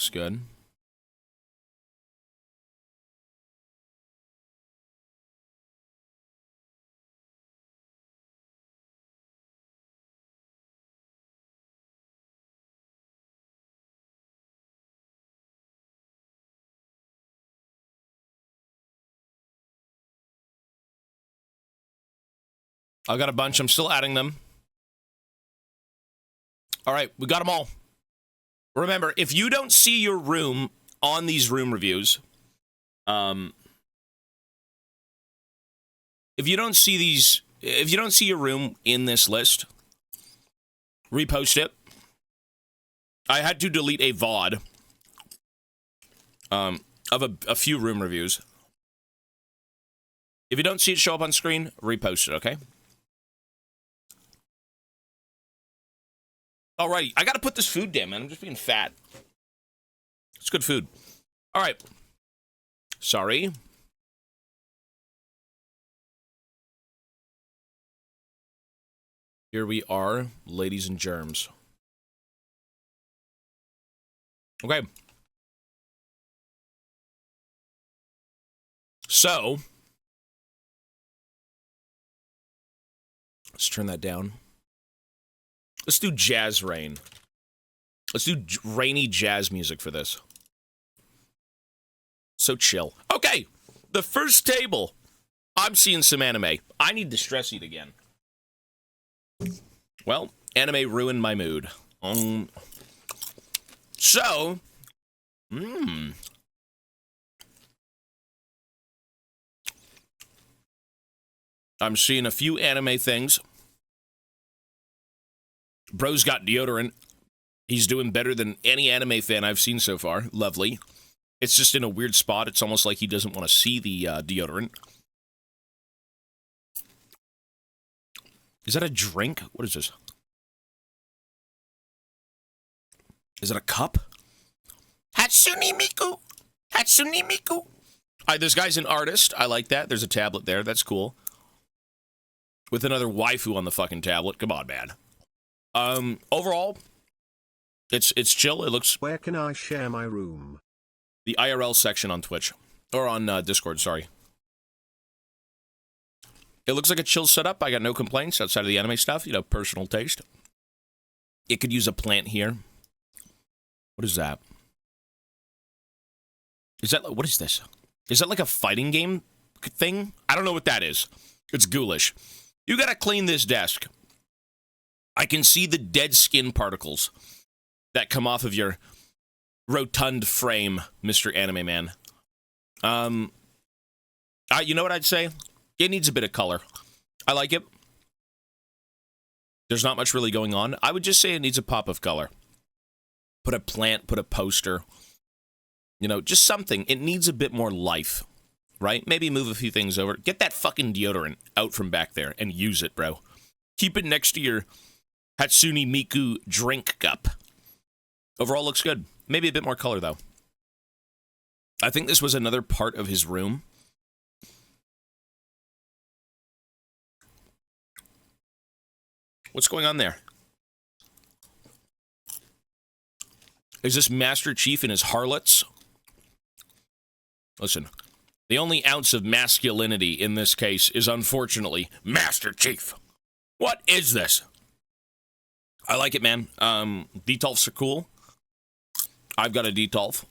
looks good. I got a bunch. I'm still adding them. All right, we got them all. Remember, if you don't see your room on these room reviews, if you don't see your room in this list, repost it. I had to delete a VOD of a few room reviews. If you don't see it show up on screen, repost it, okay? Alrighty, I gotta put this food down, man. I'm just being fat. It's good food. Alright. Sorry. Here we are, ladies and germs. Okay. So, let's turn that down. Let's do jazz rain. Let's do rainy jazz music for this. So chill. Okay, the first table. I'm seeing some anime. I need to stress eat again. Well, anime ruined my mood. So, I'm seeing a few anime things. Bro's got deodorant. He's doing better than any anime fan I've seen so far. Lovely. It's just in a weird spot. It's almost like he doesn't want to see the deodorant. Is that a drink? What is this? Is it a cup? Hatsune Miku! Hatsune Miku! This guy's an artist. I like that. There's a tablet there. That's cool. With another waifu on the fucking tablet. Come on, man. Overall, it's chill. It looks... Where can I share my room? The IRL section on Twitch. Or on Discord, sorry. It looks like a chill setup. I got no complaints outside of the anime stuff. You know, personal taste. It could use a plant here. What is that? Is that... What is this? Is that like a fighting game thing? I don't know what that is. It's ghoulish. You gotta clean this desk. I can see the dead skin particles that come off of your rotund frame, Mr. Anime Man. You know what I'd say? It needs a bit of color. I like it. There's not much really going on. I would just say it needs a pop of color. Put a plant, put a poster. You know, just something. It needs a bit more life, right? Maybe move a few things over. Get that fucking deodorant out from back there and use it, bro. Keep it next to your Hatsune Miku drink cup. Overall looks good. Maybe a bit more color, though. I think this was another part of his room. What's going on there? Is this Master Chief and his harlots? Listen, the only ounce of masculinity in this case is unfortunately Master Chief. What is this? I like it, man. Detolfs are cool. I've got a Detolf.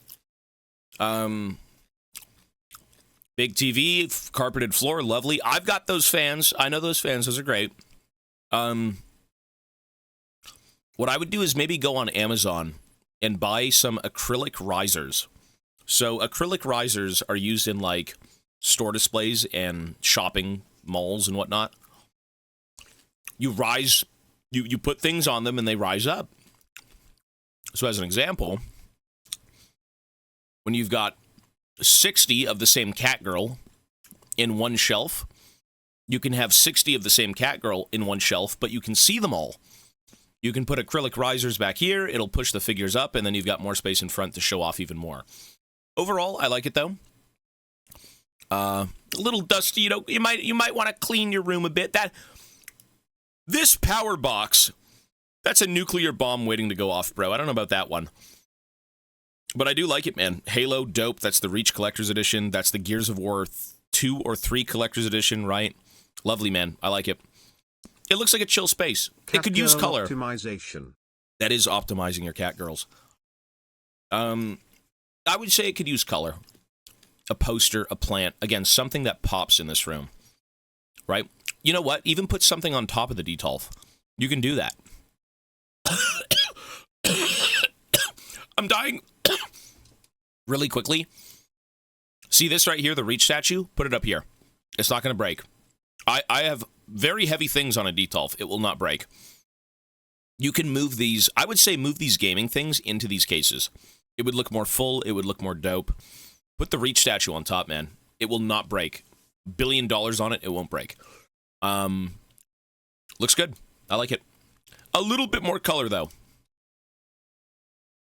Big TV, carpeted floor, lovely. I've got those fans. I know those fans. Those are great. What I would do is maybe go on Amazon and buy some acrylic risers. So acrylic risers are used in, like, store displays and shopping malls and whatnot. You rise... You put things on them and they rise up. So as an example, when you've got 60 of the same Catgirl in one shelf, you can have 60 of the same Catgirl in one shelf, but you can see them all. You can put acrylic risers back here, it'll push the figures up, and then you've got more space in front to show off even more. Overall, I like it though. A little dusty, you know, you might want to clean your room a bit. This power box, that's a nuclear bomb waiting to go off, bro. I don't know about that one. But I do like it, man. Halo, dope. That's the Reach Collector's Edition. That's the Gears of War 2 or 3 Collector's Edition, right? Lovely, man. I like it. It looks like a chill space. It could use color. Optimization. That is optimizing your cat girls. I would say it could use color. A poster, a plant. Again, something that pops in this room. Right? You know what? Even put something on top of the detolf. You can do that. I'm dying. Really quickly. See this right here, the Reach statue? Put it up here. It's not going to break. I have very heavy things on a detolf. It will not break. You can move these. I would say move these gaming things into these cases. It would look more full. It would look more dope. Put the Reach statue on top, man. It will not break. $1 billion on it. It won't break. Looks good. I like it. A little bit more color, though.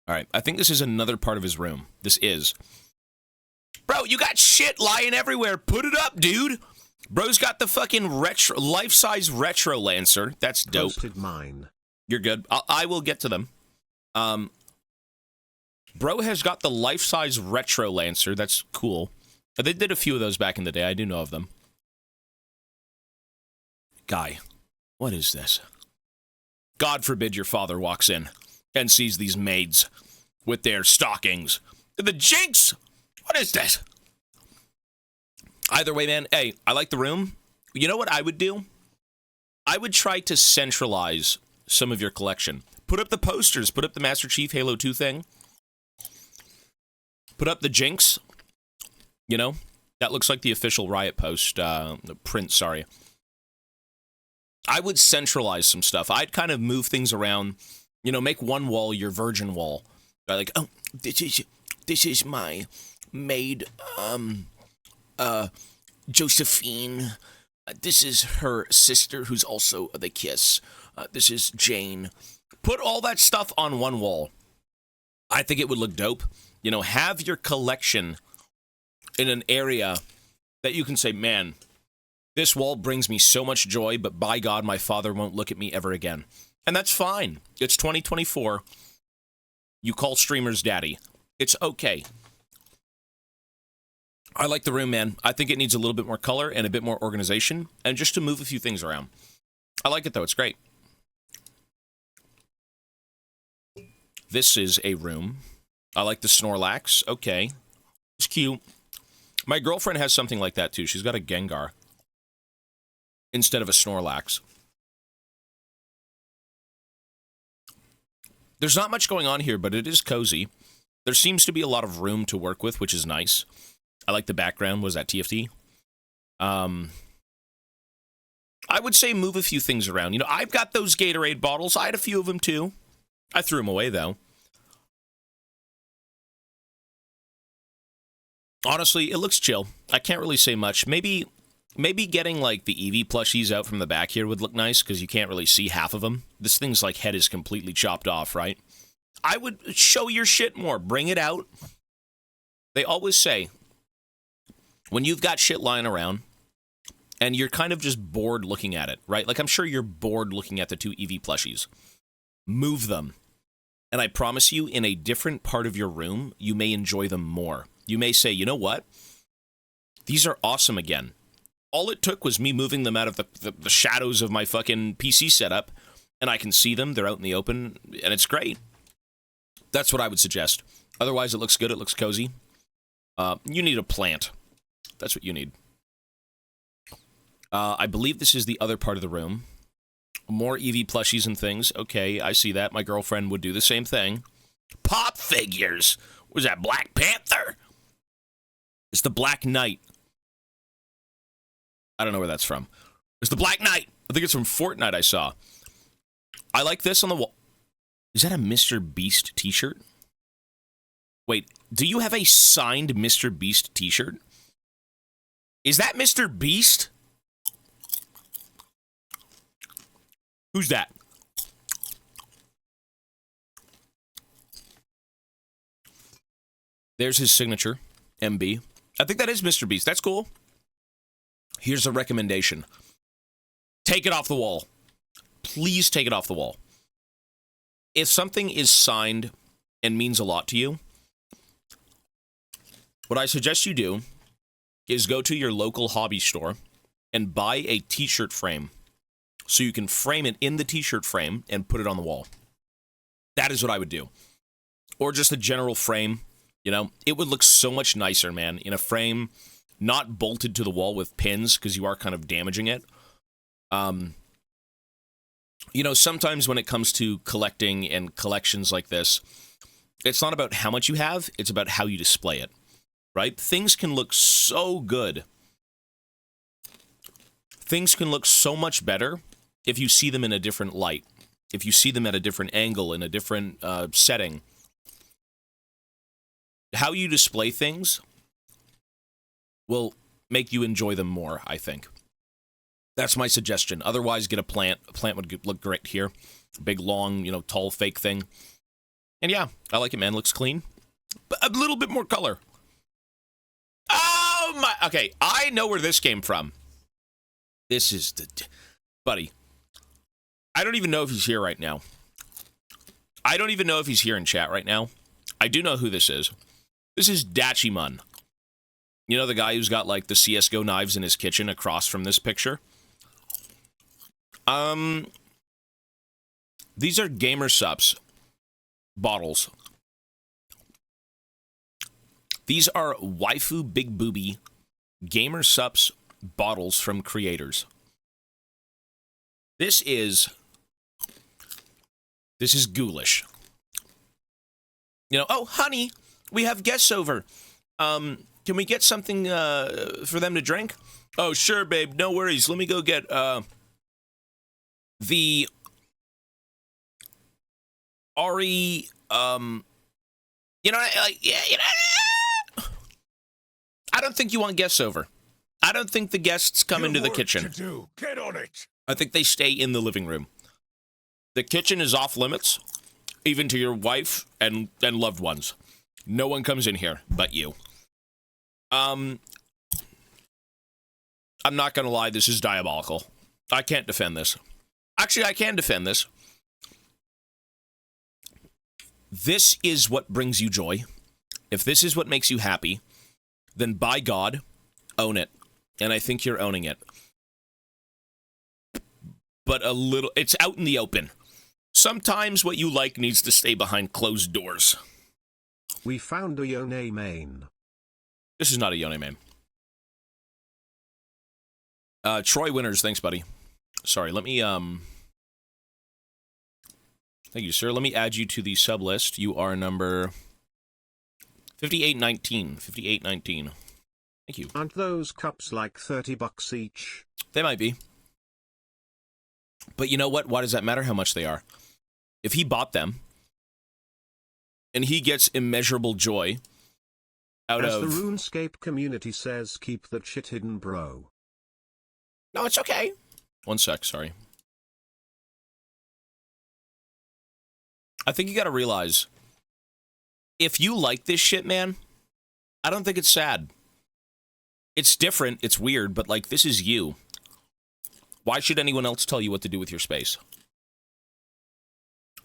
All right. I think this is another part of his room. This is. Bro, you got shit lying everywhere. Put it up, dude. Bro's got the fucking retro, life-size retro Lancer. That's dope. Posted mine. You're good. I will get to them. Bro has got the life-size retro Lancer. That's cool. They did a few of those back in the day. I do know of them. Guy, what is this? God forbid your father walks in and sees these maids with their stockings. The Jinx! What is this? Either way, man, hey, I like the room. You know what I would do? I would try to centralize some of your collection. Put up the posters. Put up the Master Chief Halo 2 thing. Put up the Jinx. You know, that looks like the official Riot post, print, sorry. I would centralize some stuff. I'd kind of move things around. You know, make one wall your virgin wall. Like, oh, this is my maid, Josephine. This is her sister, who's also the Kiss. This is Jane. Put all that stuff on one wall. I think it would look dope. You know, have your collection in an area that you can say, man, this wall brings me so much joy, but by God, my father won't look at me ever again. And that's fine. It's 2024. You call streamers daddy. It's okay. I like the room, man. I think it needs a little bit more color and a bit more organization, and just to move a few things around. I like it, though. It's great. This is a room. I like the Snorlax. Okay. It's cute. My girlfriend has something like that, too. She's got a Gengar instead of a Snorlax. There's not much going on here, but it is cozy. There seems to be a lot of room to work with, which is nice. I like the background. Was that TFT? I would say move a few things around. You know, I've got those Gatorade bottles. I had a few of them, too. I threw them away, though. Honestly, it looks chill. I can't really say much. Maybe getting, like, the Eevee plushies out from the back here would look nice, because you can't really see half of them. This thing's, like, head is completely chopped off, right? I would show your shit more. Bring it out. They always say, when you've got shit lying around, and you're kind of just bored looking at it, right? Like, I'm sure you're bored looking at the 2 Eevee plushies. Move them. And I promise you, in a different part of your room, you may enjoy them more. You may say, you know what? These are awesome again. All it took was me moving them out of the shadows of my fucking PC setup, and I can see them. They're out in the open, and it's great. That's what I would suggest. Otherwise, it looks good. It looks cozy. You need a plant. That's what you need. I believe this is the other part of the room. More Eevee plushies and things. Okay, I see that. My girlfriend would do the same thing. Pop figures! Was that Black Panther? It's the Black Knight. I don't know where that's from. It's the Black Knight. I think it's from Fortnite I saw. I like this on the wall. Is that a Mr. Beast t-shirt? Wait, do you have a signed Mr. Beast t-shirt? Is that Mr. Beast? Who's that? There's his signature, MB. I think that is Mr. Beast. That's cool. Here's a recommendation. Take it off the wall. Please take it off the wall. If something is signed and means a lot to you, what I suggest you do is go to your local hobby store and buy a t-shirt frame so you can frame it in the t-shirt frame and put it on the wall. That is what I would do. Or just a general frame, you know. It would look so much nicer, man, in a frame not bolted to the wall with pins because you are kind of damaging it. You know, sometimes when it comes to collecting and collections like this, it's not about how much you have, it's about how you display it, right? Things can look so good. Things can look so much better if you see them in a different light, if you see them at a different angle, in a different setting. How you display things will make you enjoy them more, I think. That's my suggestion. Otherwise, get a plant. A plant would look great here. A big, long, you know, tall, fake thing. And yeah, I like it, man. Looks clean. But a little bit more color. Oh, my... Okay, I know where this came from. This is the... Buddy. I don't even know if he's here right now. I don't even know if he's here in chat right now. I do know who this is. This is Dachimun. You know the guy who's got, like, the CSGO knives in his kitchen across from this picture? These are Gamer Sups bottles. These are waifu big booby Gamer Sups bottles from creators. This is ghoulish. You know, oh, honey, we have guests over. Can we get something for them to drink? Oh, sure, babe. No worries. Let me go get the Ari, you know, like, yeah, you know, I don't think you want guests over. I don't think the guests come into the kitchen. Get on it. I think they stay in the living room. The kitchen is off limits, even to your wife and loved ones. No one comes in here but you. I'm not gonna lie, this is diabolical. I can't defend this. Actually, I can defend this. This is what brings you joy. If this is what makes you happy, then by God, own it. And I think you're owning it. But a little, it's out in the open. Sometimes what you like needs to stay behind closed doors. We found a Yone main. This is not a Yone main. Troy Winters, thanks, buddy. Sorry, let me, thank you, sir. Let me add you to the sub list. You are number 5819. 5819. Thank you. Aren't those cups like $30 each? They might be. But you know what? Why does that matter how much they are? If he bought them, and he gets immeasurable joy out As of... the RuneScape community says, keep that shit hidden, bro. No, it's okay. One sec, sorry. I think you gotta realize, if you like this shit, man, I don't think it's sad. It's different, it's weird, but, like, this is you. Why should anyone else tell you what to do with your space?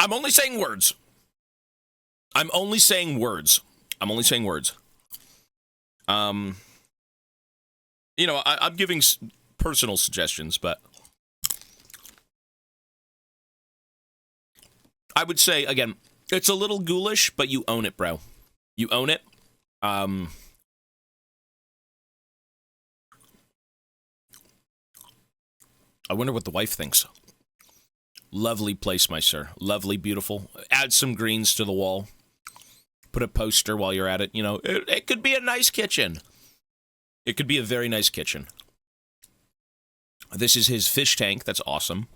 I'm only saying words. I'm only saying words. I'm only saying words. You know, I'm giving personal suggestions, but I would say, again, it's a little ghoulish, but you own it, bro. You own it. I wonder what the wife thinks. Lovely place, my sir. Lovely, beautiful. Add some greens to the wall. Put a poster while you're at it. You know, it could be a nice kitchen. It could be a very nice kitchen. This is his fish tank. That's awesome.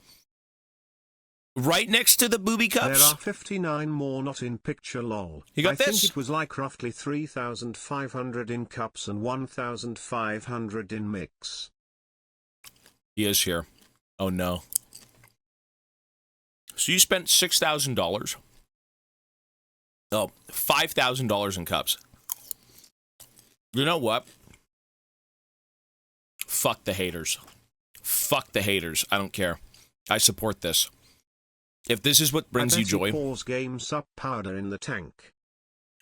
Right next to the booby cups. There are 59 more not in picture, lol. You got I this? think it was like roughly 3,500 in cups and 1,500 in mix. He is here. Oh, no. So you spent $6,000. Oh, $5,000 in cups. You know what? Fuck the haters. Fuck the haters. I don't care. I support this. If this is what brings you joy... Pours game sub powder in the tank.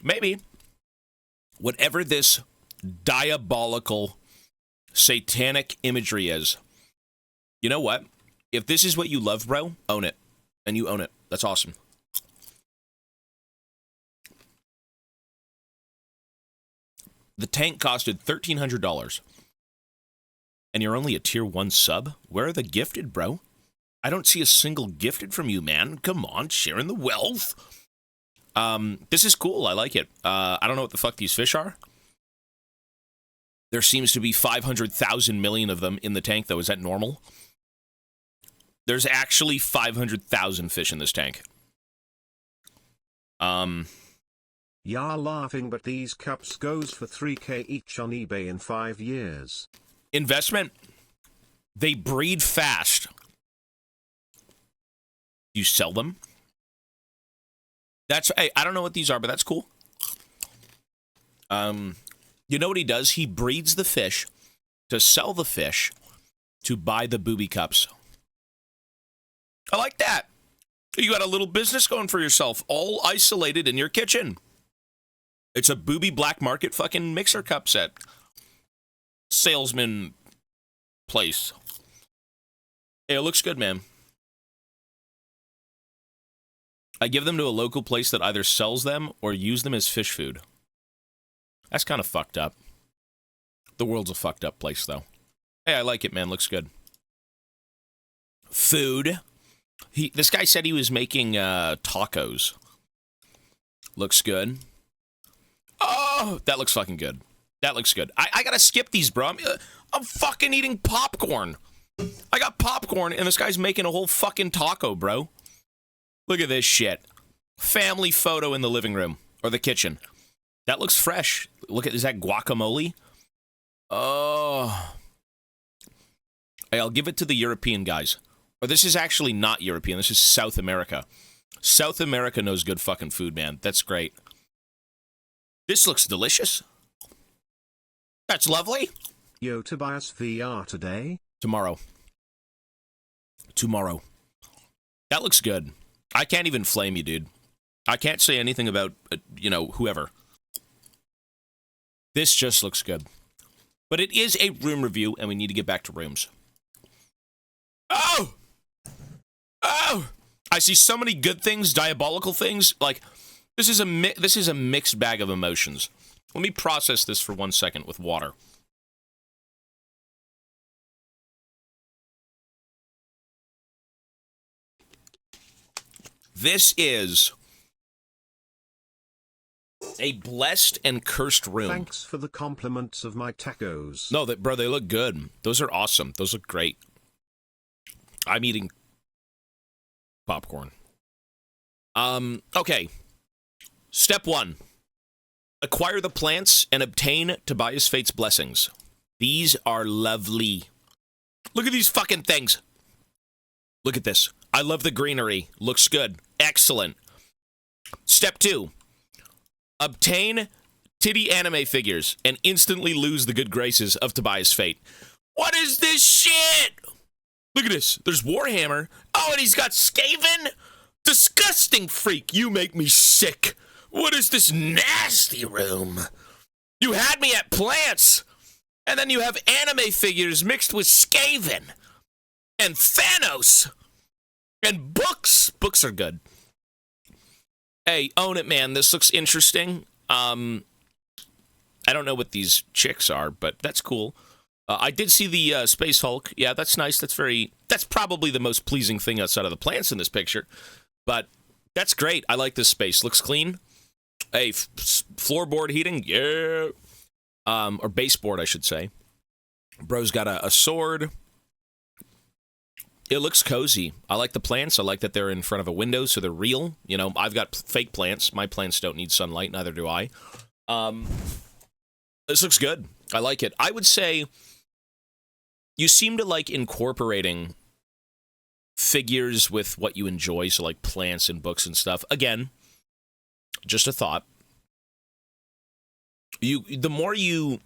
Maybe. Whatever this diabolical, satanic imagery is. You know what? If this is what you love, bro, own it. And you own it. That's awesome. The tank costed $1,300. And you're only a tier 1 sub? Where are the gifted, bro? I don't see a single gifted from you, man. Come on, sharing the wealth. This is cool. I like it. I don't know what the fuck these fish are. There seems to be 500,000 million of them in the tank, though. Is that normal? There's actually 500,000 fish in this tank. You're laughing, but these cups goes for 3k each on eBay in 5 years. Investment. They breed fast. You sell them? That's, hey, I don't know what these are, but that's cool. You know what he does? He breeds the fish to sell the fish to buy the booby cups. I like that. You got a little business going for yourself, all isolated in your kitchen. It's a booby black market fucking mixer cup set. Salesman place. Hey, it looks good, man. I give them to a local place that either sells them or use them as fish food. That's kind of fucked up. The world's a fucked up place, though. Hey, I like it, man. Looks good. Food. This guy said he was making tacos. Looks good. Oh, that looks fucking good. That looks good. I gotta skip these, bro. I'm fucking eating popcorn. I got popcorn, and this guy's making a whole fucking taco, bro. Look at this shit. Family photo in the living room. Or the kitchen. That looks fresh. Look at, is that guacamole? Oh. Hey, I'll give it to the European guys. Or this is actually not European. This is South America. South America knows good fucking food, man. That's great. This looks delicious. That's lovely. Yo, Tobias VR today? Tomorrow. Tomorrow. That looks good. I can't even flame you, dude. I can't say anything about, you know, whoever. This just looks good. But it is a room review, and we need to get back to rooms. Oh! Oh! I see so many good things, diabolical things. Like, this is a mixed bag of emotions. Let me process this for 1 second with water. This is a blessed and cursed room. Thanks for the compliments of my tacos. No, bro, they look good. Those are awesome. Those look great. I'm eating popcorn. Okay. Step 1. Acquire the plants and obtain Tobias Fate's blessings. These are lovely. Look at these fucking things. Look at this. I love the greenery. Looks good. Excellent. Step 2. Obtain titty anime figures and instantly lose the good graces of Tobias Fate. What is this shit? Look at this. There's Warhammer. Oh, and he's got Skaven? Disgusting freak. You make me sick. What is this nasty room? You had me at plants. And then you have anime figures mixed with Skaven. And Thanos. And books. Books are good. Hey, own it, man. This looks interesting. I don't know what these chicks are, but that's cool. I did see the Space Hulk. Yeah, that's nice. That's probably the most pleasing thing outside of the plants in this picture. But that's great. I like this space. Looks clean. Hey, floorboard heating. Yeah. Or baseboard, I should say. Bro's got a sword. It looks cozy. I like the plants. I like that they're in front of a window, so they're real. You know, I've got fake plants. My plants don't need sunlight, neither do I. This looks good. I like it. I would say you seem to like incorporating figures with what you enjoy, so like plants and books and stuff. Again, just a thought. The more you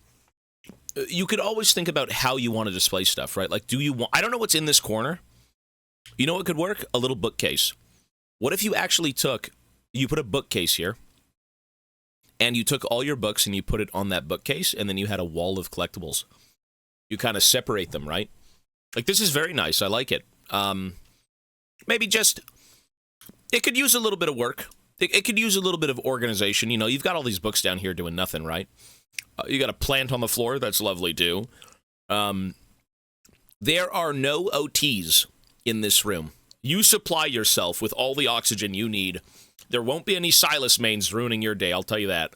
could always think about how you want to display stuff, right? Like, do you want... I don't know what's in this corner. You know what could work? A little bookcase. What if you actually you put a bookcase here, and you took all your books and you put it on that bookcase, and then you had a wall of collectibles. You kind of separate them, right? Like, this is very nice. I like it. Maybe just, it could use a little bit of work. It could use a little bit of organization. You know, you've got all these books down here doing nothing, right? You got a plant on the floor. That's lovely, too. There are no OTs in this room. You supply yourself with all the oxygen you need. There won't be any Silas mains ruining your day, I'll tell you that.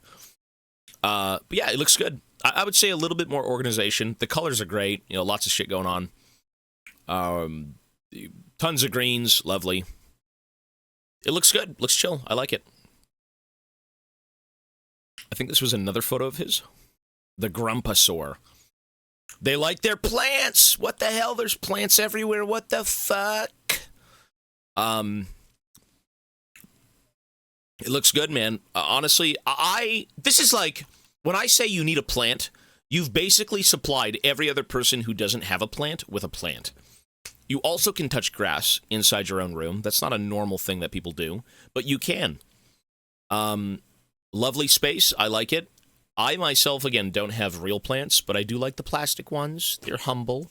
But yeah, it looks good. I would say a little bit more organization. The colors are great. You know, lots of shit going on. Tons of greens. Lovely. It looks good. Looks chill. I like it. I think this was another photo of his. The Grumpasaur. They like their plants. What the hell? There's plants everywhere. What the fuck? It looks good, man. Honestly, this is like, when I say you need a plant, you've basically supplied every other person who doesn't have a plant with a plant. You also can touch grass inside your own room. That's not a normal thing that people do, but you can. Lovely space. I like it. I myself, again, don't have real plants, but I do like the plastic ones. They're humble.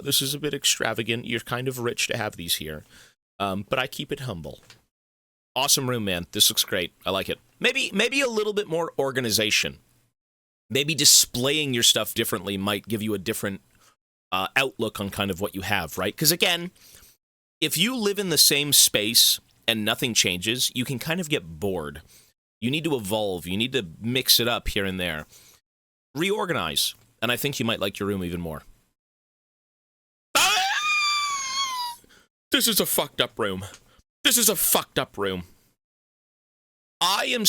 This is a bit extravagant. You're kind of rich to have these here. But I keep it humble. Awesome room, man. This looks great. I like it. Maybe a little bit more organization. Maybe displaying your stuff differently might give you a different outlook on kind of what you have, right? Because again, if you live in the same space and nothing changes, you can kind of get bored. You need to evolve. You need to mix it up here and there. Reorganize. And I think you might like your room even more. This is a fucked up room. This is a fucked up room. I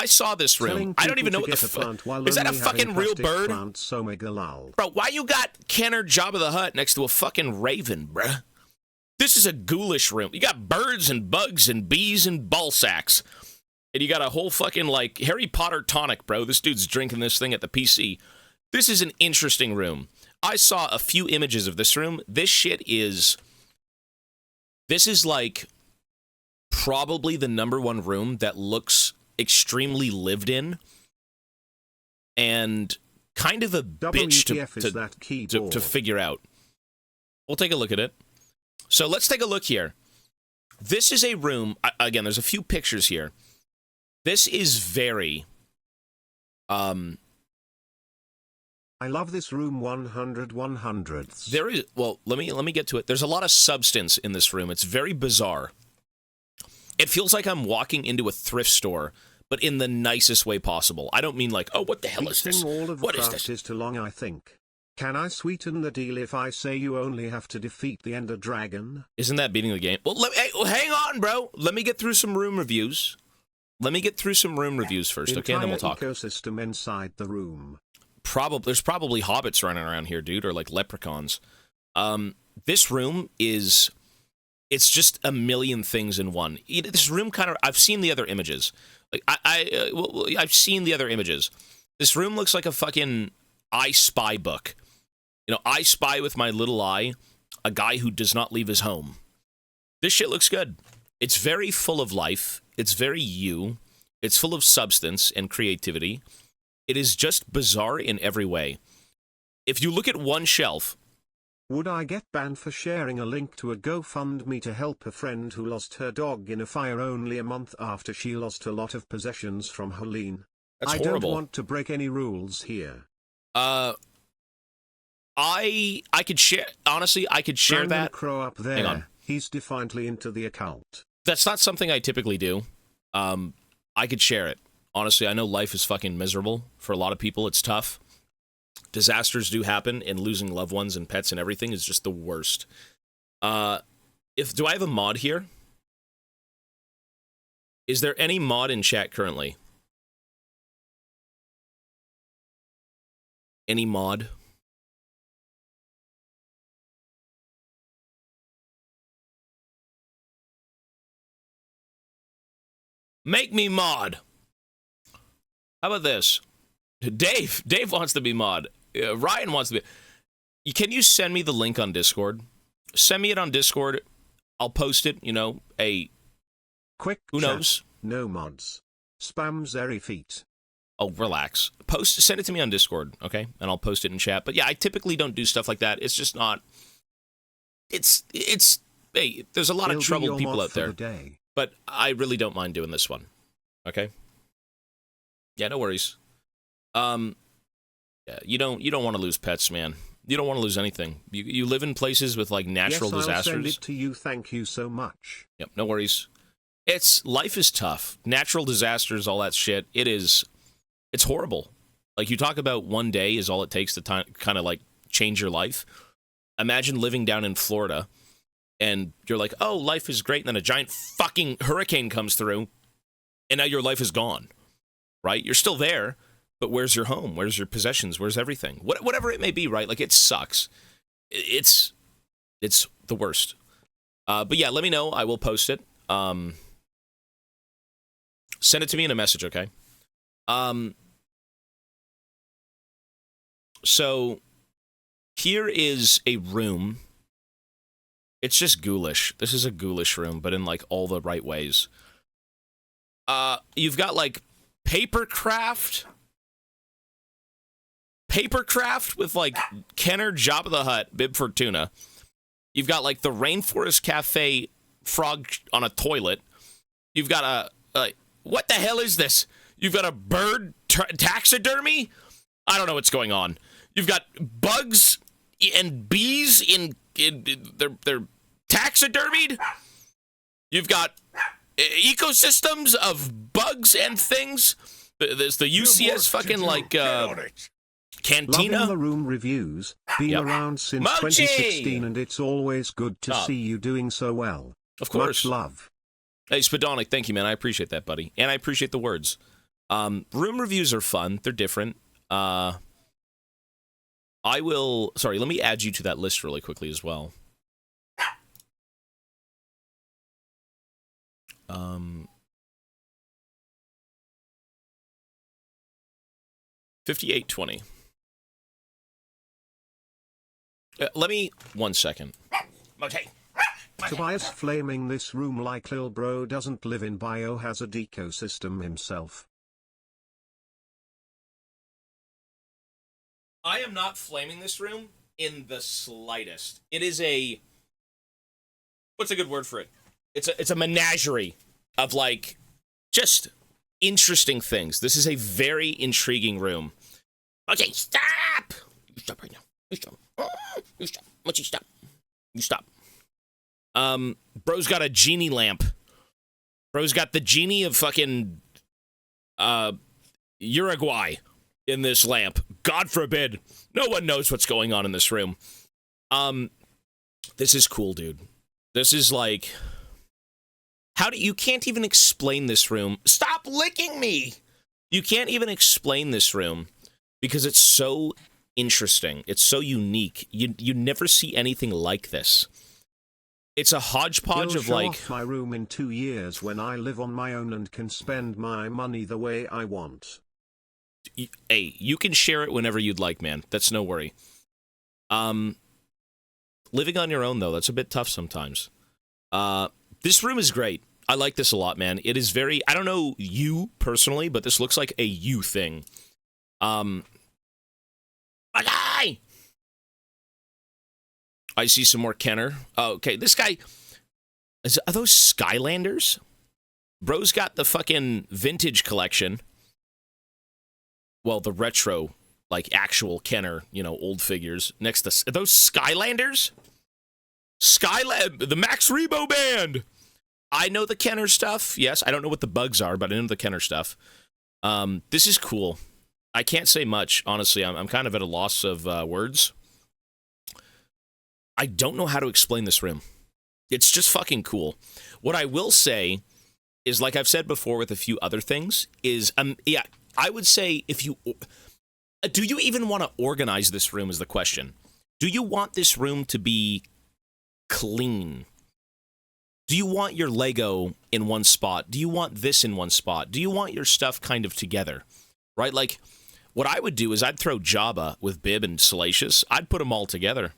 saw this room. I don't even know what the fuck. Is that a fucking real bird? Bro, why you got Kenner Jabba the Hutt next to a fucking raven, bruh? This is a ghoulish room. You got birds and bugs and bees and ball sacks. And you got a whole fucking, like, Harry Potter tonic, bro. This dude's drinking this thing at the PC. This is an interesting room. I saw a few images of this room. This is like probably the #1 room that looks extremely lived in and kind of a bitch to figure out. We'll take a look at it. So let's take a look here. This is a room, again, there's a few pictures here. This is very, I love this room 100/100. There is, well, let me get to it. There's a lot of substance in this room. It's very bizarre. It feels like I'm walking into a thrift store, but in the nicest way possible. I don't mean like, oh, what the hell is this? What is this? Is too long, I think. Can I sweeten the deal if I say you only have to defeat the Ender Dragon? Isn't that beating the game? Well, hang on, bro. Let me get through some room reviews. First, okay? And then we'll talk. Ecosystem inside the room. There's probably hobbits running around here, dude, or like leprechauns. This room is, it's just a million things in one. This room kind of, I've seen the other images. Like I've seen the other images. This room looks like a fucking I Spy book. You know, I spy with my little eye a guy who does not leave his home. This shit looks good. It's very full of life. It's very you. It's full of substance and creativity. It is just bizarre in every way. If you look at one shelf... Would I get banned for sharing a link to a GoFundMe to help a friend who lost her dog in a fire only a month after she lost a lot of possessions from Helene? That's horrible. I don't want to break any rules here. I could share... Honestly, I could share Brandon that. Crow up there. Hang on. He's defiantly into the occult. That's not something I typically do. I could share it. Honestly, I know life is fucking miserable. For a lot of people, it's tough. Disasters do happen, and losing loved ones and pets and everything is just the worst. Do I have a mod here? Is there any mod in chat currently? Any mod? Make me mod. How about this? Dave wants to be mod. Ryan wants to be. Can you send me the link on Discord? Send me it on Discord. I'll post it, you know, Quick who chat, knows? No mods. Spam Zeri feet. Oh, relax. Send it to me on Discord, okay? And I'll post it in chat. But yeah, I typically don't do stuff like that. It's just not. Hey, there's a lot of troubled people out there. But I really don't mind doing this one. Okay? Yeah, no worries. Yeah, you don't want to lose pets, man. You don't want to lose anything. You live in places with like natural disasters. I'll send it to you. Thank you so much. Yep, no worries. Life is tough. Natural disasters, all that shit. It's horrible. Like, you talk about one day is all it takes to kind of like change your life. Imagine living down in Florida and you're like, oh, life is great. And then a giant fucking hurricane comes through and now your life is gone, right? You're still there, but where's your home? Where's your possessions? Where's everything? Whatever it may be, right? Like, it sucks. It's the worst. But yeah, let me know. I will post it. Send it to me in a message, okay? So here is a room. It's just ghoulish. This is a ghoulish room, but in like all the right ways. You've got like papercraft with like Kenner, Jabba the Hutt, Bib Fortuna. You've got like the Rainforest Cafe frog on a toilet. You've got what the hell is this? You've got a bird taxidermy? I don't know what's going on. You've got bugs and bees they're taxidermied. You've got ecosystems of bugs and things. There's the UCS fucking like cantina. Loving the room reviews. Been around since 2016 and it's always good to see you doing so well. Of course. Much love. Hey, Spadonic, thank you, man. I appreciate that, buddy. And I appreciate the words. Room reviews are fun. They're different. Sorry, let me add you to that list really quickly as well. 5820. Let me 1 second. Okay. Tobias flaming this room like lil bro doesn't live in biohazard ecosystem himself. I am not flaming this room in the slightest. It is what's a good word for it? It's a menagerie of like just interesting things. This is a very intriguing room. Okay, stop! You stop right now. You stop. You stop. Why don't you stop? You stop. Bro's got a genie lamp. Bro's got the genie of fucking Uruguay in this lamp. God forbid. No one knows what's going on in this room. This is cool, dude. This is like, you can't even explain this room. Stop licking me! You can't even explain this room because it's so interesting. It's so unique. You never see anything like this. It's a hodgepodge of like... off my room in 2 years when I live on my own and can spend my money the way I want. Hey, you can share it whenever you'd like, man. That's no worry. Living on your own, though, that's a bit tough sometimes. This room is great. I like this a lot, man. It is very... I don't know you personally, but this looks like a you thing. Okay! I see some more Kenner. Oh, okay, this guy... Are those Skylanders? Bro's got the fucking vintage collection. Well, the retro, like, actual Kenner, old figures. Next to... Are those Skylanders? The Max Rebo Band! I know the Kenner stuff. Yes, I don't know what the bugs are, but I know the Kenner stuff. This is cool. I can't say much, honestly. I'm kind of at a loss of words. I don't know how to explain this room. It's just fucking cool. What I will say is, like I've said before with a few other things, is, yeah, I would say if you... Do you even want to organize this room is the question. Do you want this room to be clean? Do you want your Lego in one spot? Do you want this in one spot? Do you want your stuff kind of together? Right? Like, what I would do is I'd throw Jabba with Bib and Salacious. I'd put them all together.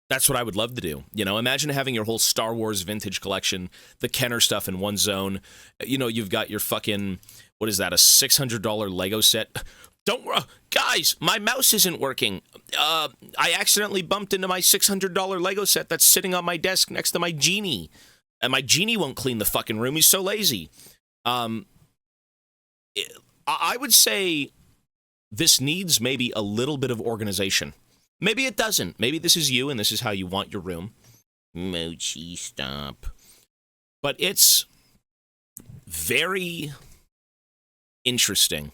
That's what I would love to do. Imagine having your whole Star Wars vintage collection, the Kenner stuff in one zone. You've got your fucking, What is that, a $600 Lego set? Don't guys, my mouse isn't working. I accidentally bumped into my $600 Lego set that's sitting on my desk next to my genie. And my genie won't clean the fucking room. He's so lazy. I would say this needs maybe a little bit of organization. Maybe it doesn't. Maybe this is you and this is how you want your room. Mochi, stop. But it's very interesting.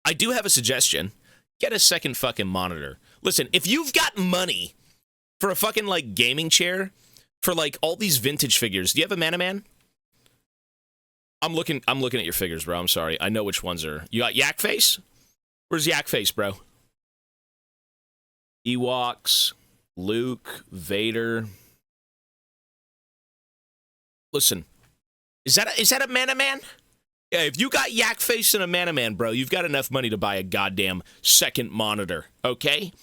I do have a suggestion. Get a second fucking monitor. Listen, if you've got money for a fucking, like, gaming chair, for, like, all these vintage figures, do you have a Mana Man? I'm looking at your figures, bro. I'm sorry. I know which ones are. You got Yak Face? Where's Yak Face, bro? Ewoks, Luke, Vader. Listen, is that a Mana Man? Yeah, if you got Yak Face and a Mana Man, bro, you've got enough money to buy a goddamn second monitor, okay?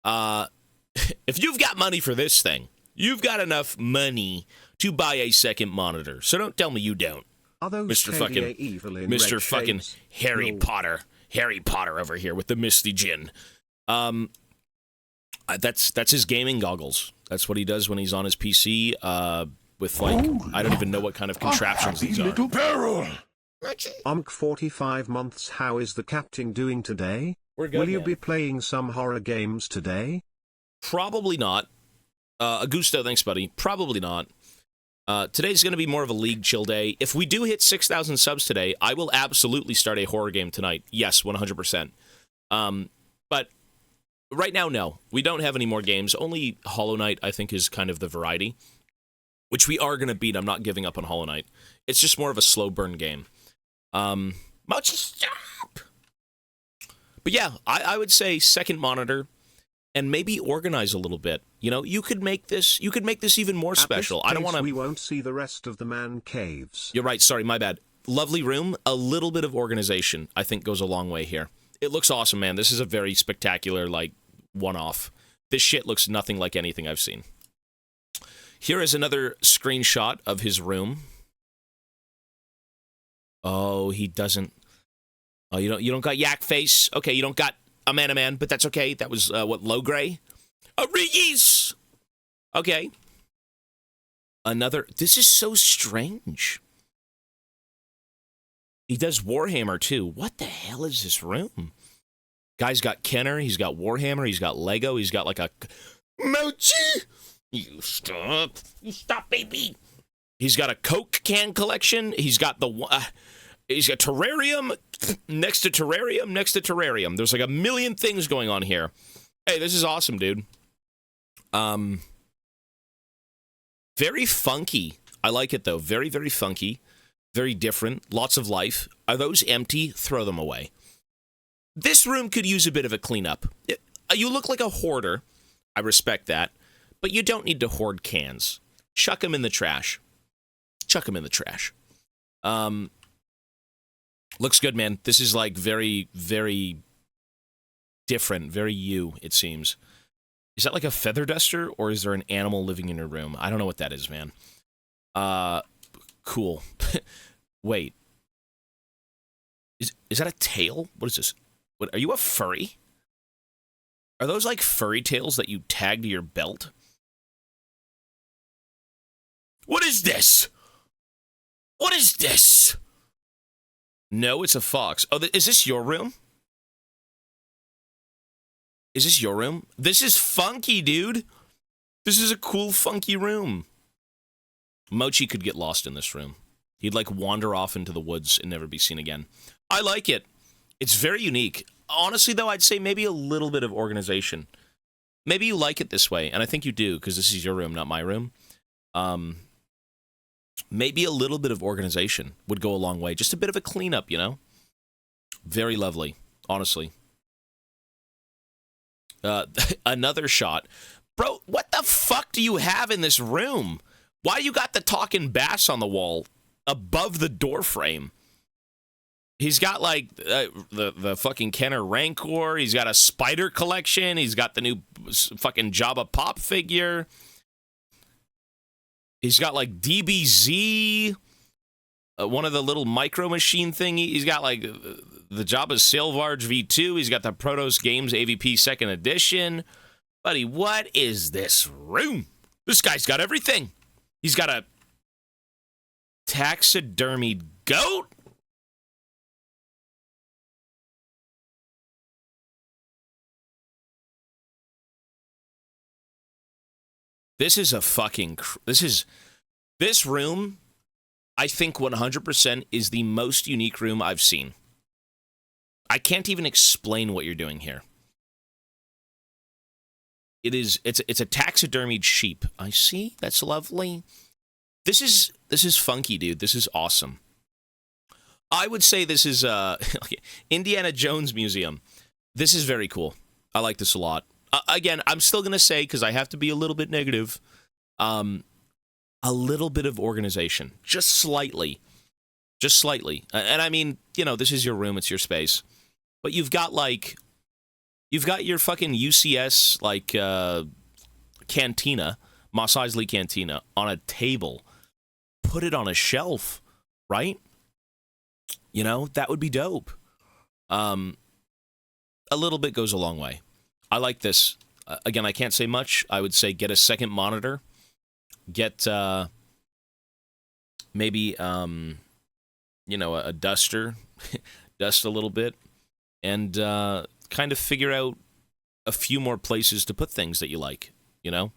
If you've got money for this thing, you've got enough money to buy a second monitor. So don't tell me you don't. Mr. fucking Harry Potter. Harry Potter over here with the Misty Gin. That's his gaming goggles. That's what he does when he's on his PC, with, like, I don't even know what kind of contraptions these are. Barrel. 45 months. How is the captain doing today? We're good, Will you man. be playing some horror games today? Probably not. Augusto, thanks, buddy. Probably not. Today's going to be more of a league chill day. If we do hit 6,000 subs today, I will absolutely start a horror game tonight. Yes, 100%. But right now, no. We don't have any more games. Only Hollow Knight, I think, is kind of the variety, which we are going to beat. I'm not giving up on Hollow Knight. It's just more of a slow burn game. Mochi, stop! But yeah, I would say second monitor and maybe organize a little bit. You know, you could make this even more special. I don't want to. We won't see the rest of the man caves. You're right. Sorry, my bad. Lovely room. A little bit of organization, I think, goes a long way here. It looks awesome, man. This is a very spectacular, like, one-off. This shit looks nothing like anything I've seen. Here is another screenshot of his room. Oh, he doesn't. Oh, you don't got Yak Face. Okay, you don't got a Mana Man, but that's okay. That was what, low gray? Ari's. Okay. Another. This is so strange. He does Warhammer too. What the hell is this room? Guy's got Kenner. He's got Warhammer. He's got Lego. He's got like a Mochi. You stop. You stop, baby. He's got a Coke can collection. He's got he's got terrarium next to terrarium next to terrarium. There's like a million things going on here. Hey, this is awesome, dude. Very funky. I like it though. Very, very funky. Very different. Lots of life. Are those empty? Throw them away. This room could use a bit of a cleanup. You look like a hoarder. I respect that. But you don't need to hoard cans. Chuck them in the trash. Chuck them in the trash. Looks good, man. This is like very, very different. Very you, it seems. Is that like a feather duster, or is there an animal living in your room? I don't know what that is, man. Cool. Wait. Is that a tail? What is this? What, are you a furry? Are those like furry tails that you tag to your belt? What is this? What is this? No, it's a fox. Oh, is this your room? Is this your room? This is funky, dude. This is a cool, funky room. Mochi could get lost in this room. He'd, like, wander off into the woods and never be seen again. I like it. It's very unique. Honestly, though, I'd say maybe a little bit of organization. Maybe you like it this way, and I think you do, because this is your room, not my room. Maybe a little bit of organization would go a long way. Just a bit of a cleanup, you know? Very lovely, honestly. Another shot. Bro, what the fuck do you have in this room? Why you got the talking bass on the wall above the door frame? He's got, like, the fucking Kenner Rancor. He's got a spider collection. He's got the new fucking Jabba Pop figure. He's got, like, DBZ. one of the little micro machine thing. He's got like the Jabba Silvarge V2. He's got the Protos Games AVP 2nd Edition. Buddy, what is this room? This guy's got everything. He's got a taxidermied goat. This is a fucking... This room, I think 100% is the most unique room I've seen. I can't even explain what you're doing here. It's a taxidermied sheep. I see. That's lovely. This is funky, dude. This is awesome. I would say this is Indiana Jones Museum. This is very cool. I like this a lot. Again, I'm still going to say, because I have to be a little bit negative, a little bit of organization. Just slightly. Just slightly. And I mean, you know, this is your room. It's your space. But you've got your fucking UCS, like, cantina, Mos Eisley Cantina, on a table. Put it on a shelf, right? You know, that would be dope. A little bit goes a long way. I like this. Again, I can't say much. I would say get a second monitor. Get, maybe, you know, a duster. Dust a little bit. And kind of figure out a few more places to put things that you like, you know?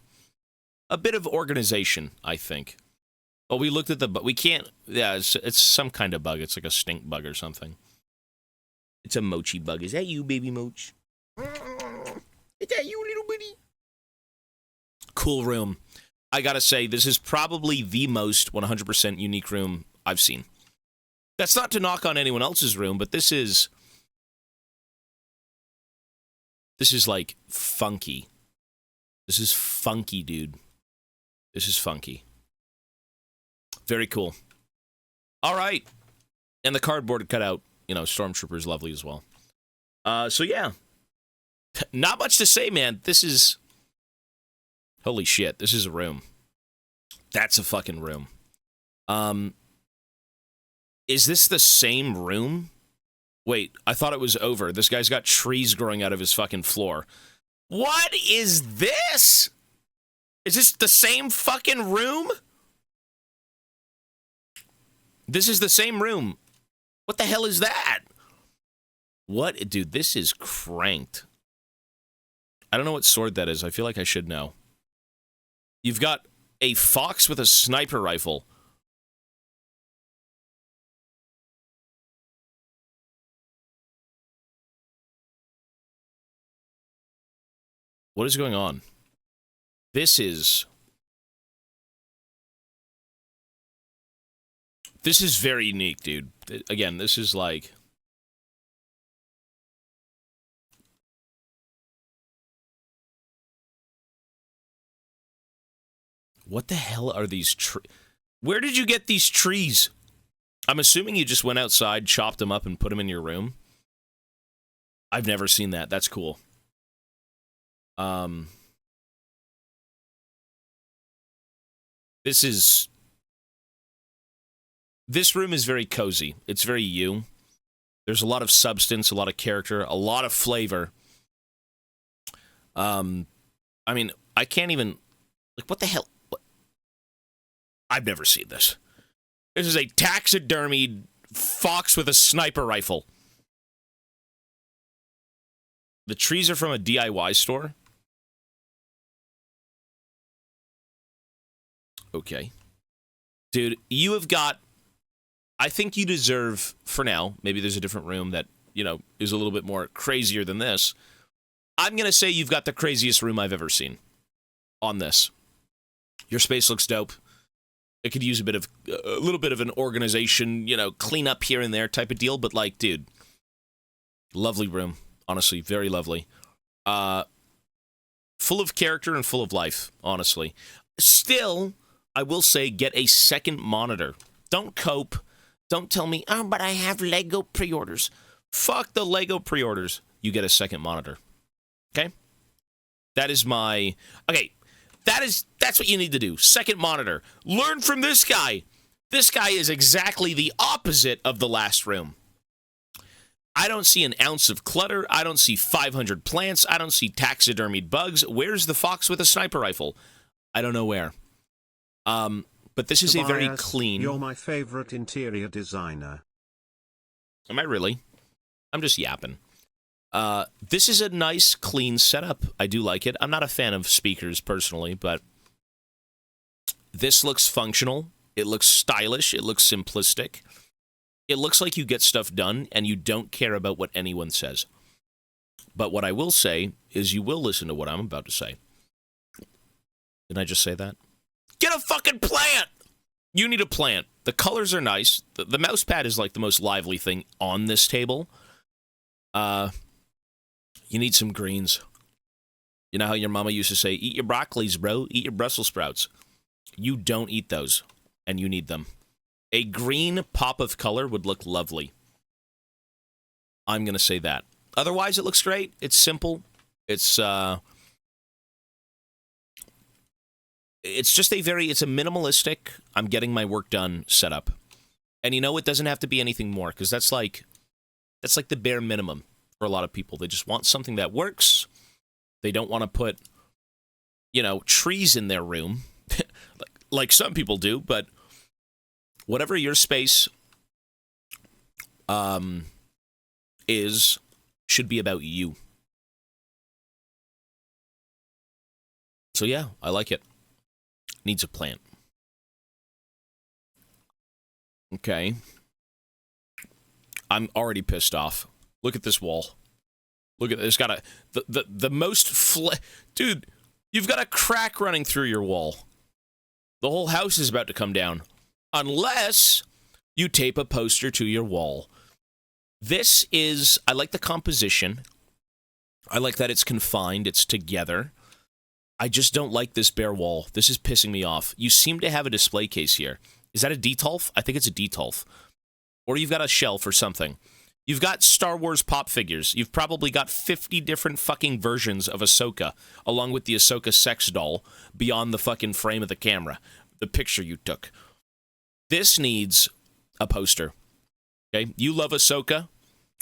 A bit of organization, I think. Well, we looked at the... But we can't... Yeah, it's some kind of bug. It's like a stink bug or something. It's a mochi bug. Is that you, baby Moch? Is that you, little bitty? Cool room. I gotta say, this is probably the most 100% unique room I've seen. That's not to knock on anyone else's room, but this is like funky. This is funky, dude. This is funky. Very cool. All right. And the cardboard cutout, you know, Stormtrooper is lovely as well. So yeah. Not much to say, man. This is... Holy shit, this is a room. That's a fucking room. Is this the same room? Wait, I thought it was over. This guy's got trees growing out of his fucking floor. What is this? Is this the same fucking room? This is the same room. What the hell is that? What? Dude, this is cranked. I don't know what sword that is. I feel like I should know. You've got a fox with a sniper rifle. What is going on? This is very unique, dude. Again, this is like... What the hell are these trees? Where did you get these trees? I'm assuming you just went outside, chopped them up, and put them in your room. I've never seen that. That's cool. This room is very cozy. It's very you. There's a lot of substance, a lot of character, a lot of flavor. I mean, I can't even... Like, what the hell? What? I've never seen this. This is a taxidermied fox with a sniper rifle. The trees are from a DIY store. Okay. Dude, you have got... I think you deserve, for now, maybe there's a different room that, you know, is a little bit more crazier than this. I'm going to say you've got the craziest room I've ever seen on this. Your space looks dope. It could use a little bit of an organization, you know, clean up here and there type of deal, but like, dude, lovely room. Honestly, very lovely. Full of character and full of life, honestly. Still, I will say, get a second monitor. Don't cope. Don't tell me, oh, but I have Lego pre-orders. Fuck the Lego pre-orders. You get a second monitor. Okay? That is my... Okay, that's what you need to do. Second monitor. Learn from this guy. This guy is exactly the opposite of the last room. I don't see an ounce of clutter. I don't see 500 plants. I don't see taxidermied bugs. Where's the fox with a sniper rifle? I don't know where. But this is Tobias, a very clean... You're my favorite interior designer. Am I really? I'm just yapping. This is a nice, clean setup. I do like it. I'm not a fan of speakers, personally, but this looks functional. It looks stylish. It looks simplistic. It looks like you get stuff done, and you don't care about what anyone says. But what I will say is you will listen to what I'm about to say. Didn't I just say that? Get a fucking plant! You need a plant. The colors are nice. The mouse pad is like the most lively thing on this table. You need some greens. You know how your mama used to say, eat your broccolis, bro. Eat your Brussels sprouts. You don't eat those, and you need them. A green pop of color would look lovely. I'm going to say that. Otherwise, it looks great. It's simple. It's just it's a minimalistic, I'm getting my work done setup. And you know, it doesn't have to be anything more, because that's like the bare minimum for a lot of people. They just want something that works. They don't want to put, you know, trees in their room, like some people do, but whatever your space should be about you. So yeah, I like it. Needs a plant. Okay. I'm already pissed off. Look at this wall. Look at this. Got the most dude, you've got a crack running through your wall. The whole house is about to come down. Unless you tape a poster to your wall. I like the composition. I like that it's confined, it's together. I just don't like this bare wall. This is pissing me off. You seem to have a display case here. Is that a Detolf? I think it's a Detolf. Or you've got a shelf or something. You've got Star Wars pop figures. You've probably got 50 different fucking versions of Ahsoka, along with the Ahsoka sex doll, beyond the fucking frame of the camera. The picture you took. This needs a poster. Okay? You love Ahsoka?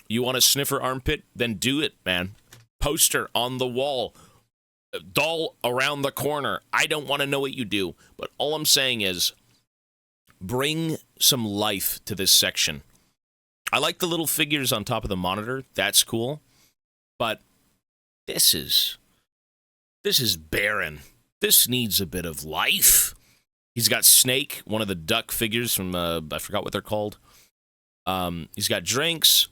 You want to sniff her armpit? Then do it, man. Poster on the wall. Doll around the corner. I don't want to know what you do, but all I'm saying is bring some life to this section. I like the little figures on top of the monitor. That's cool. But this is barren. This needs a bit of life. He's got Snake, one of the duck figures from, I forgot what they're called. He's got drinks.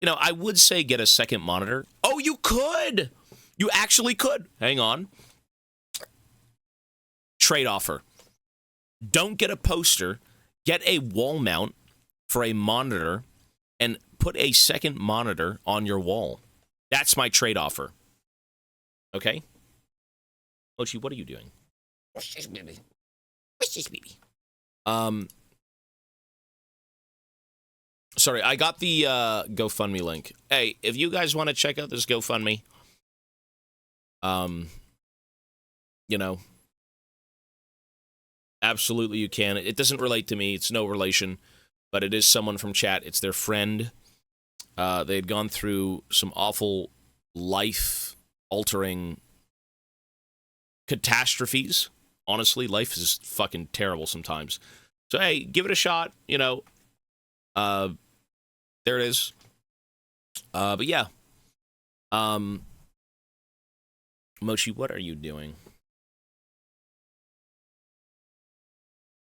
You know, I would say get a second monitor. Oh, you could! You actually could. Hang on. Trade offer. Don't get a poster. Get a wall mount for a monitor and put a second monitor on your wall. That's my trade offer. Okay? Mochi, what are you doing? What's this, baby? What's this, baby? Sorry, I got the GoFundMe link. Hey, if you guys want to check out this GoFundMe, you know, absolutely you can. It doesn't relate to me. It's no relation, but it is someone from chat. It's their friend. They had gone through some awful life-altering catastrophes. Honestly, life is fucking terrible sometimes. So, hey, give it a shot, you know. There it is. But yeah. Mochi, what are you doing?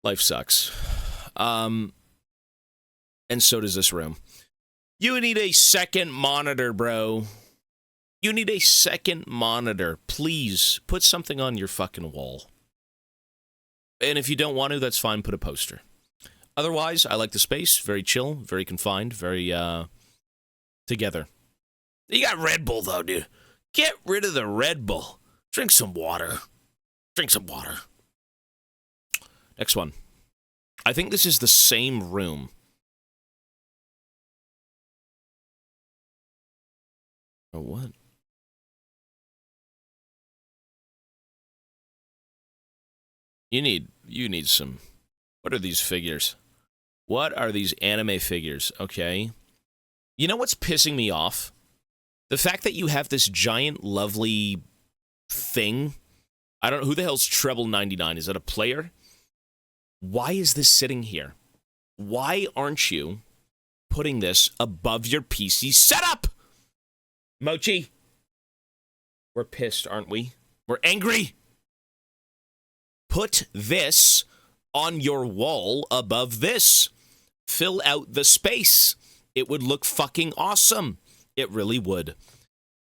Life sucks. And so does this room. You need a second monitor, bro. You need a second monitor. Please, put something on your fucking wall. And if you don't want to, that's fine, put a poster. Otherwise, I like the space. Very chill, very confined, very, together. You got Red Bull, though, dude. Get rid of the Red Bull. Drink some water. Drink some water. Next one. I think this is the same room. Oh, what? You need some... What are these figures? What are these anime figures? Okay. You know what's pissing me off? The fact that you have this giant, lovely thing. I don't know. Who the hell's Treble 99? Is that a player? Why is this sitting here? Why aren't you putting this above your PC setup? Mochi. We're pissed, aren't we? We're angry. Put this on your wall above this. Fill out the space. It would look fucking awesome. It really would.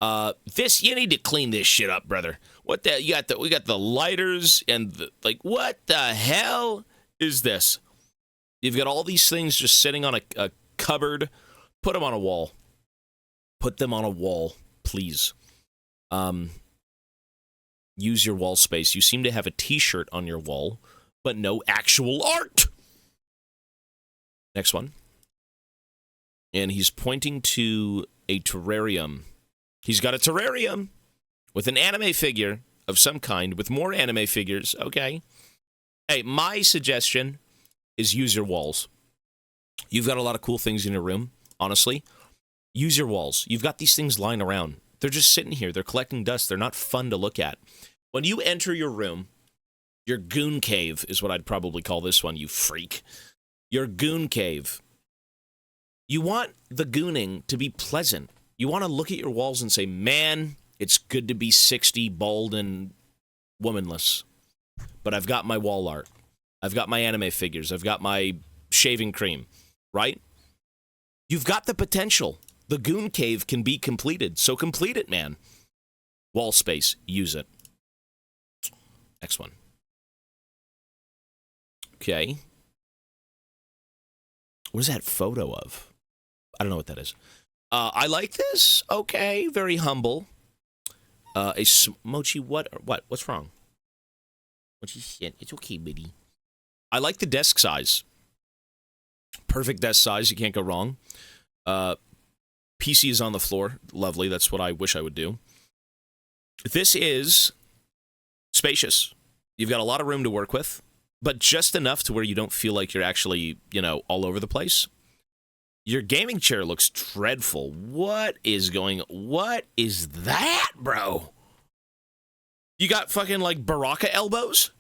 You need to clean this shit up, brother. What the? We got the lighters and what the hell is this? You've got all these things just sitting on a cupboard. Put them on a wall. Put them on a wall, please. Use your wall space. You seem to have a t-shirt on your wall, but no actual art. Next one. And he's pointing to a terrarium. He's got a terrarium with an anime figure of some kind, with more anime figures. Okay. Hey, my suggestion is use your walls. You've got a lot of cool things in your room, honestly. Use your walls. You've got these things lying around. They're just sitting here. They're collecting dust. They're not fun to look at. When you enter your room, your goon cave is what I'd probably call this one, you freak. Your goon cave. You want the gooning to be pleasant. You want to look at your walls and say, man, it's good to be 60, bald, and womanless. But I've got my wall art. I've got my anime figures. I've got my shaving cream, right? You've got the potential. The goon cave can be completed. So complete it, man. Wall space. Use it. Next one. Okay. What is that photo of? I don't know what that is. I like this. Okay. Very humble. Mochi, what? What's wrong? Mochi, shit. It's okay, buddy. I like the desk size. Perfect desk size. You can't go wrong. PC is on the floor. Lovely. That's what I wish I would do. This is spacious. You've got a lot of room to work with, but just enough to where you don't feel like you're actually, all over the place. Your gaming chair looks dreadful. What is that, bro? You got fucking, Baraka elbows?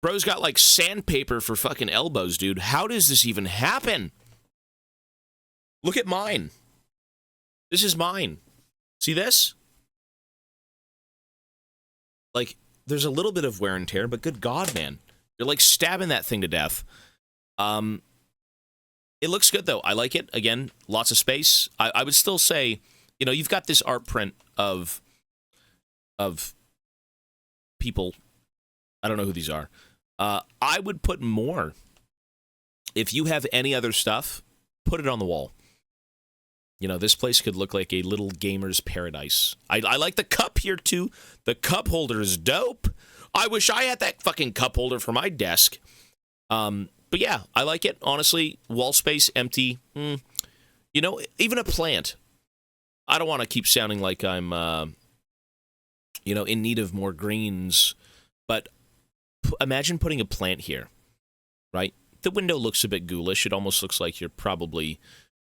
Bro's got, sandpaper for fucking elbows, dude. How does this even happen? Look at mine. This is mine. See this? There's a little bit of wear and tear, but good God, man. You're, stabbing that thing to death. It looks good, though. I like it. Again, lots of space. I would still say, you've got this art print of people. I don't know who these are. I would put more. If you have any other stuff, put it on the wall. This place could look like a little gamer's paradise. I like the cup here, too. The cup holder is dope. I wish I had that fucking cup holder for my desk. But yeah, I like it. Honestly, wall space, empty. Even a plant. I don't want to keep sounding like I'm, in need of more greens. But imagine putting a plant here, right? The window looks a bit ghoulish. It almost looks like you're probably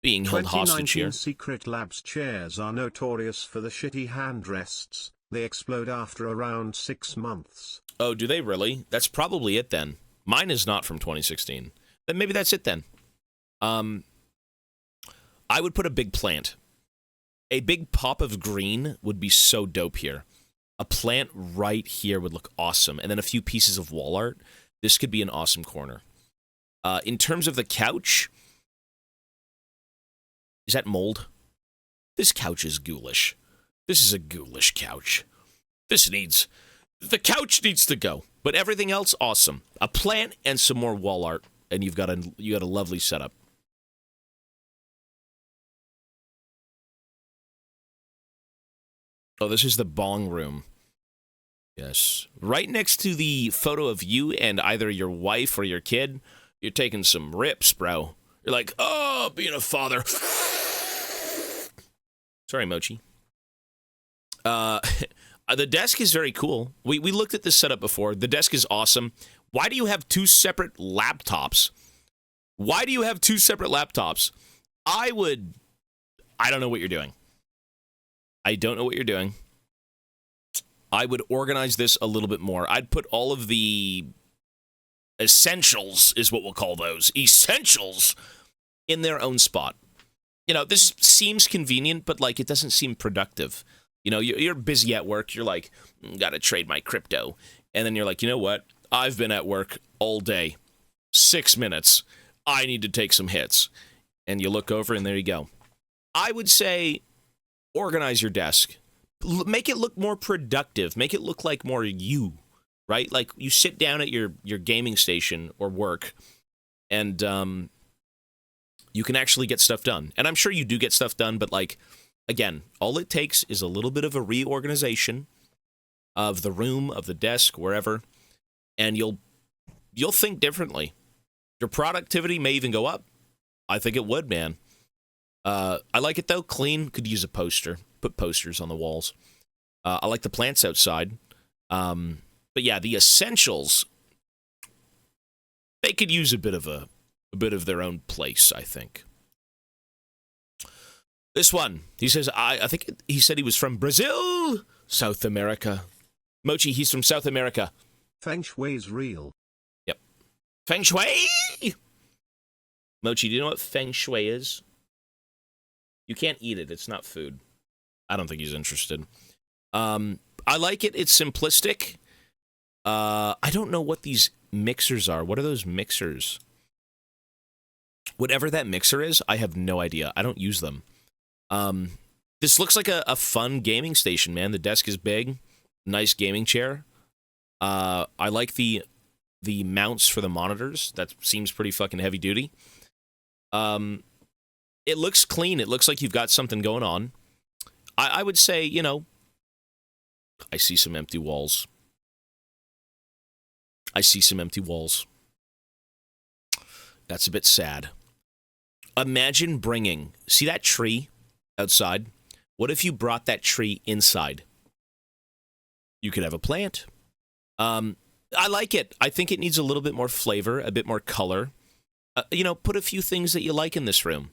being held hostage here. 2019 Secret Labs chairs are notorious for the shitty handrests. They explode after around 6 months. Oh, do they really? That's probably it then. Mine is not from 2016. Then maybe that's it then. I would put a big plant. A big pop of green would be so dope here. A plant right here would look awesome. And then a few pieces of wall art. This could be an awesome corner. In terms of the couch, is that mold? This couch is ghoulish. This is a ghoulish couch. The couch needs to go. But everything else, awesome. A plant and some more wall art, and you got a lovely setup. Oh, this is the bong room. Yes. Right next to the photo of you and either your wife or your kid, you're taking some rips, bro. You're like, oh, being a father. Sorry, Mochi. The desk is very cool. We looked at this setup before. The desk is awesome. Why do you have two separate laptops? Why do you have 2 separate laptops? I don't know what you're doing. I don't know what you're doing. I would organize this a little bit more. I'd put all of the essentials, is what we'll call those, essentials, in their own spot. You know, this seems convenient, but, like, it doesn't seem productive. You know, you're busy at work. You're like, gotta trade my crypto. And then you're like, you know what? I've been at work all day. 6 minutes. I need to take some hits. And you look over, and there you go. I would say organize your desk. Make it look more productive. Make it look like more you, right? Like you sit down at your gaming station or work, and you can actually get stuff done. And I'm sure you do get stuff done, but like, again, all it takes is a little bit of a reorganization of the room, of the desk, wherever, and you'll think differently. Your productivity may even go up. I think it would, man. I like it, though. Clean. Could use a poster. Put posters on the walls. I like the plants outside. But yeah, the essentials, they could use a bit of their own place, I think. This one, he says, I think he said he was from Brazil, South America. Mochi, he's from South America. Feng Shui's real. Yep. Feng Shui! Mochi, do you know what Feng Shui is? You can't eat it. It's not food. I don't think he's interested. I like it. It's simplistic. I don't know what these mixers are. What are those mixers? Whatever that mixer is, I have no idea. I don't use them. This looks like a fun gaming station, man. The desk is big. Nice gaming chair. I like the mounts for the monitors. That seems pretty fucking heavy duty. It looks clean. It looks like you've got something going on. I would say, you know, I see some empty walls. I see some empty walls. That's a bit sad. Imagine see that tree outside? What if you brought that tree inside? You could have a plant. I like it. I think it needs a little bit more flavor, a bit more color. You know, put a few things that you like in this room.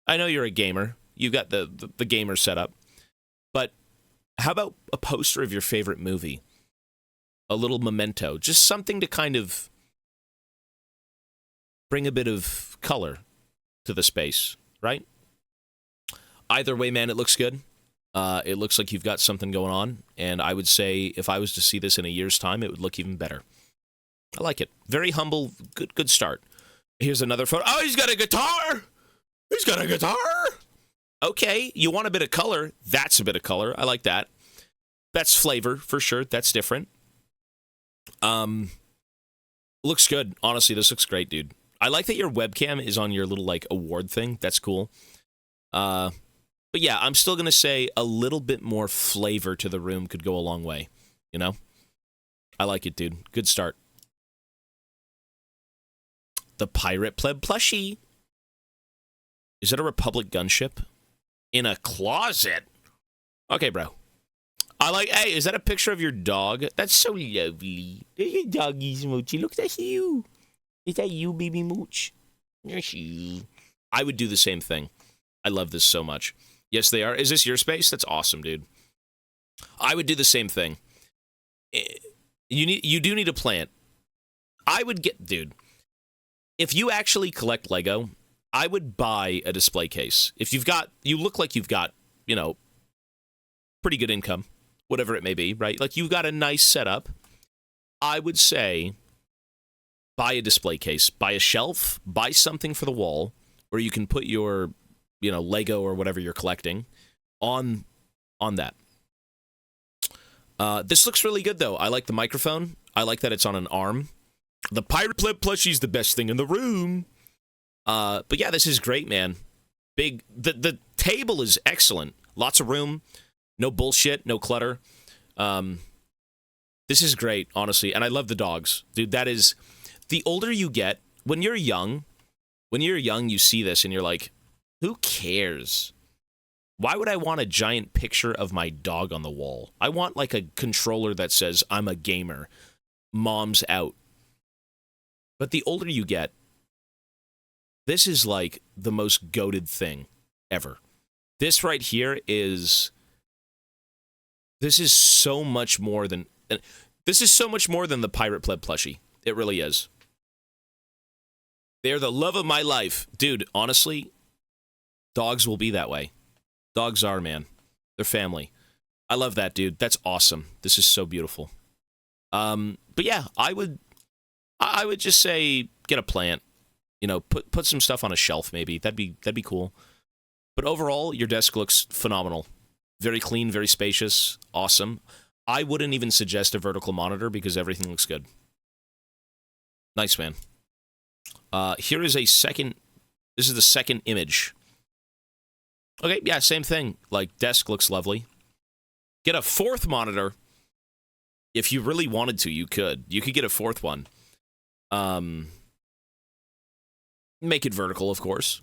I know you're a gamer. You got the gamer setup. But how about a poster of your favorite movie? A little memento. Just something to kind of bring a bit of color to the space, right? Either way, man, it looks good. It looks like you've got something going on. And I would say if I was to see this in a year's time, it would look even better. I like it. Very humble. Good start. Here's another photo. Oh, he's got a guitar! He's got a guitar! Okay, you want a bit of color. That's a bit of color. I like that. That's flavor, for sure. That's different. Looks good. Honestly, this looks great, dude. I like that your webcam is on your little, like, award thing. That's cool. But yeah, I'm still going to say a little bit more flavor to the room could go a long way. You know? I like it, dude. Good start. The Pirate Pleb plushie. Is it a Republic gunship? In a closet? Okay, bro. Hey, is that a picture of your dog? That's so lovely. There's your doggy, Smoochie. Look, that's you. Is that you, baby Mooch? There's you. I would do the same thing. I love this so much. Yes, they are. Is this your space? That's awesome, dude. I would do the same thing. You do need a plant. I would get... Dude, if you actually collect Lego, I would buy a display case. If you look like you've got, you know, pretty good income, whatever it may be, right? Like you've got a nice setup. I would say buy a display case, buy a shelf, buy something for the wall where you can put your, you know, Lego or whatever you're collecting on that. This looks really good, though. I like the microphone. I like that it's on an arm. The Pirate Pleb plushie's the best thing in the room. But yeah, this is great, man. Big. The table is excellent. Lots of room. No bullshit. No clutter. This is great, honestly. And I love the dogs. Dude, that is... The older you get, when you're young, you see this and you're like, who cares? Why would I want a giant picture of my dog on the wall? I want, like, a controller that says, I'm a gamer. Mom's out. But the older you get, This is like the most goated thing ever. This right here is... This is so much more than... This is so much more than the Pirate Pleb plushie. It really is. They're the love of my life. Dude, honestly, dogs will be that way. Dogs are, man. They're family. I love that, dude. That's awesome. This is so beautiful. But yeah, I would just say get a plant. You know, put some stuff on a shelf maybe. That'd be cool. But overall, your desk looks phenomenal. Very clean, very spacious, awesome. I wouldn't even suggest a vertical monitor because everything looks good. Nice, man. Here is a second... This is the second image. Okay, yeah, same thing. Like, desk looks lovely. Get a fourth monitor. If you really wanted to, you could. You could get a fourth one. Make it vertical, of course.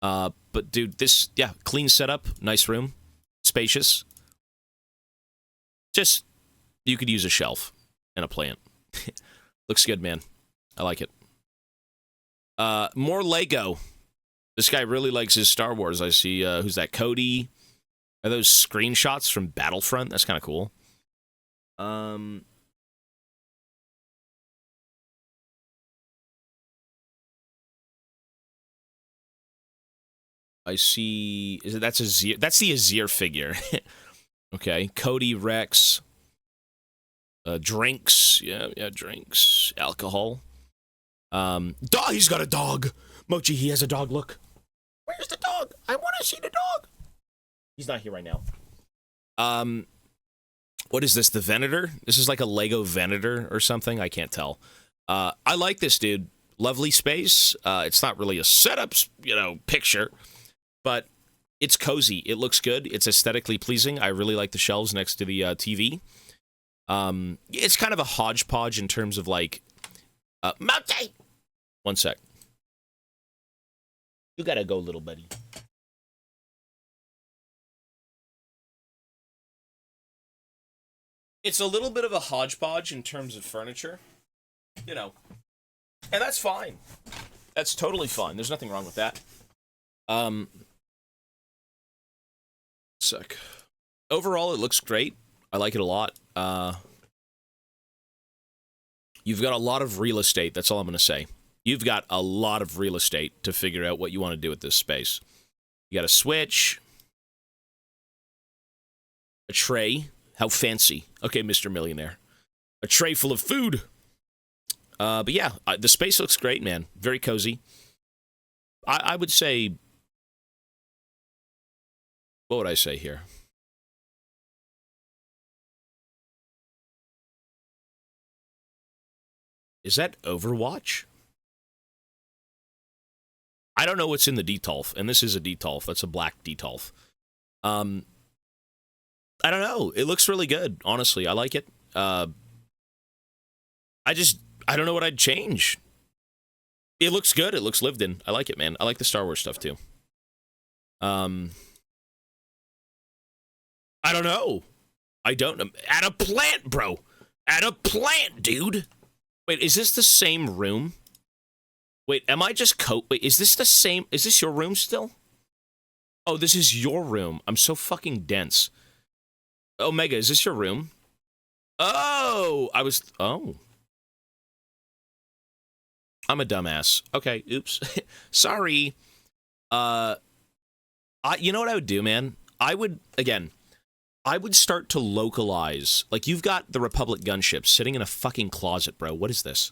But, dude, this... Yeah, clean setup. Nice room. Spacious. Just... You could use a shelf and a plant. Looks good, man. I like it. More Lego. This guy really likes his Star Wars. I see, who's that? Cody? Are those screenshots from Battlefront? That's kind of cool. I see... That's Azir? That's the Azir figure. Okay. Cody, Rex. Drinks. Yeah, drinks. Alcohol. Dog, he's got a dog. Mochi, he has a dog. Look. Where's the dog? I want to see the dog. He's not here right now. What is this? The Venator? This is like a Lego Venator or something? I can't tell. I like this, dude. Lovely space. It's not really a setup, picture, but it's cozy. It looks good. It's aesthetically pleasing. I really like the shelves next to the TV. It's kind of a hodgepodge in terms of like, Mochi! One sec. You gotta go, little buddy. It's a little bit of a hodgepodge in terms of furniture. And that's fine. That's totally fine. There's nothing wrong with that. Sec. Overall, it looks great. I like it a lot. You've got a lot of real estate. That's all I'm going to say. You've got a lot of real estate to figure out what you want to do with this space. You got a switch. A tray. How fancy. Okay, Mr. Millionaire. A tray full of food. But yeah, the space looks great, man. Very cozy. I would say... What would I say here? Is that Overwatch? I don't know what's in the Detolf, and this is a Detolf. That's a black Detolf. I don't know. It looks really good, honestly. I like it. I don't know what I'd change. It looks good. It looks lived in. I like it, man. I like the Star Wars stuff, too. I don't know. I don't know. Add a plant, bro. Add a plant, dude. Wait, is this the same room? Wait, am I just Wait, is this the same? Is this your room still? Oh, this is your room. I'm so fucking dense. Omega, is this your room? Oh, oh. I'm a dumbass. Okay, oops. Sorry. You know what I would do, man? I would start to localize. Like, you've got the Republic gunship sitting in a fucking closet, bro. What is this?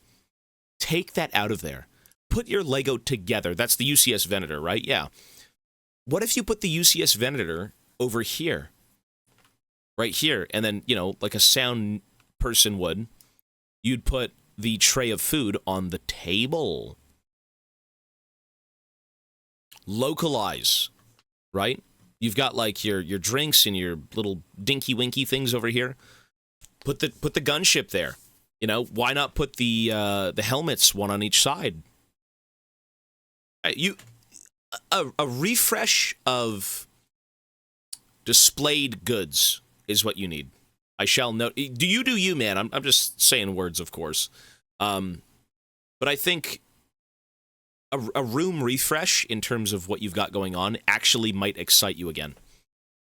Take that out of there. Put your Lego together. That's the UCS Venator, right? Yeah. What if you put the UCS Venator over here? Right here. And then, like a sound person would, you'd put the tray of food on the table. Localize, right? You've got like your drinks and your little dinky winky things over here. Put the gunship there. Why not put the helmets one on each side? A refresh of displayed goods is what you need. I shall note. Do you, man? I'm just saying words, of course. But I think a room refresh in terms of what you've got going on actually might excite you again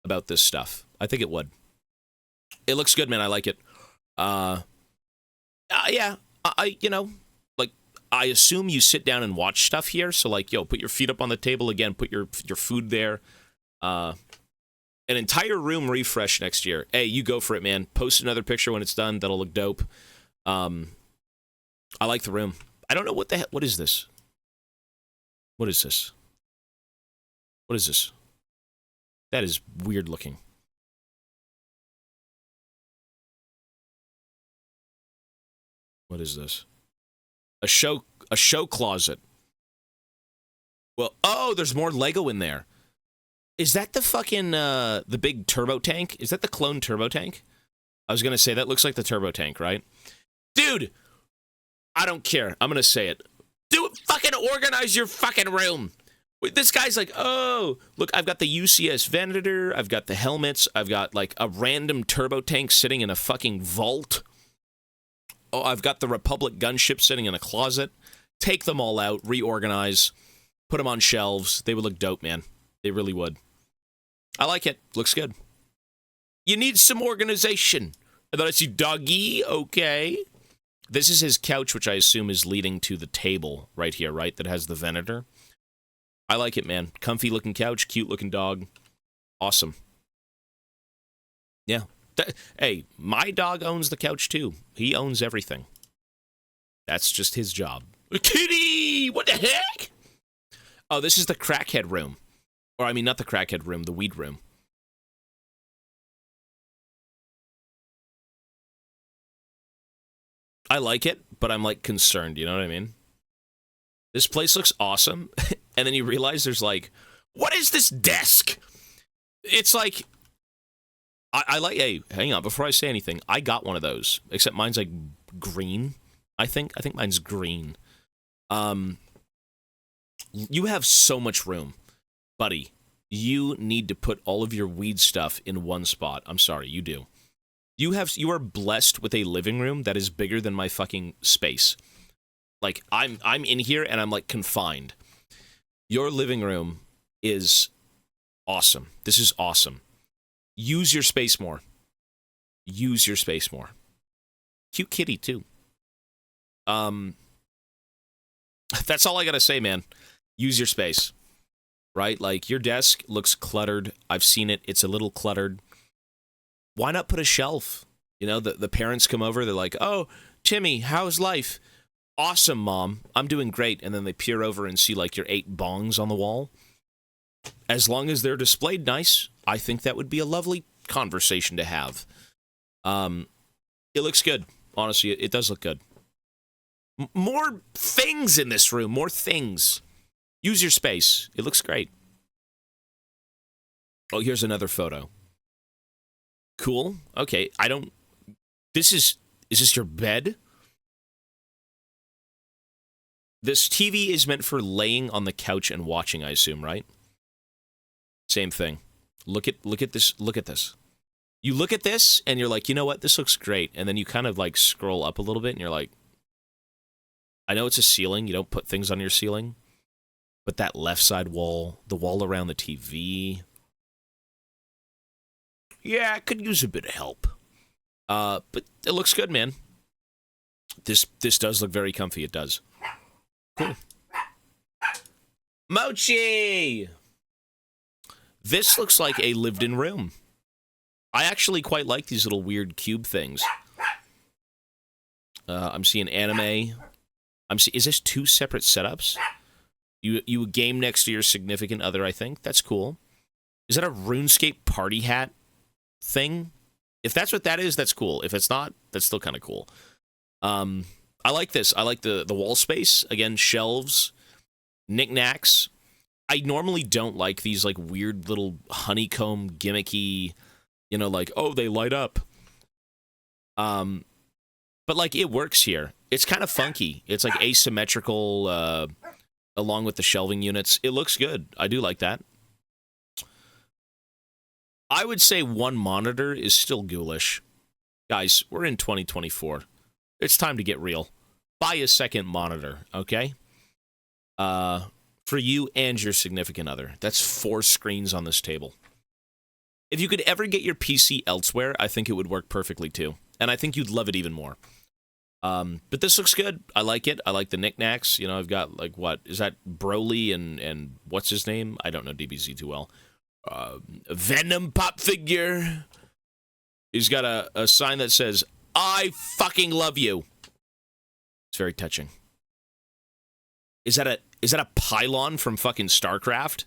about this stuff. I think it would. It looks good, man. I like it. Yeah, you know, like, I assume you sit down and watch stuff here. So, like, yo, put your feet up on the table again. Put your food there. An entire room refresh next year. Hey, you go for it, man. Post another picture when it's done. That'll look dope. I like the room. I don't know what the heck. What is this? What is this? What is this? That is weird looking. What is this? A show closet. Well, oh, there's more Lego in there. Is that the fucking the big turbo tank? Is that the clone turbo tank? I was gonna say that looks like the turbo tank, right? Dude, I don't care. I'm gonna say it. Fucking organize your fucking room. This guy's like, oh, look, I've got the UCS Venator, I've got the helmets, I've got like a random turbo tank sitting in a fucking vault. Oh, I've got the Republic gunship sitting in a closet. Take them all out, reorganize, put them on shelves. They would look dope, man. They really would. I like it. Looks good. You need some organization. And then I see doggy. Okay. This is his couch, which I assume is leading to the table right here, right? That has the Venator. I like it, man. Comfy looking couch, cute looking dog. Awesome. Yeah. Hey, my dog owns the couch too. He owns everything. That's just his job. Kitty! What the heck? Oh, this is the crackhead room. Or, I mean, not the crackhead room, the weed room. I like it, but I'm, like, concerned, you know what I mean? This place looks awesome, and then you realize there's, like, what is this desk? It's like, I like, hey, hang on, before I say anything, I got one of those, except mine's, like, green, I think mine's green. You have so much room, buddy. You need to put all of your weed stuff in one spot. I'm sorry, you do. You are blessed with a living room that is bigger than my fucking space. Like, I'm in here and I'm, like, confined. Your living room is awesome. This is awesome. Use your space more. Use your space more. Cute kitty, too. That's all I gotta say, man. Use your space. Right? Like, your desk looks cluttered. I've seen it. It's a little cluttered. Why not put a shelf? You know, the parents come over, they're like, oh, Timmy, how's life? Awesome, Mom. I'm doing great. And then they peer over and see, like, your 8 bongs on the wall. As long as they're displayed nice, I think that would be a lovely conversation to have. It looks good. Honestly, it does look good. More things in this room. More things. Use your space. It looks great. Oh, here's another photo. Cool. Okay, is this your bed? This TV is meant for laying on the couch and watching, I assume, right? Same thing. Look at this. Look at this. You look at this and you're like, you know what? This looks great. And then you kind of like scroll up a little bit and you're like, I know it's a ceiling. You don't put things on your ceiling. But that left side wall, the wall around the TV. Yeah, it could use a bit of help. But it looks good, man. This does look very comfy. It does. Cool. Mochi! This looks like a lived-in room. I actually quite like these little weird cube things. I'm seeing anime. Is this 2 separate setups? You game next to your significant other, I think. That's cool. Is that a RuneScape party hat thing? If that's what that is, that's cool. If it's not, that's still kind of cool. I like this. I like the wall space. Again, shelves, knickknacks. I normally don't like these like weird little honeycomb gimmicky, you know, like, oh, they light up. But like it works here. It's kind of funky. It's like asymmetrical along with the shelving units. It looks good. I do like that. I would say 1 monitor is still ghoulish. Guys, we're in 2024. It's time to get real. Buy a second monitor, okay? For you and your significant other. That's 4 screens on this table. If you could ever get your PC elsewhere, I think it would work perfectly too. And I think you'd love it even more. But this looks good. I like it. I like the knickknacks. You know, I've got, like, what? Is that Broly and what's his name? I don't know DBZ too well. Venom pop figure. He's got a sign that says, I fucking love you. It's very touching. Is that a pylon from fucking StarCraft?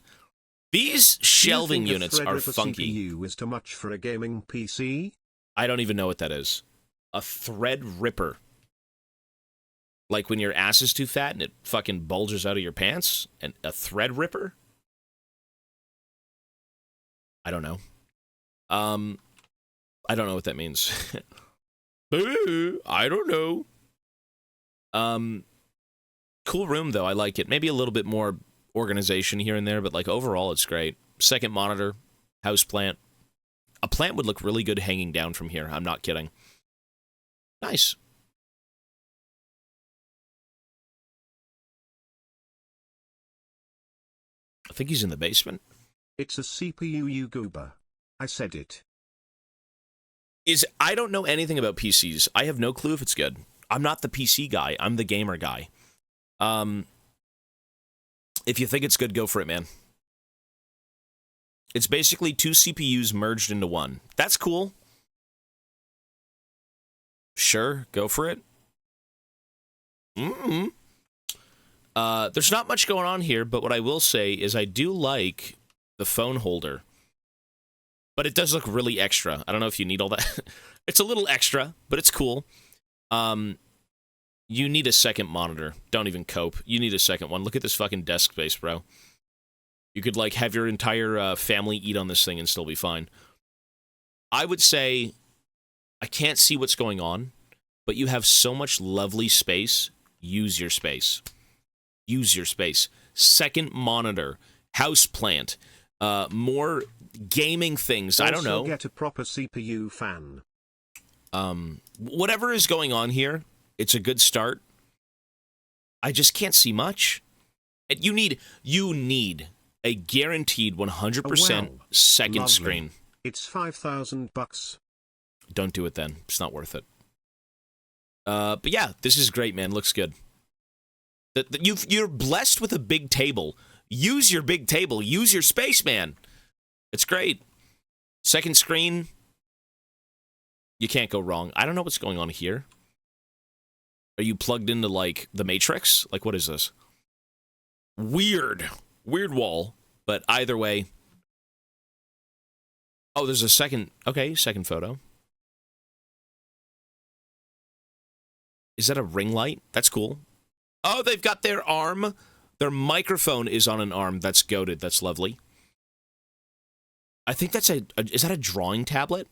These shelving units are funky. CPU is too much for a gaming PC? I don't even know what that is. A thread ripper. Like when your ass is too fat and it fucking bulges out of your pants? And a thread ripper? I don't know. I don't know what that means. I don't know. Cool room, though. I like it. Maybe a little bit more organization here and there, but, like, overall, it's great. Second monitor, house plant. A plant would look really good hanging down from here. I'm not kidding. Nice. I think he's in the basement. It's a CPU, you goober. I said it. I don't know anything about PCs. I have no clue if it's good. I'm not the PC guy. I'm the gamer guy. If you think it's good, go for it, man. It's basically 2 CPUs merged into one. That's cool. Sure, go for it. There's not much going on here, but what I will say is I do like the phone holder. But it does look really extra. I don't know if you need all that. It's a little extra, but it's cool. You need a second monitor. Don't even cope. You need a second one. Look at this fucking desk space, bro. You could, like, have your entire family eat on this thing and still be fine. I would say I can't see what's going on, but you have so much lovely space. Use your space. Use your space. Second monitor. House plant. More gaming things. Also, I don't know. Get a proper CPU fan. Whatever is going on here, it's a good start. I just can't see much. And you need a guaranteed 100% second Lovely. screen. It's $5,000. Don't do it then. It's not worth it. But yeah, this is great, man. Looks good. You're blessed with a big table. Use your big table. Use your space, man. It's great. Second screen. You can't go wrong. I don't know what's going on here. Are you plugged into, like, the Matrix? Like, what is this? Weird. Weird wall. But either way. Oh, there's a second. Okay, second photo. Is that a ring light? That's cool. Oh, they've got their arm. Their microphone is on an arm. That's goated. That's lovely. I think that's is that a drawing tablet?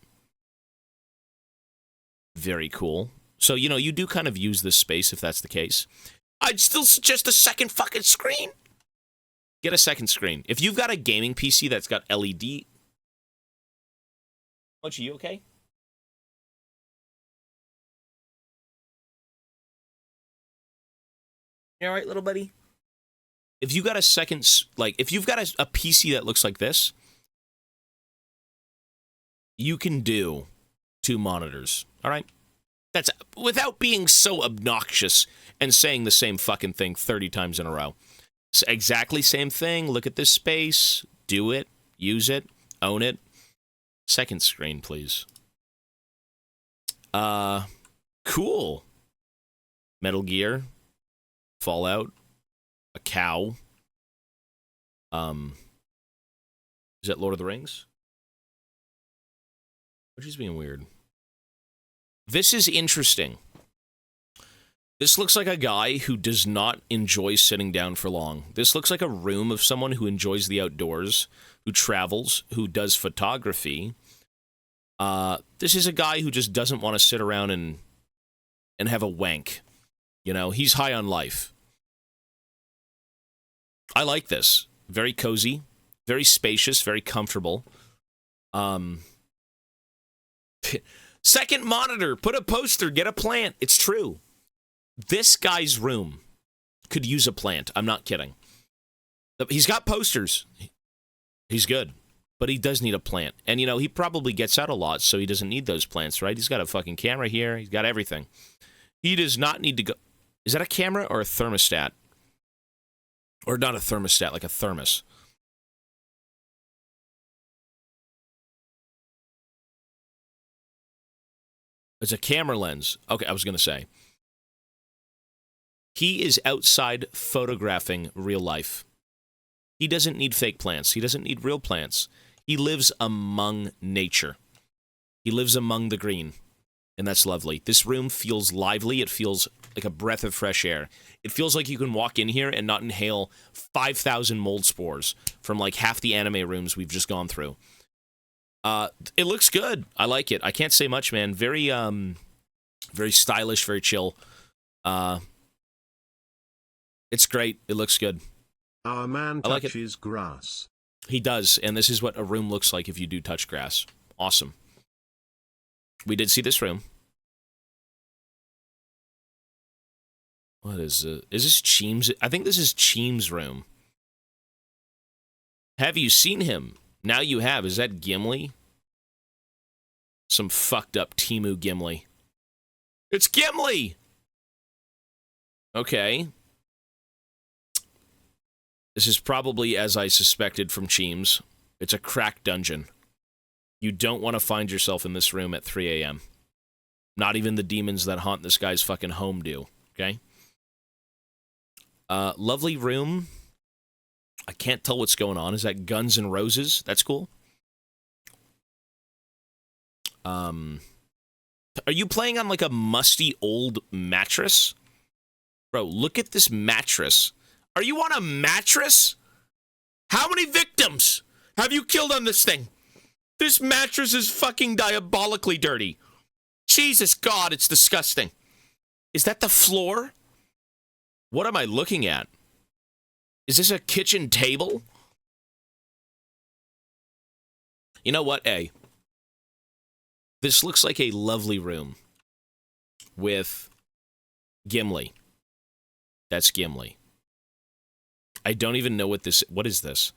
Very cool. So, you know, you do kind of use this space if that's the case. I'd still suggest a second fucking screen. Get a second screen. If you've got a gaming PC that's got LED... Are you okay? You all right, little buddy? If you got a second... Like, if you've got a PC that looks like this, you can do 2 monitors. All right? That's without being so obnoxious and saying the same fucking thing 30 times in a row. It's exactly same thing. Look at this space. Do it. Use it. Own it. Second screen, please. Cool. Metal Gear. Fallout. A cow. Is that Lord of the Rings? Which is being weird. This is interesting. This looks like a guy who does not enjoy sitting down for long. This looks like a room of someone who enjoys the outdoors, who travels, who does photography. This is a guy who just doesn't want to sit around and have a wank. You know, he's high on life. I like this. Very cozy, very spacious, very comfortable. Second monitor, put a poster, get a plant. It's true. This guy's room could use a plant. I'm not kidding. He's got posters. He's good. But he does need a plant. And, you know, he probably gets out a lot, so he doesn't need those plants, right? He's got a fucking camera here. He's got everything. He does not need to go... Is that a camera or a thermostat? Or not a thermostat, like a thermos. It's a camera lens. Okay, I was going to say. He is outside photographing real life. He doesn't need fake plants. He doesn't need real plants. He lives among nature. He lives among the green. And that's lovely. This room feels lively. It feels like a breath of fresh air. It feels like you can walk in here and not inhale 5,000 mold spores from like half the anime rooms we've just gone through. It looks good. I like it. I can't say much, man. Very stylish, very chill. It's great. It looks good. Our man I like touches grass. He does, and this is what a room looks like if you do touch grass. Awesome. We did see this room. What is it? Is this Cheem's? I think this is Cheem's room. Have you seen him? Now you have. Is that Gimli? Some fucked up Temu Gimli. It's Gimli! Okay. This is probably as I suspected from Cheem's. It's a crack dungeon. You don't want to find yourself in this room at 3 a.m. Not even the demons that haunt this guy's fucking home do, okay? Lovely room. I can't tell what's going on. Is that Guns N' Roses? That's cool. Are you playing on like a musty old mattress? Bro, look at this mattress. Are you on a mattress? How many victims have you killed on this thing? This mattress is fucking diabolically dirty. Jesus God, it's disgusting. Is that the floor? What am I looking at? Is this a kitchen table? You know what, A? This looks like a lovely room with Gimli. That's Gimli. I don't even know what is this?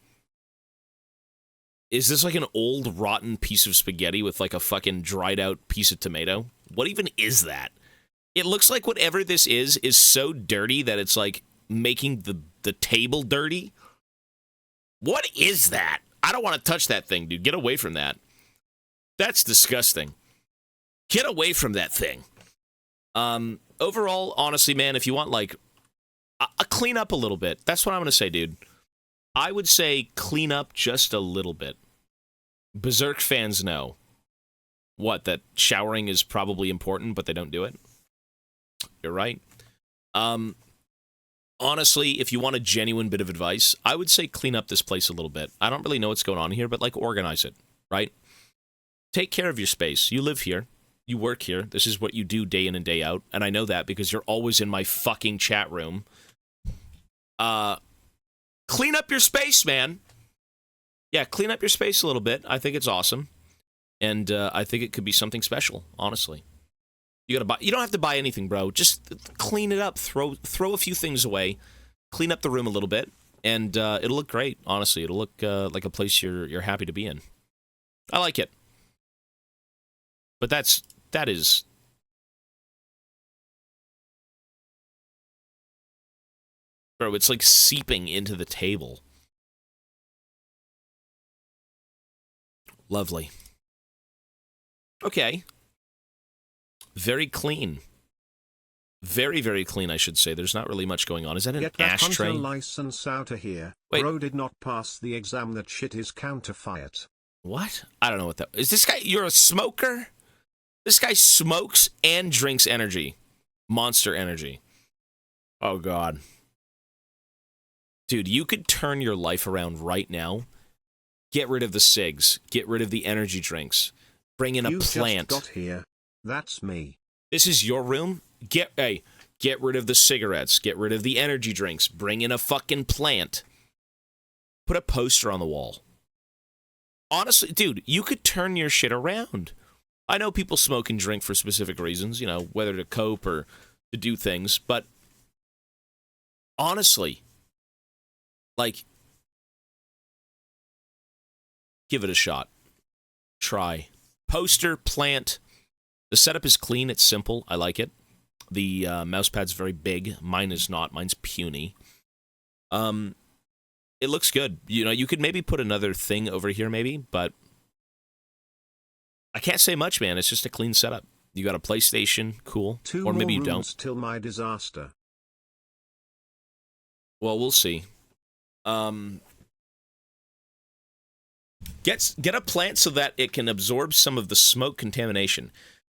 Is this like an old rotten piece of spaghetti with like a fucking dried out piece of tomato? What even is that? It looks like whatever this is so dirty that it's like making the table dirty. What is that? I don't want to touch that thing, dude. Get away from that. That's disgusting. Get away from that thing. Overall, honestly, man, if you want like a clean up a little bit, that's what I'm going to say, dude. I would say clean up just a little bit. Berserk fans know. What, that showering is probably important, but they don't do it? You're right. Honestly, if you want a genuine bit of advice, I would say clean up this place a little bit. I don't really know what's going on here, but like organize it, right? Take care of your space. You live here. You work here. This is what you do day in and day out. And I know that because you're always in my fucking chat room. Clean up your space, man. Yeah, clean up your space a little bit. I think it's awesome. And I think it could be something special, honestly. You don't have to buy anything, bro. Just clean it up. Throw a few things away. Clean up the room a little bit. And it'll look great, honestly. It'll look like a place you're happy to be in. I like it. But that is... Bro, it's like seeping into the table. Lovely. Okay. Very clean. Very, very clean, I should say. There's not really much going on. Is that an Get that ashtray? hunter license out of here. Wait. Bro did not pass the exam. That shit is counterfeit. What? I don't know what that... Is this guy... You're a smoker? This guy smokes and drinks energy. Monster energy. Oh, God. Dude, you could turn your life around right now. Get rid of the cigs. Get rid of the energy drinks. Bring in a plant. You just got here. That's me. This is your room? Get rid of the cigarettes. Get rid of the energy drinks. Bring in a fucking plant. Put a poster on the wall. Honestly, dude, you could turn your shit around. I know people smoke and drink for specific reasons, you know, whether to cope or to do things, but Honestly, like, give it a shot. Try. Poster, plant. The setup is clean. It's simple. I like it. The mouse pad's very big. Mine is not. Mine's puny. It looks good. You know, you could maybe put another thing over here, maybe, but I can't say much, man. It's just a clean setup. You got a PlayStation, cool. Or maybe you don't. Till my disaster. Well, we'll see. Get a plant so that it can absorb some of the smoke contamination.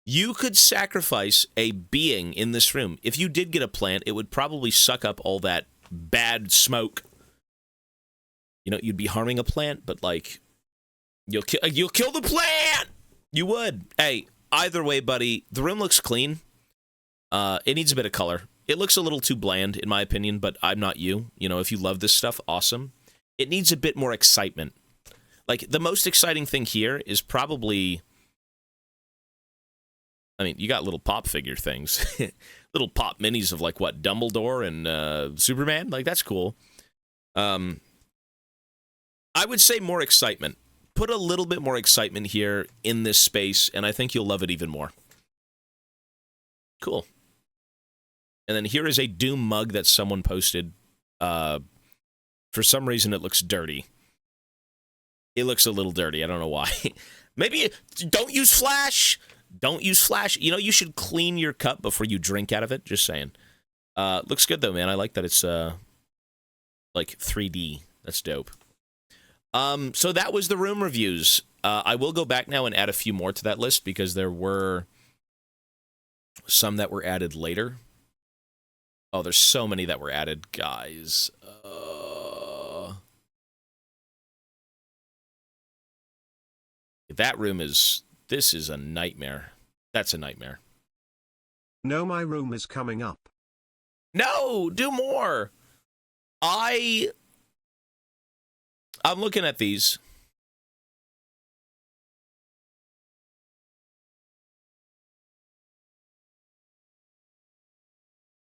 You could sacrifice a being in this room. If you did get a plant, it would probably suck up all that bad smoke. You know, you'd be harming a plant, but like, you'll kill the plant. You would. Hey, either way, buddy, the room looks clean. It needs a bit of color. It looks a little too bland, in my opinion, but I'm not you. You know, if you love this stuff, awesome. It needs a bit more excitement. Like, the most exciting thing here is probably... I mean, you got little pop figure things. Little pop minis of, like, what, Dumbledore and Superman? Like, that's cool. I would say more excitement. Put a little bit more excitement here in this space, and I think you'll love it even more. Cool. And then here is a Doom mug that someone posted. For some reason, it looks dirty. It looks a little dirty. I don't know why. Maybe don't use Flash. Don't use Flash. You know, you should clean your cup before you drink out of it. Just saying. Looks good, though, man. I like that it's, like, 3D. That's dope. So that was the room reviews. I will go back now and add a few more to that list because there were some that were added later. Oh, there's so many that were added, guys. That room is... This is a nightmare. That's a nightmare. No, my room is coming up. No! Do more! I'm looking at these.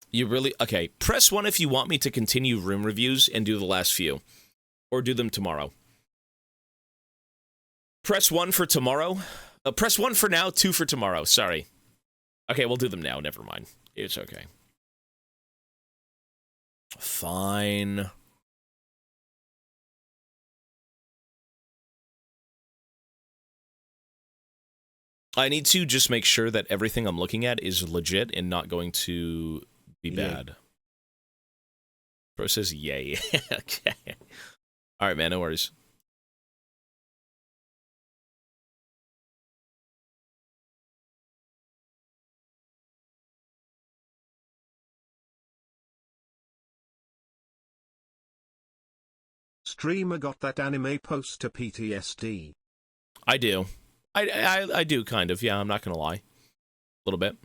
You really... Okay, press 1 if you want me to continue room reviews and do the last few. Or do them tomorrow. Press 1 for tomorrow. Press 1 for now, 2 for tomorrow. Sorry. Okay, we'll do them now. Never mind. It's okay. Fine. I need to just make sure that everything I'm looking at is legit and not going to be bad. Bro says yay. Okay. All right, man. No worries. Streamer got that anime poster PTSD. I do. I do, kind of. Yeah, I'm not gonna lie. A little bit.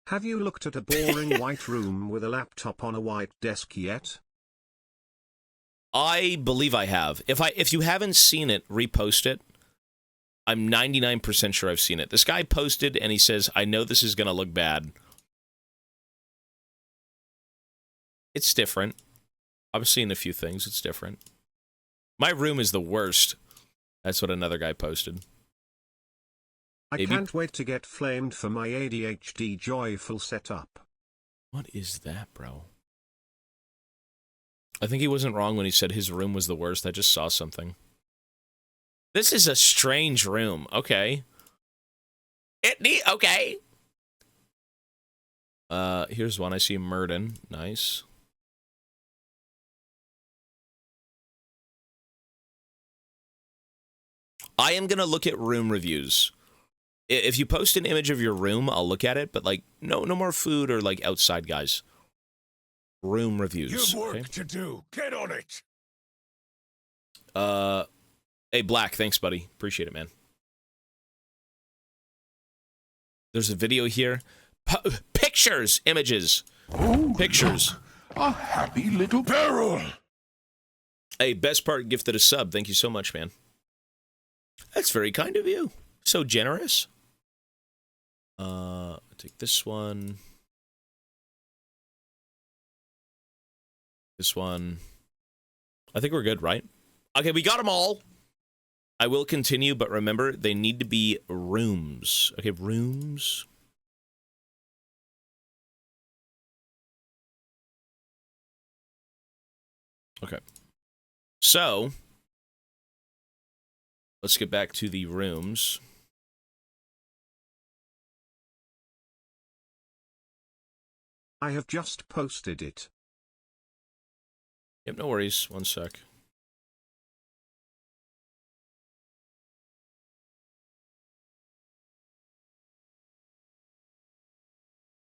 Have you looked at a boring white room with a laptop on a white desk yet? I believe I have. If you haven't seen it, repost it. I'm 99% sure I've seen it. This guy posted and he says, I know this is gonna look bad. It's different. I've seen a few things. It's different. My room is the worst. That's what another guy posted. I can't wait to get flamed for my ADHD joyful setup. What is that, bro? I think he wasn't wrong when he said his room was the worst. I just saw something. This is a strange room. Okay. Okay. Here's one. I see Murden. Nice. I am going to look at room reviews. If you post an image of your room, I'll look at it, but like no more food or like outside guys. Room reviews. You've work to do. Get on it. Hey Black, thanks buddy. Appreciate it, man. There's a video here. Pictures, images. Ooh, pictures. Look, a happy little barrel. Hey, best part gifted a sub. Thank you so much, man. That's very kind of you. So generous. Take this one. This one. I think we're good, right? Okay, we got them all. I will continue, but remember, they need to be rooms. Okay, rooms. Okay. So, let's get back to the rooms. I have just posted it. Yep, no worries. One sec.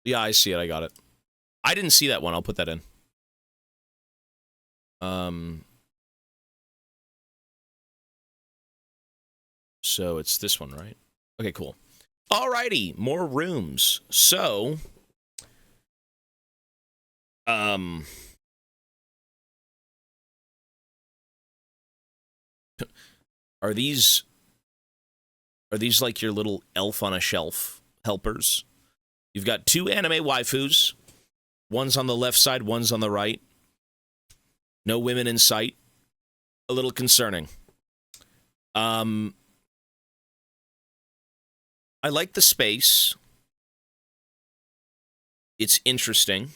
Yeah, I see it. I got it. I didn't see that one. I'll put that in. So it's this one, right? Okay, cool. Alrighty, more rooms. So, are these like your little elf on a shelf helpers? You've got two anime waifus. One's on the left side, one's on the right. No women in sight. A little concerning. I like the space. It's interesting.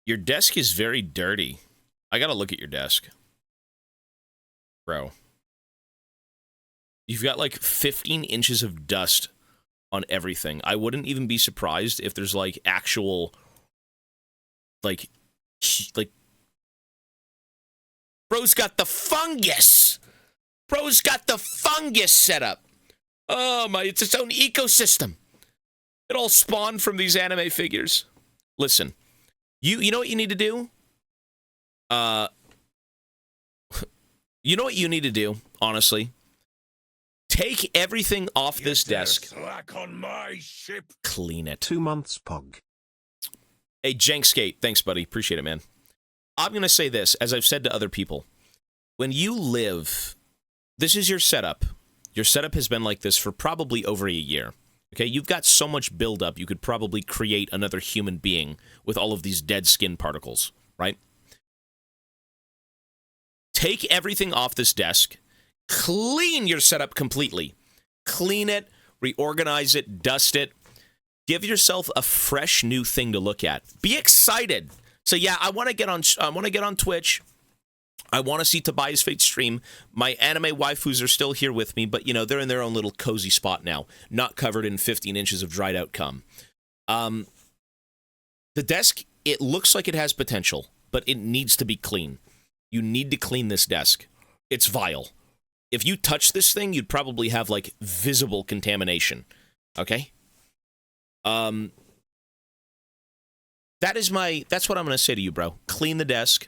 Your desk is very dirty. I gotta look at your desk. Bro. You've got like 15 inches of dust on everything. I wouldn't even be surprised if there's like actual... Like... Bro's got the fungus! Bro's got the fungus set up! Oh my, it's its own ecosystem! It all spawned from these anime figures. Listen, you know what you need to do? You know what you need to do, honestly? Take everything off this desk. Slack on my ship. Clean it. 2 months, Pog. Hey, Jankskate. Thanks, buddy. Appreciate it, man. I'm going to say this, as I've said to other people. When you live... This is your setup. Your setup has been like this for probably over a year. Okay? You've got so much buildup, you could probably create another human being with all of these dead skin particles, right? Take everything off this desk. Clean your setup completely. Clean it, reorganize it, dust it. Give yourself a fresh new thing to look at. Be excited. So yeah, I want to get on Twitch. I want to see Tobias Fate stream. My anime waifus are still here with me, but you know, they're in their own little cozy spot now, not covered in 15 inches of dried out cum. The desk, it looks like it has potential, but it needs to be clean. You need to clean this desk. It's vile. If you touch this thing, you'd probably have, like, visible contamination. Okay? That's what I'm going to say to you, bro. Clean the desk.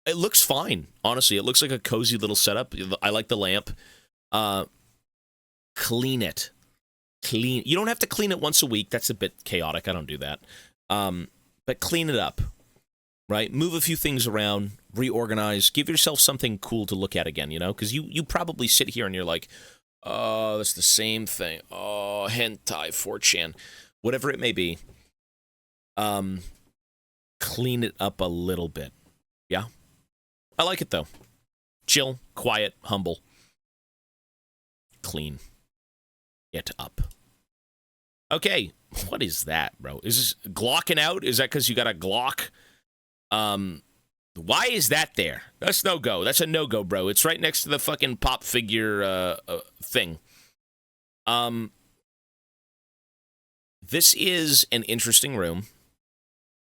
It looks fine, honestly. It looks like a cozy little setup. I like the lamp. Clean it. Clean. You don't have to clean it once a week. That's a bit chaotic. I don't do that. But clean it up. Right? Move a few things around, reorganize, give yourself something cool to look at again, you know? Because you probably sit here and you're like, oh, that's the same thing. Oh, hentai, 4chan. Whatever it may be. Clean it up a little bit. Yeah? I like it, though. Chill, quiet, humble. Clean it up. Okay, what is that, bro? Is this glocking out? Is that because you got a Glock? Why is that there? That's no-go. That's a no-go, bro. It's right next to the fucking pop figure, thing. This is an interesting room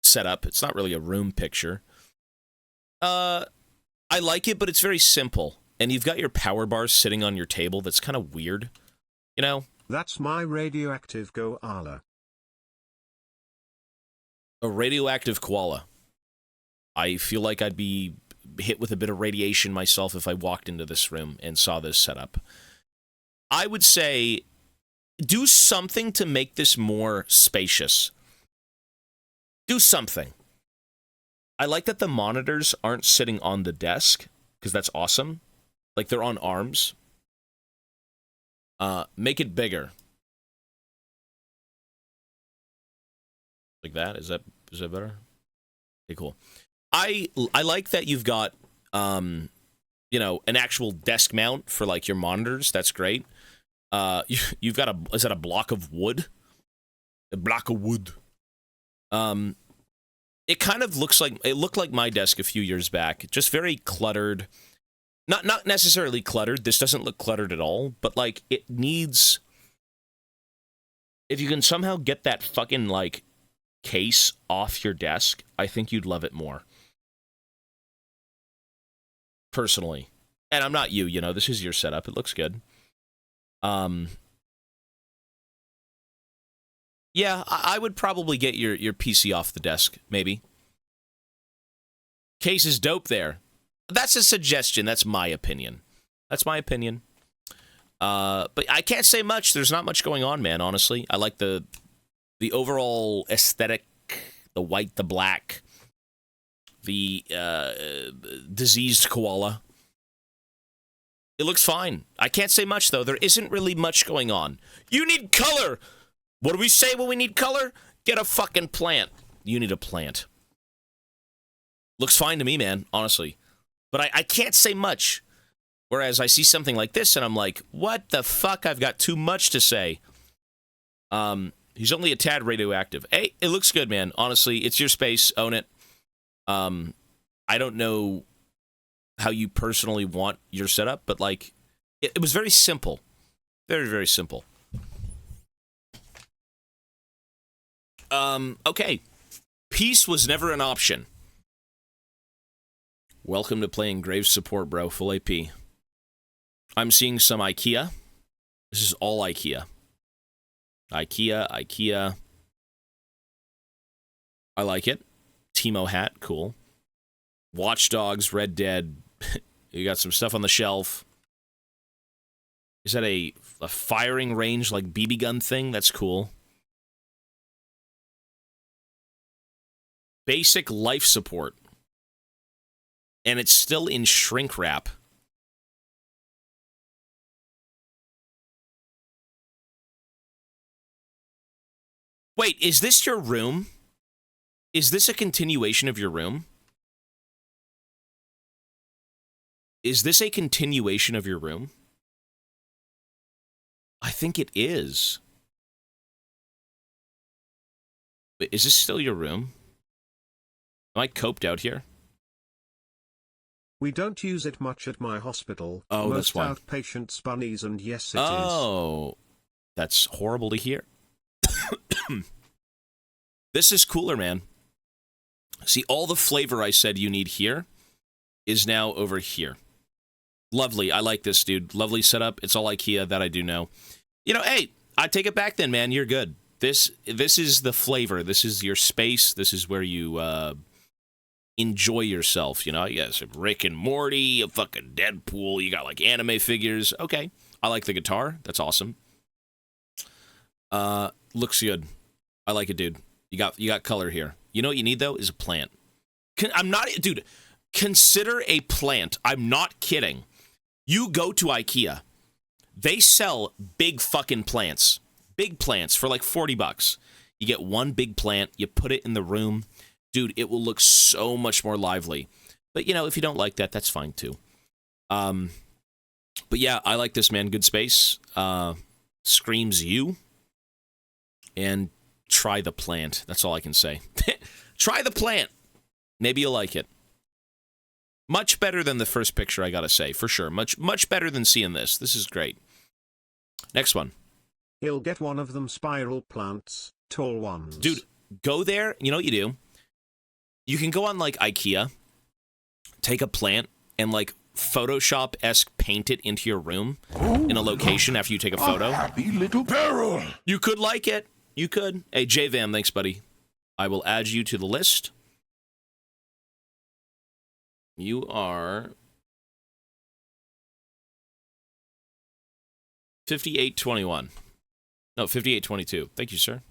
setup. It's not really a room picture. I like it, but it's very simple. And you've got your power bars sitting on your table. That's kind of weird, you know? That's my radioactive koala. A radioactive koala. I feel like I'd be hit with a bit of radiation myself if I walked into this room and saw this setup. I would say, do something to make this more spacious. Do something. I like that the monitors aren't sitting on the desk, because that's awesome. Like they're on arms. Make it bigger. Like that? Is that better? Okay, cool. I like that you've got you know, an actual desk mount for like your monitors. That's great. You've got is that a block of wood? A block of wood. It kind of looks like, it looked like my desk a few years back. Just very cluttered. Not necessarily cluttered. This doesn't look cluttered at all, but like it needs, if you can somehow get that fucking like case off your desk, I think you'd love it more. Personally. And I'm not you know, this is your setup. It looks good. Yeah, I would probably get your PC off the desk, maybe. Case is dope there. That's a suggestion. That's my opinion. That's my opinion. But I can't say much. There's not much going on, man, honestly. I like the overall aesthetic, the white, the black, the diseased koala. It looks fine. I can't say much, though. There isn't really much going on. You need color! What do we say when we need color? Get a fucking plant. You need a plant. Looks fine to me, man, honestly. But I can't say much. Whereas I see something like this, and I'm like, what the fuck? I've got too much to say. He's only a tad radioactive. Hey, it looks good, man. Honestly, it's your space. Own it. I don't know how you personally want your setup, but, like, it was very simple. Very, very simple. Okay. Peace was never an option. Welcome to playing Grave Support, bro. Full AP. I'm seeing some IKEA. This is all IKEA. IKEA. I like it. Timo hat, cool. Watch Dogs, Red Dead. You got some stuff on the shelf. Is that a firing range, like BB gun thing? That's cool. Basic life support. And it's still in shrink wrap. Wait, is this your room? Is this a continuation of your room? Is this a continuation of your room? I think it is. Wait, is this still your room? Am I coped out here? We don't use it much at my hospital. Oh, most that's why. Outpatients bunnies, and yes, it is. Oh, that's horrible to hear. This is cooler, man. See, all the flavor I said you need here is now over here. Lovely. I like this, dude. Lovely setup. It's all IKEA, that I do know. You know, hey, I take it back then, man. You're good. This is the flavor. This is your space. This is where you enjoy yourself. You know, you got some Rick and Morty, a fucking Deadpool. You got, like, anime figures. Okay. I like the guitar. That's awesome. Looks good. I like it, dude. You got color here. You know what you need, though, is a plant. I'm not, dude, consider a plant. I'm not kidding. You go to IKEA. They sell big fucking plants. Big plants for like $40. You get one big plant. You put it in the room. Dude, it will look so much more lively. But, you know, if you don't like that, that's fine, too. But, yeah, I like this, man. Good space. Screams you. And try the plant. That's all I can say. Try the plant. Maybe you'll like it. Much better than the first picture, I gotta say, for sure. Much better than seeing this. This is great. Next one. He'll get one of them spiral plants, tall ones. Dude, go there. You know what you do? You can go on, like, IKEA, take a plant, and, like, Photoshop-esque paint it into your room in a location after you take a photo. A happy little barrel. You could like it. You could. Hey, JVam, thanks, buddy. I will add you to the list. You are 5821. No, 5822. Thank you, sir.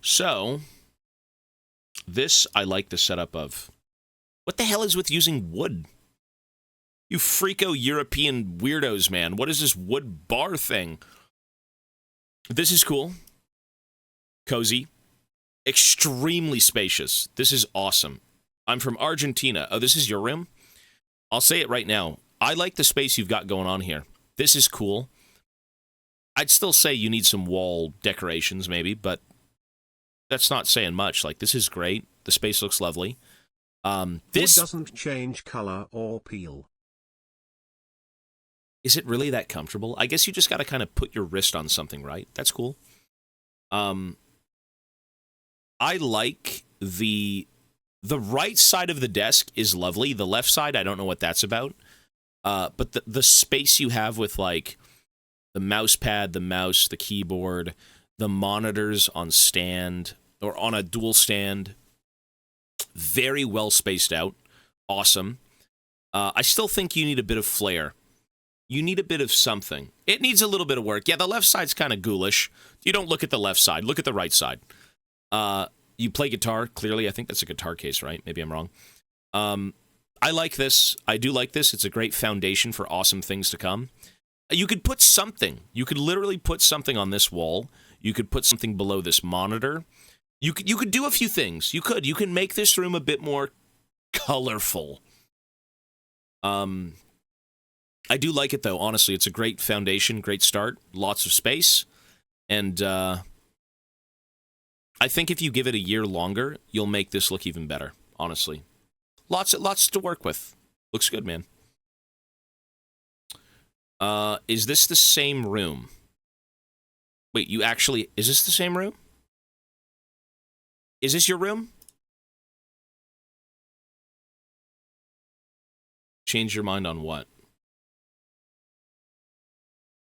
So, this I like the setup of. What the hell is with using wood? You freako-European weirdos, man. What is this wood bar thing? This is cool. Cozy. Extremely spacious. This is awesome. I'm from Argentina. Oh, this is your room? I'll say it right now. I like the space you've got going on here. This is cool. I'd still say you need some wall decorations, maybe, but that's not saying much. Like, this is great. The space looks lovely. This wood doesn't change color or peel. Is it really that comfortable? I guess you just got to kind of put your wrist on something, right? That's cool. I like the right side of the desk is lovely. The left side, I don't know what that's about. But the space you have with, like, the mouse pad, the mouse, the keyboard, the monitors on stand, or on a dual stand, very well spaced out. Awesome. I still think you need a bit of flair. You need a bit of something. It needs a little bit of work. Yeah, the left side's kind of ghoulish. You don't look at the left side. Look at the right side. You play guitar, clearly. I think that's a guitar case, right? Maybe I'm wrong. I like this. I do like this. It's a great foundation for awesome things to come. You could put something. You could literally put something on this wall. You could put something below this monitor. You could do a few things. You can make this room a bit more colorful. I do like it, though. Honestly, it's a great foundation, great start. Lots of space. And I think if you give it a year longer, you'll make this look even better, honestly. Lots to work with. Looks good, man. Is this the same room? Wait, is this the same room? Is this your room? Change your mind on what?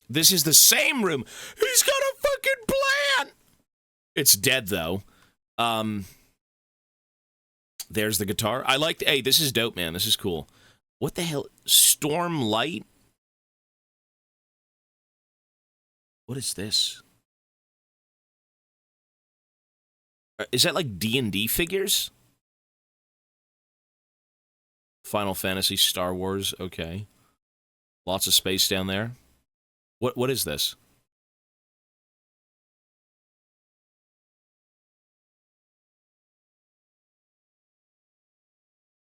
This is the same room. He's got a fucking plan! It's dead, though. There's the guitar. Hey, this is dope, man. This is cool. What the hell? Storm Light? What is this? Is that like D&D figures? Final Fantasy, Star Wars, okay. Lots of space down there. What is this?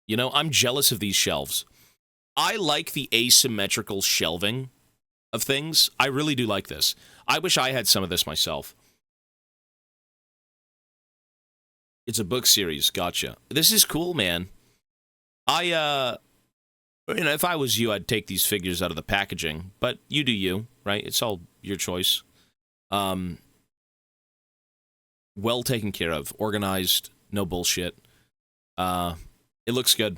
You know, I'm jealous of these shelves. I like the asymmetrical shelving of things. I really do like this. I wish I had some of this myself. It's a book series. Gotcha. This is cool, man. If I was you, I'd take these figures out of the packaging, but you do you, right? It's all your choice. Well taken care of, organized, no bullshit. It looks good.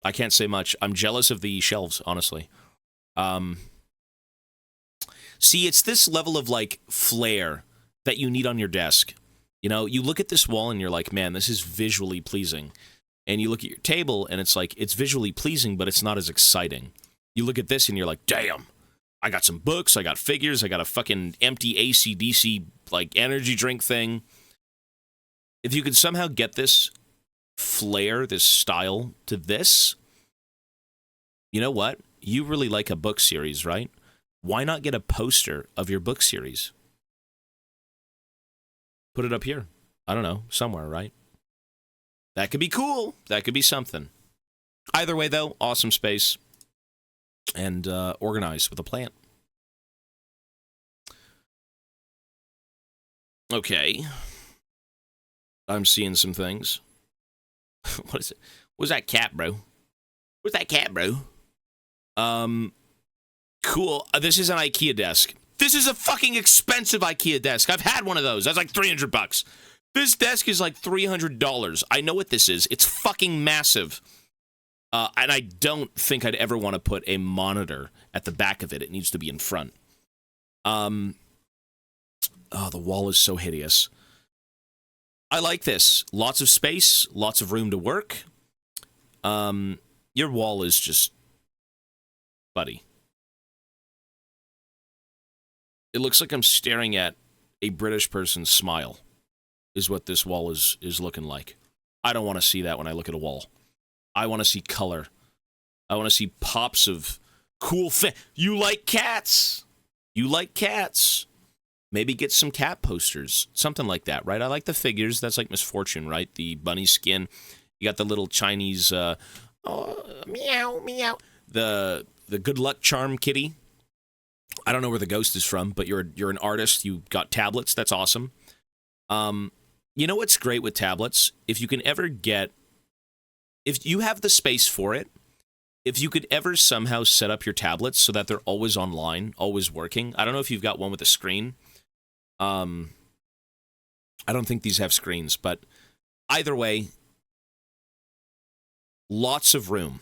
I can't say much. I'm jealous of the shelves, honestly. See, it's this level of, like, flair that you need on your desk. You know, you look at this wall and you're like, man, this is visually pleasing. And you look at your table and it's like, it's visually pleasing, but it's not as exciting. You look at this and you're like, damn, I got some books, I got figures, I got a fucking empty AC/DC, like, energy drink thing. If you could somehow get this flair, this style to this, you know what? You really like a book series, right? Why not get a poster of your book series? Put it up here. I don't know, somewhere, right? That could be cool. That could be something. Either way, though, awesome space. And organized with a plant. Okay. I'm seeing some things. What is it? What's that cat, bro? What's that cat, bro? Cool. This is an IKEA desk. This is a fucking expensive IKEA desk. I've had one of those. That's like $300. This desk is like $300. I know what this is. It's fucking massive. And I don't think I'd ever want to put a monitor at the back of it. It needs to be in front. Oh, the wall is so hideous. I like this. Lots of space, lots of room to work. Your wall is just... buddy. It looks like I'm staring at a British person's smile, is what this wall is looking like. I don't want to see that when I look at a wall. I want to see color. I want to see pops of cool You like cats. You like cats. Maybe get some cat posters. Something like that, right? I like the figures. That's like Misfortune, right? The bunny skin. You got the little Chinese, meow, meow. The good luck charm kitty. I don't know where the ghost is from, but you're an artist. You got tablets. That's awesome. You know what's great with tablets? If you have the space for it, if you could ever somehow set up your tablets so that they're always online, always working. I don't know if you've got one with a screen. I don't think these have screens, but either way, lots of room.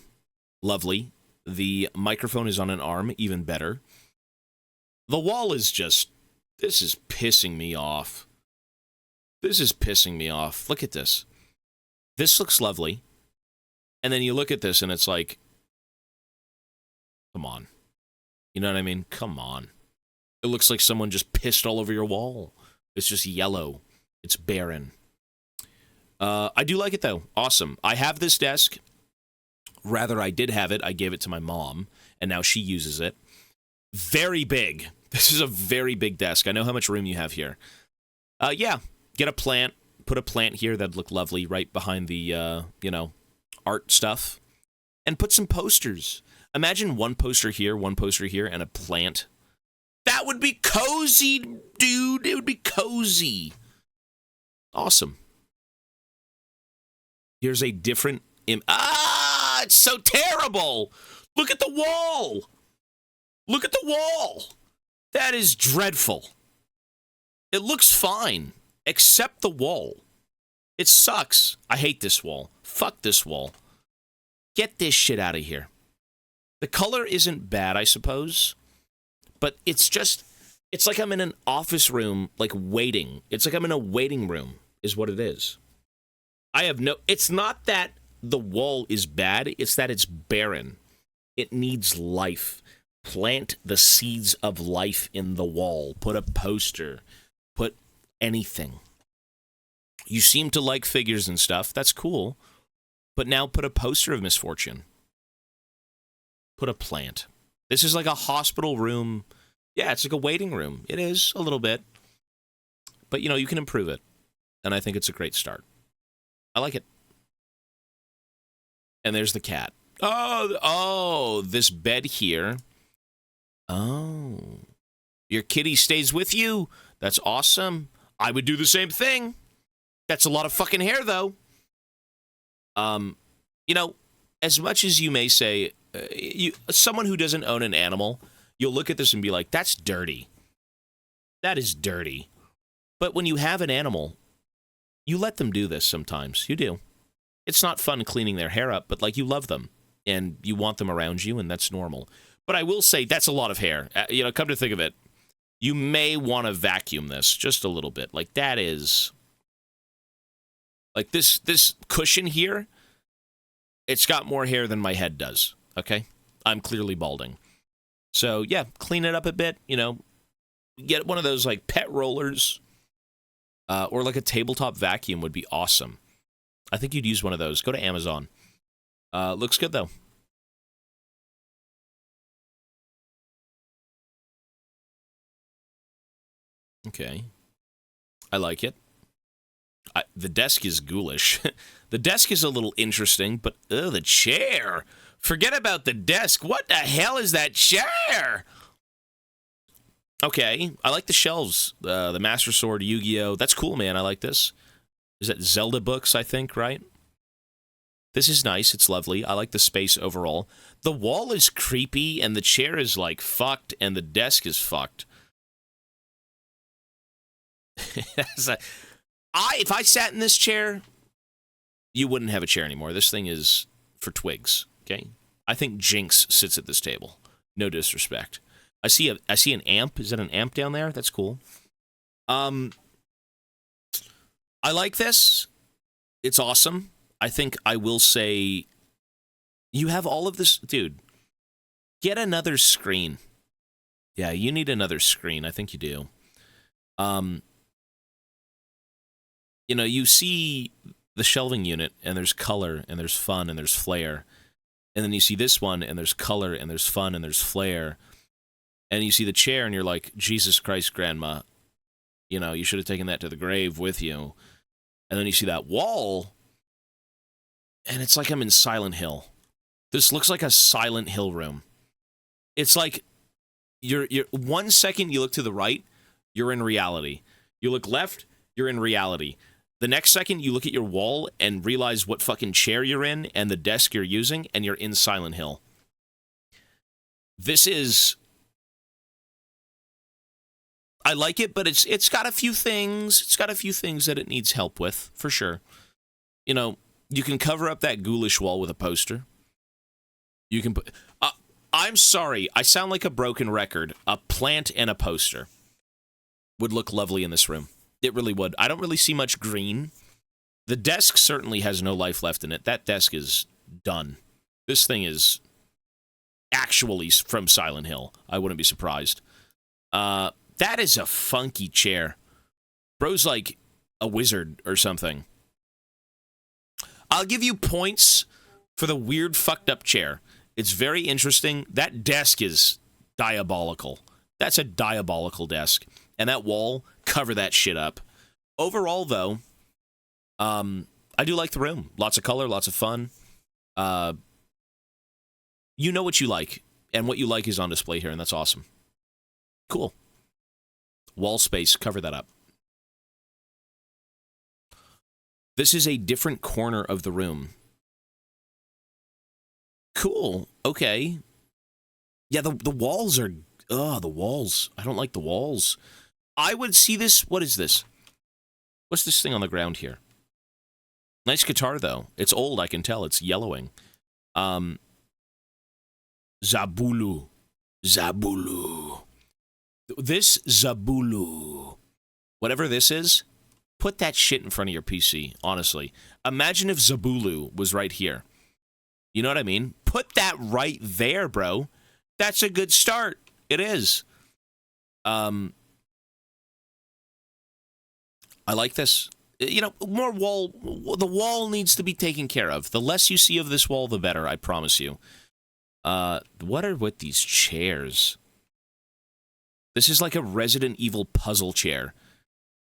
Lovely. The microphone is on an arm, even better. The wall is just, this is pissing me off. This is pissing me off. Look at this. This looks lovely. And then you look at this and it's like, come on. You know what I mean? Come on. It looks like someone just pissed all over your wall. It's just yellow. It's barren. I do like it, though. Awesome. I have this desk. Rather, I did have it. I gave it to my mom, and now she uses it. Very big. This is a very big desk. I know how much room you have here. Yeah, get a plant. Put a plant here. That'd look lovely right behind the, art stuff. And put some posters. Imagine one poster here, and a plant. That would be cozy, dude. It would be cozy. Awesome. Here's a different it's so terrible. Look at the wall. Look at the wall. That is dreadful. It looks fine, except the wall. It sucks. I hate this wall. Fuck this wall. Get this shit out of here. The color isn't bad, I suppose. But it's like I'm in an office room, like waiting. It's like I'm in a waiting room, is what it is. It's not that the wall is bad, it's that it's barren. It needs life. Plant the seeds of life in the wall. Put a poster. Put anything. You seem to like figures and stuff. That's cool. But now put a poster of Misfortune. Put a plant. This is like a hospital room. Yeah, it's like a waiting room. It is, a little bit. But, you can improve it. And I think it's a great start. I like it. And there's the cat. Oh, this bed here. Oh. Your kitty stays with you. That's awesome. I would do the same thing. That's a lot of fucking hair, though. As much as you may say, someone who doesn't own an animal, you'll look at this and be like, that's dirty. That is dirty. But when you have an animal, you let them do this sometimes. You do. It's not fun cleaning their hair up, but, you love them. And you want them around you, and that's normal. But I will say, that's a lot of hair. Come to think of it, you may want to vacuum this just a little bit. That is... this cushion here, it's got more hair than my head does, okay? I'm clearly balding. So, yeah, clean it up a bit, Get one of those, pet rollers. Or, a tabletop vacuum would be awesome. I think you'd use one of those. Go to Amazon. Looks good, though. Okay. I like it. The desk is ghoulish. The desk is a little interesting, but the chair. Forget about the desk. What the hell is that chair? Okay, I like the shelves. The Master Sword, Yu-Gi-Oh! That's cool, man. I like this. Is that Zelda books, I think, right? This is nice. It's lovely. I like the space overall. The wall is creepy, and the chair is, fucked, and the desk is fucked. If I sat in this chair, you wouldn't have a chair anymore. This thing is for twigs, okay? I think Jinx sits at this table. No disrespect. I see an amp. Is that an amp down there? That's cool. I like this. It's awesome. I think I will say you have all of this. Dude, get another screen. Yeah, you need another screen. I think you do. You see the shelving unit, and there's color, and there's fun, and there's flair. And then you see this one, and there's color, and there's fun, and there's flair. And you see the chair, and you're like, Jesus Christ, Grandma. You know, you should have taken that to the grave with you. And then you see that wall, and it's like I'm in Silent Hill. This looks like a Silent Hill room. It's like you're 1 second you look to the right, you're in reality. You look left, you're in reality. The next second you look at your wall and realize what fucking chair you're in and the desk you're using, and you're in Silent Hill. This is... I like it, but it's got a few things. It's got a few things that it needs help with, for sure. You know, you can cover up that ghoulish wall with a poster. You can put... I'm sorry, I sound like a broken record. A plant and a poster would look lovely in this room. It really would. I don't really see much green. The desk certainly has no life left in it. That desk is done. This thing is actually from Silent Hill. I wouldn't be surprised. That is a funky chair. Bro's like a wizard or something. I'll give you points for the weird fucked up chair. It's very interesting. That desk is diabolical. That's a diabolical desk. And that wall, cover that shit up. Overall, though, I do like the room. Lots of color, lots of fun. You know what you like, and what you like is on display here, and that's awesome. Cool. Wall space, cover that up. This is a different corner of the room. Cool. Okay. Yeah, the walls are... Ugh, the walls. I don't like the walls. I would see this... What is this? What's this thing on the ground here? Nice guitar, though. It's old, I can tell. It's yellowing. Zabulu. Zabulu. This Zabulu. Whatever this is, put that shit in front of your PC, honestly. Imagine if Zabulu was right here. You know what I mean? Put that right there, bro. That's a good start. It is. I like this. You know, more wall. The wall needs to be taken care of. The less you see of this wall, the better, I promise you. What are with these chairs? This is like a Resident Evil puzzle chair.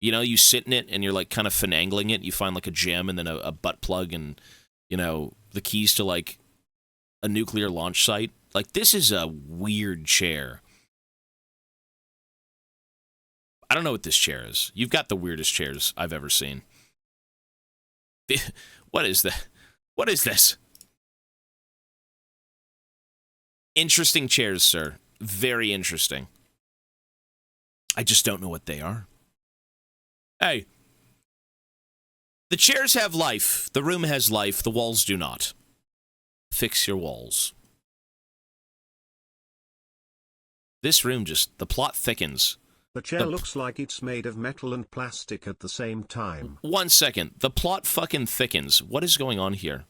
You know, you sit in it and you're like kind of finagling it. You find like a gem and then a butt plug and, you know, the keys to like a nuclear launch site. Like, this is a weird chair. I don't know what this chair is. You've got the weirdest chairs I've ever seen. What is that? What is this? Interesting chairs, sir. Very interesting. I just don't know what they are. Hey. The chairs have life. The room has life. The walls do not. Fix your walls. This room just... The plot thickens. The chair looks like it's made of metal and plastic at the same time. 1 second. The plot fucking thickens. What is going on here?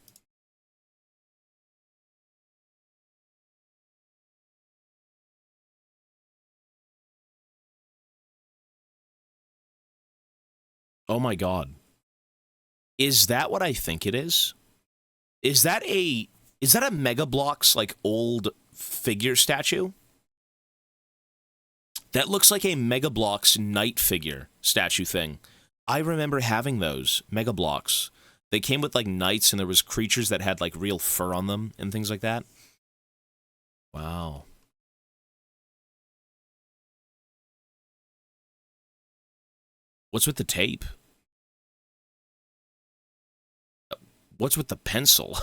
Oh my god. Is that what I think it is? Is that a Mega Bloks, like, old figure statue? That looks like a Mega Bloks knight figure statue thing. I remember having those Mega Bloks. They came with, like, knights, and there was creatures that had, like, real fur on them and things like that. Wow. What's with the tape? What's with the pencil?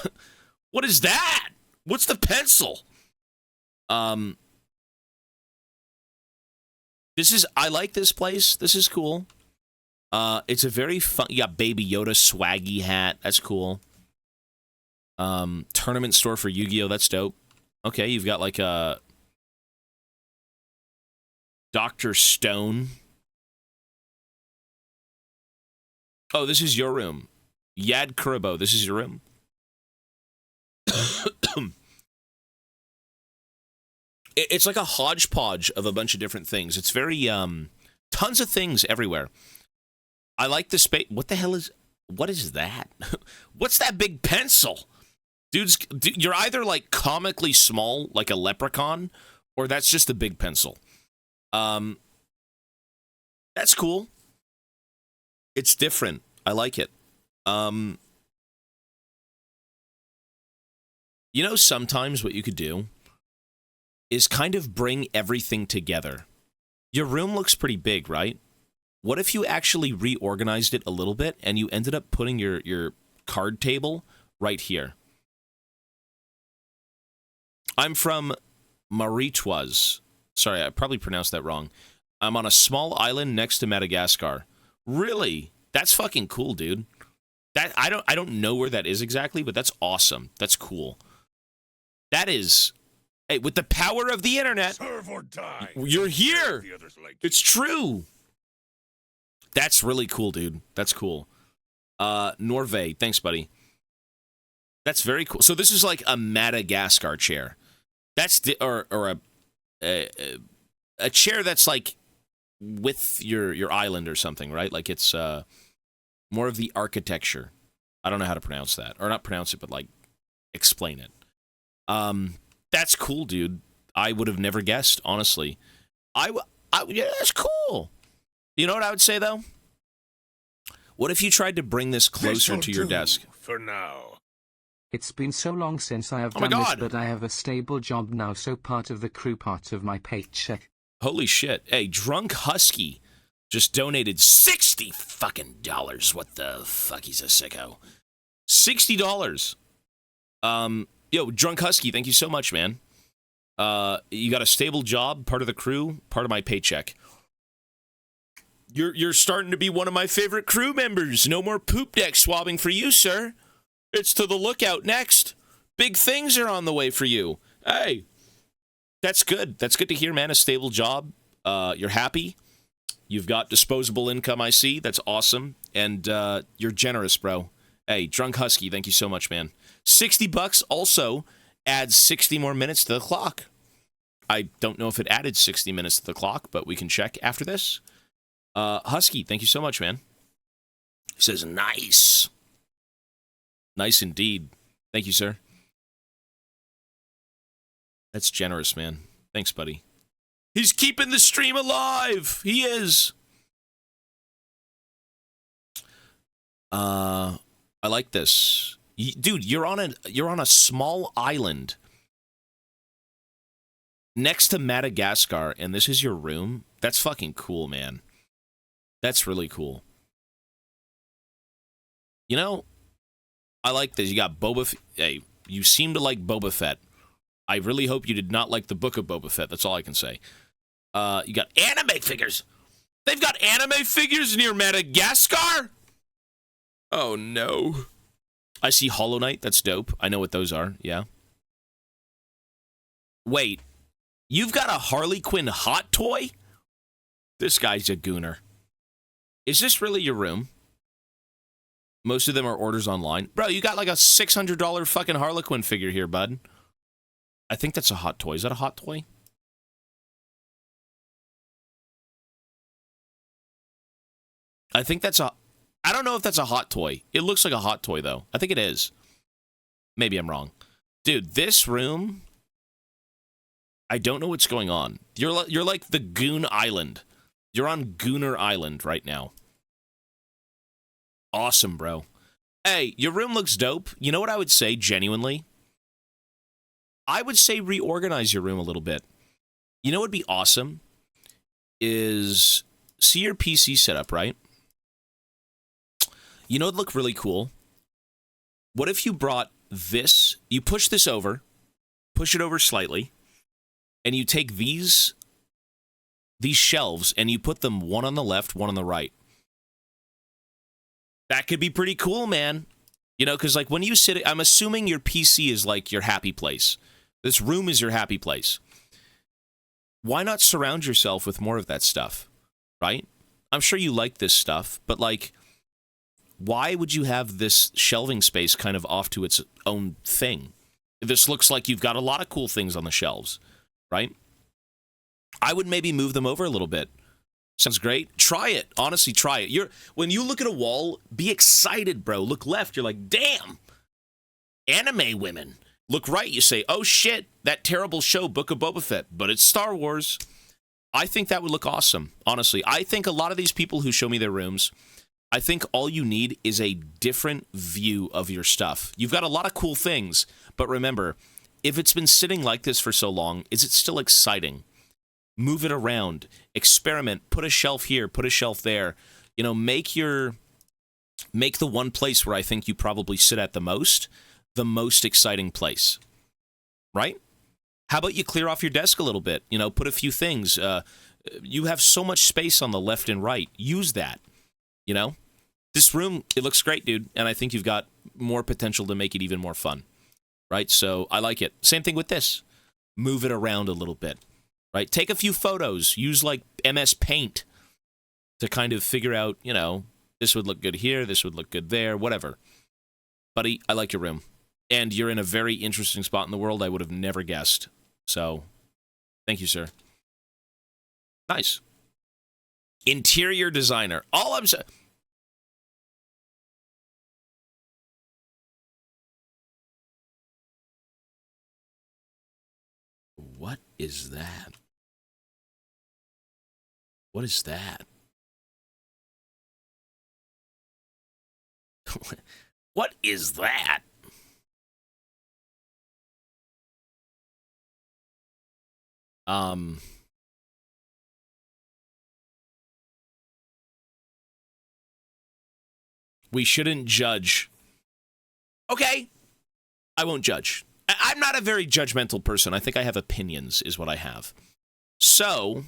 What is that? What's the pencil? I like this place. This is cool. It's a very fun... You got Baby Yoda swaggy hat. That's cool. Tournament store for Yu-Gi-Oh! That's dope. Okay, you've got like a... Dr. Stone. Oh, this is your room. Yad Kuribo, this is your room. It's like a hodgepodge of a bunch of different things. It's very, tons of things everywhere. I like the space. What the hell is... What is that? What's that big pencil? You're either like comically small, like a leprechaun, or that's just a big pencil. That's cool. It's different. I like it. You know, sometimes what you could do is kind of bring everything together. Your room looks pretty big, right? What if you actually reorganized it a little bit and you ended up putting your card table right here? I'm from Mauritius. Sorry, I probably pronounced that wrong. I'm on a small island next to Madagascar. Really? That's fucking cool, dude. That I don't know where that is exactly, but that's awesome. That's cool. That is, hey, with the power of the internet, Serve or die. you're here. The others like It's true. That's really cool, dude. That's cool. Norvay, thanks, buddy. That's very cool. So this is like a Madagascar chair. That's or a chair that's like with your island or something, right? Like it's more of the architecture. I don't know how to pronounce that, or not pronounce it, but like explain it. That's cool, dude. I would have never guessed, honestly. Yeah, that's cool. You know what I would say though? What if you tried to bring this closer to your desk? For now. It's been so long since I have Oh my done this, God. but I have a stable job now, so part of the crew, part of my paycheck. Holy shit. Hey, Drunk Husky just donated $60 fucking dollars. What the fuck? He's a sicko. $60. Yo, Drunk Husky, thank you so much, man. You got a stable job, part of the crew, part of my paycheck. You're starting to be one of my favorite crew members. No more poop deck swabbing for you, sir. It's to the lookout next. Big things are on the way for you. Hey, that's good. That's good to hear, man. A stable job. You're happy. You've got disposable income, I see. That's awesome. And you're generous, bro. Hey, Drunk Husky, thank you so much, man. $60 also adds 60 more minutes to the clock. I don't know if it added 60 minutes to the clock, but we can check after this. Husky, thank you so much, man. He says, nice. Nice indeed. Thank you, sir. That's generous, man. Thanks, buddy. He's keeping the stream alive. He is. I like this. Dude, you're on a small island next to Madagascar, and this is your room? That's fucking cool, man. That's really cool. You know, I like this. You got Boba Fett. Hey, you seem to like Boba Fett. I really hope you did not like the book of Boba Fett. That's all I can say. You got anime figures. They've got anime figures near Madagascar? Oh, no. I see Hollow Knight. That's dope. I know what those are. Yeah. Wait. You've got a Harley Quinn hot toy? This guy's a gooner. Is this really your room? Most of them are orders online. Bro, you got like a $600 fucking Harlequin figure here, bud. I think that's a hot toy. Is that a hot toy? I think that's a... I don't know if that's a hot toy. It looks like a hot toy, though. I think it is. Maybe I'm wrong. Dude, this room... I don't know what's going on. You're like the Goon Island. You're on Gooner Island right now. Awesome, bro. Hey, your room looks dope. You know what I would say, genuinely? I would say reorganize your room a little bit. You know what would be awesome? Is see your PC setup, right? You know, it'd look really cool. What if you brought this, you push this over, push it over slightly, and you take these shelves and you put them one on the left, one on the right. That could be pretty cool, man. You know, because like when you sit, I'm assuming your PC is like your happy place. This room is your happy place. Why not surround yourself with more of that stuff, right? I'm sure you like this stuff, but like, why would you have this shelving space kind of off to its own thing? This looks like you've got a lot of cool things on the shelves, right? I would maybe move them over a little bit. Sounds great. Try it. Honestly, try it. When you look at a wall, be excited, bro. Look left. You're like, damn. Anime women. Look right. You say, oh shit, that terrible show, Book of Boba Fett, but it's Star Wars. I think that would look awesome. Honestly, I think a lot of these people who show me their rooms, I think all you need is a different view of your stuff. You've got a lot of cool things, but remember, if it's been sitting like this for so long, is it still exciting? Move it around, experiment, put a shelf here, put a shelf there. You know, make the one place where I think you probably sit at the most exciting place, right? How about you clear off your desk a little bit? You know, put a few things. You have so much space on the left and right. Use that, you know? This room, it looks great, dude, and I think you've got more potential to make it even more fun, right? So I like it. Same thing with this. Move it around a little bit. Right? Take a few photos. Use like MS Paint to kind of figure out, you know, this would look good here, this would look good there, whatever. Buddy, I like your room. And you're in a very interesting spot in the world I would have never guessed. So, thank you, sir. Nice. Interior designer. All I'm saying... What is that? What is that? What is that? We shouldn't judge. Okay. I won't judge. I'm not a very judgmental person. I think I have opinions, is what I have. So,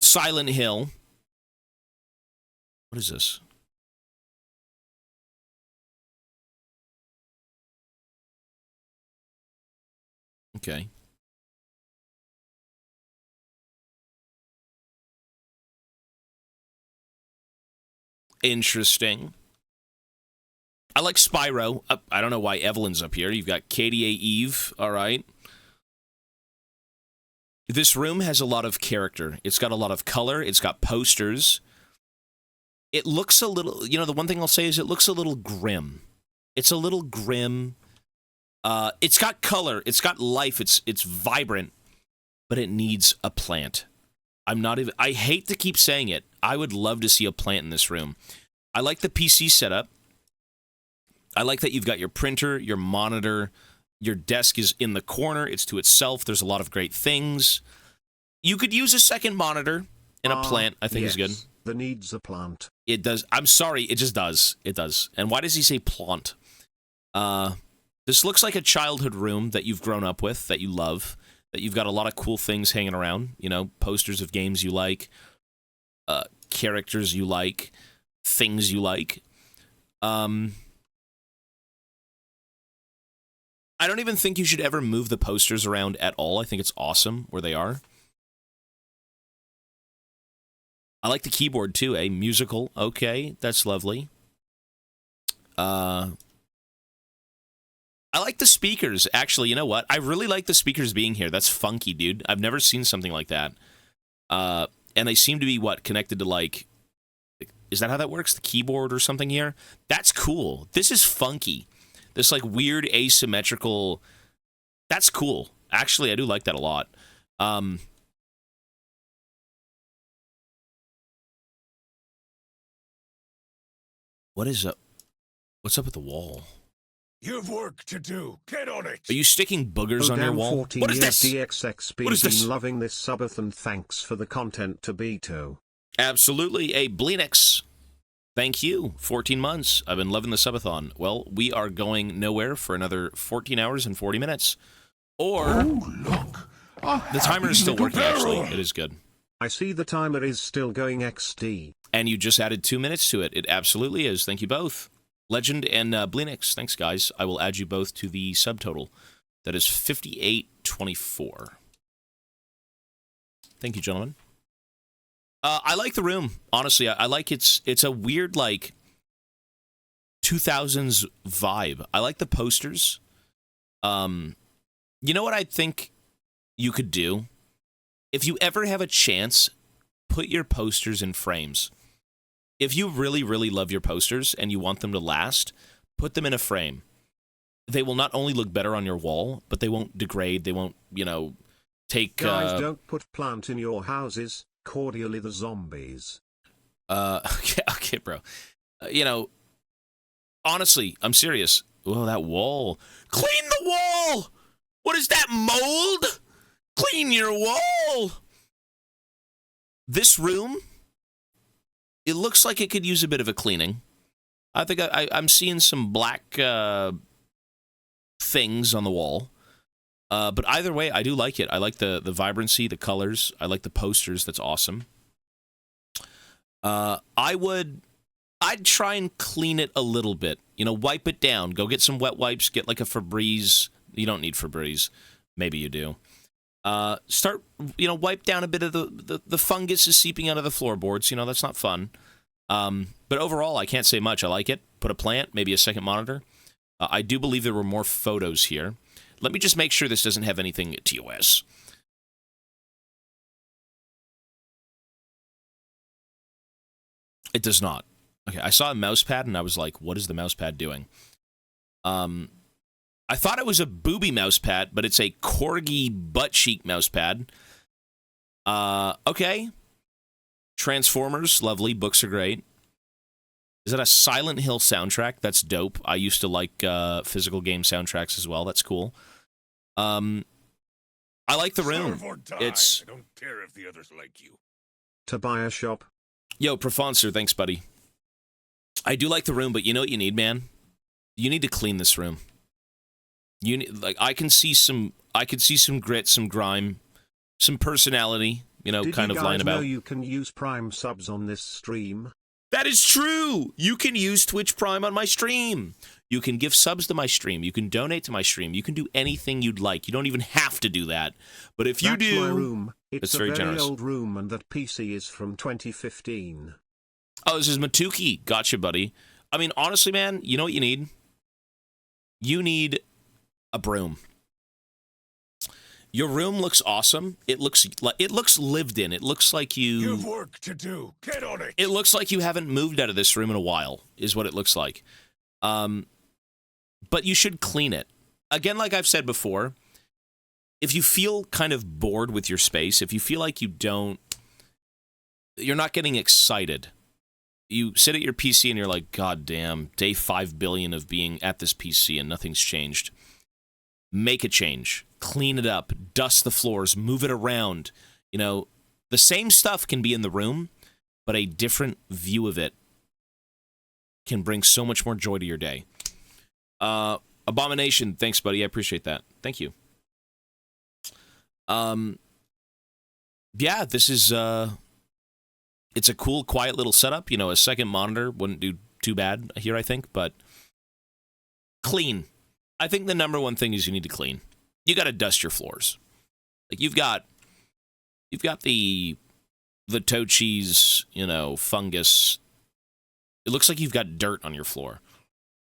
Silent Hill. What is this? Okay. Interesting. I like Spyro. I don't know why Evelyn's up here. You've got KDA Eve. All right. This room has a lot of character. It's got a lot of color. It's got posters. It looks a little... You know, the one thing I'll say is it looks a little grim. It's a little grim. It's got color. It's got life. It's vibrant. But it needs a plant. I hate to keep saying it. I would love to see a plant in this room. I like the PC setup. I like that you've got your printer, your monitor, your desk is in the corner, it's to itself, there's a lot of great things. You could use a second monitor and a plant, I think is good. That needs a plant. It does. I'm sorry, it just does. It does. And why does he say plant? This looks like a childhood room that you've grown up with, that you love, that you've got a lot of cool things hanging around, you know, posters of games you like, characters you like, things you like. I don't even think you should ever move the posters around at all. I think it's awesome where they are. I like the keyboard too, musical. Okay, that's lovely. I like the speakers. Actually, you know what? I really like the speakers being here. That's funky, dude. I've never seen something like that. And they seem to be, connected to, like... Is that how that works? The keyboard or something here? That's cool. This is funky. This, like, weird asymmetrical... That's cool. Actually, I do like that a lot. What is up? What's up with the wall? You've work to do. Get on it. Are you sticking boogers on your wall? What is this? What is this? Been loving this subath and thanks for the content, Tobito. Absolutely. Bleenix. Thank you. 14 months. I've been loving the subathon. Well, we are going nowhere for another 14 hours and 40 minutes. Or... Oh, look. The timer is still working, actually. It is good. I see the timer is still going XD. And you just added 2 minutes to it. It absolutely is. Thank you both. Legend and Bleenix. Thanks, guys. I will add you both to the subtotal. That is 5824. Thank you, gentlemen. I like the room. Honestly, I like it's a weird, like, 2000s vibe. I like the posters. You know what I think you could do? If you ever have a chance put your posters in frames. If you really, really love your posters and you want them to last, put them in a frame. They will not only look better on your wall, but they won't degrade. They won't, take... Guys, don't put plant in your houses. Cordially the zombies. Okay, bro. Honestly, I'm serious. Oh, that wall. Clean the wall! What is that, mold? Clean your wall! This room, it looks like it could use a bit of a cleaning. I think I'm seeing some black things on the wall. But either way, I do like it. I like the vibrancy, the colors. I like the posters. That's awesome. I'd try and clean it a little bit. Wipe it down. Go get some wet wipes. Get like a Febreze. You don't need Febreze. Maybe you do. Start, wipe down a bit of the fungus is seeping out of the floorboards. That's not fun. But overall, I can't say much. I like it. Put a plant, maybe a second monitor. I do believe there were more photos here. Let me just make sure this doesn't have anything TOS. It does not. Okay, I saw a mouse pad and I was like, what is the mouse pad doing? I thought it was a booby mouse pad, but it's a corgi butt cheek mouse pad. Okay. Transformers, lovely. Books are great. Is that a Silent Hill soundtrack? That's dope. I used to like physical game soundtracks as well. That's cool. I like the room. It's... I don't care if the others like you. Tobias shop. Yo, Profoncer, thanks, buddy. I do like the room, but you know what you need, man? You need to clean this room. You need, I could see some grit, some grime, some personality, kind of lying about. Did you guys know you can use Prime subs on this stream? That is true! You can use Twitch Prime on my stream. You can give subs to my stream. You can donate to my stream. You can do anything you'd like. You don't even have to do that. But if you do... That's my room. It's a very generous. old room, and that PC is from 2015. Oh, this is Matuki. Gotcha, buddy. I mean, honestly, man, you know what you need? You need a broom. Your room looks awesome. It looks lived in. It looks like You've work to do. Get on it. It looks like you haven't moved out of this room in a while, is what it looks like. But you should clean it. Again, like I've said before, if you feel kind of bored with your space, if you feel like you're not getting excited, you sit at your PC and you're like, God damn, day 5 billion of being at this PC and nothing's changed. Make a change. Clean it up. Dust the floors. Move it around. The same stuff can be in the room, but a different view of it can bring so much more joy to your day. Abomination, thanks, buddy. I appreciate that. Thank you. Yeah, this is, it's a cool, quiet little setup. A second monitor wouldn't do too bad here, I think, but clean. I think the number one thing is you need to clean. You got to dust your floors. Like you've got the toe cheese, fungus. It looks like you've got dirt on your floor.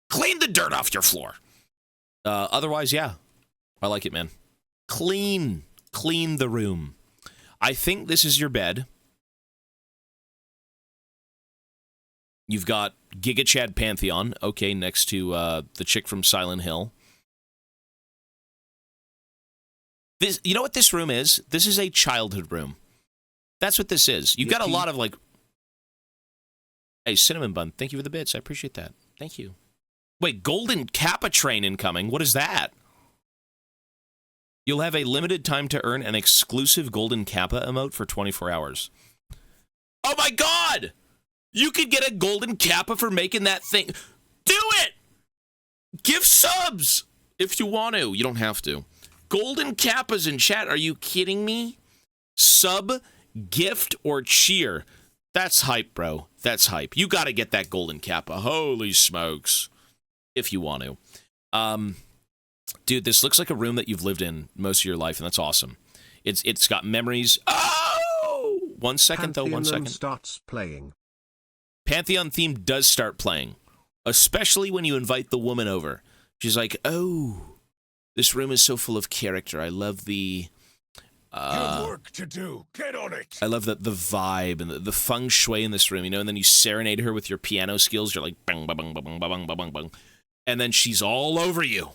Clean the dirt off your floor. Otherwise, yeah, I like it, man. Clean the room. I think this is your bed. You've got Giga Chad Pantheon, okay, next to the chick from Silent Hill. This, you know what this room is? This is a childhood room. That's what this is. You've got a lot of like... Hey, Cinnamon Bun, thank you for the bits. I appreciate that. Thank you. Wait, Golden Kappa train incoming. What is that? You'll have a limited time to earn an exclusive Golden Kappa emote for 24 hours. Oh my God! You could get a Golden Kappa for making that thing. Do it! Give subs if you want to. You don't have to. Golden Kappas in chat. Are you kidding me? Sub, gift, or cheer. That's hype, bro. That's hype. You got to get that Golden Kappa. Holy smokes. If you want to. Dude, this looks like a room that you've lived in most of your life, and that's awesome. It's got memories. Oh! 1 second, though. 1 second. Starts playing. Pantheon theme does start playing. Especially when you invite the woman over. She's like, oh... This room is so full of character. I love the You've work to do. Get on it. I love the vibe and the feng shui in this room, you know, and then you serenade her with your piano skills. You're like, bang, bang, bang, bang, bang, bang, bang, bang. And then she's all over you.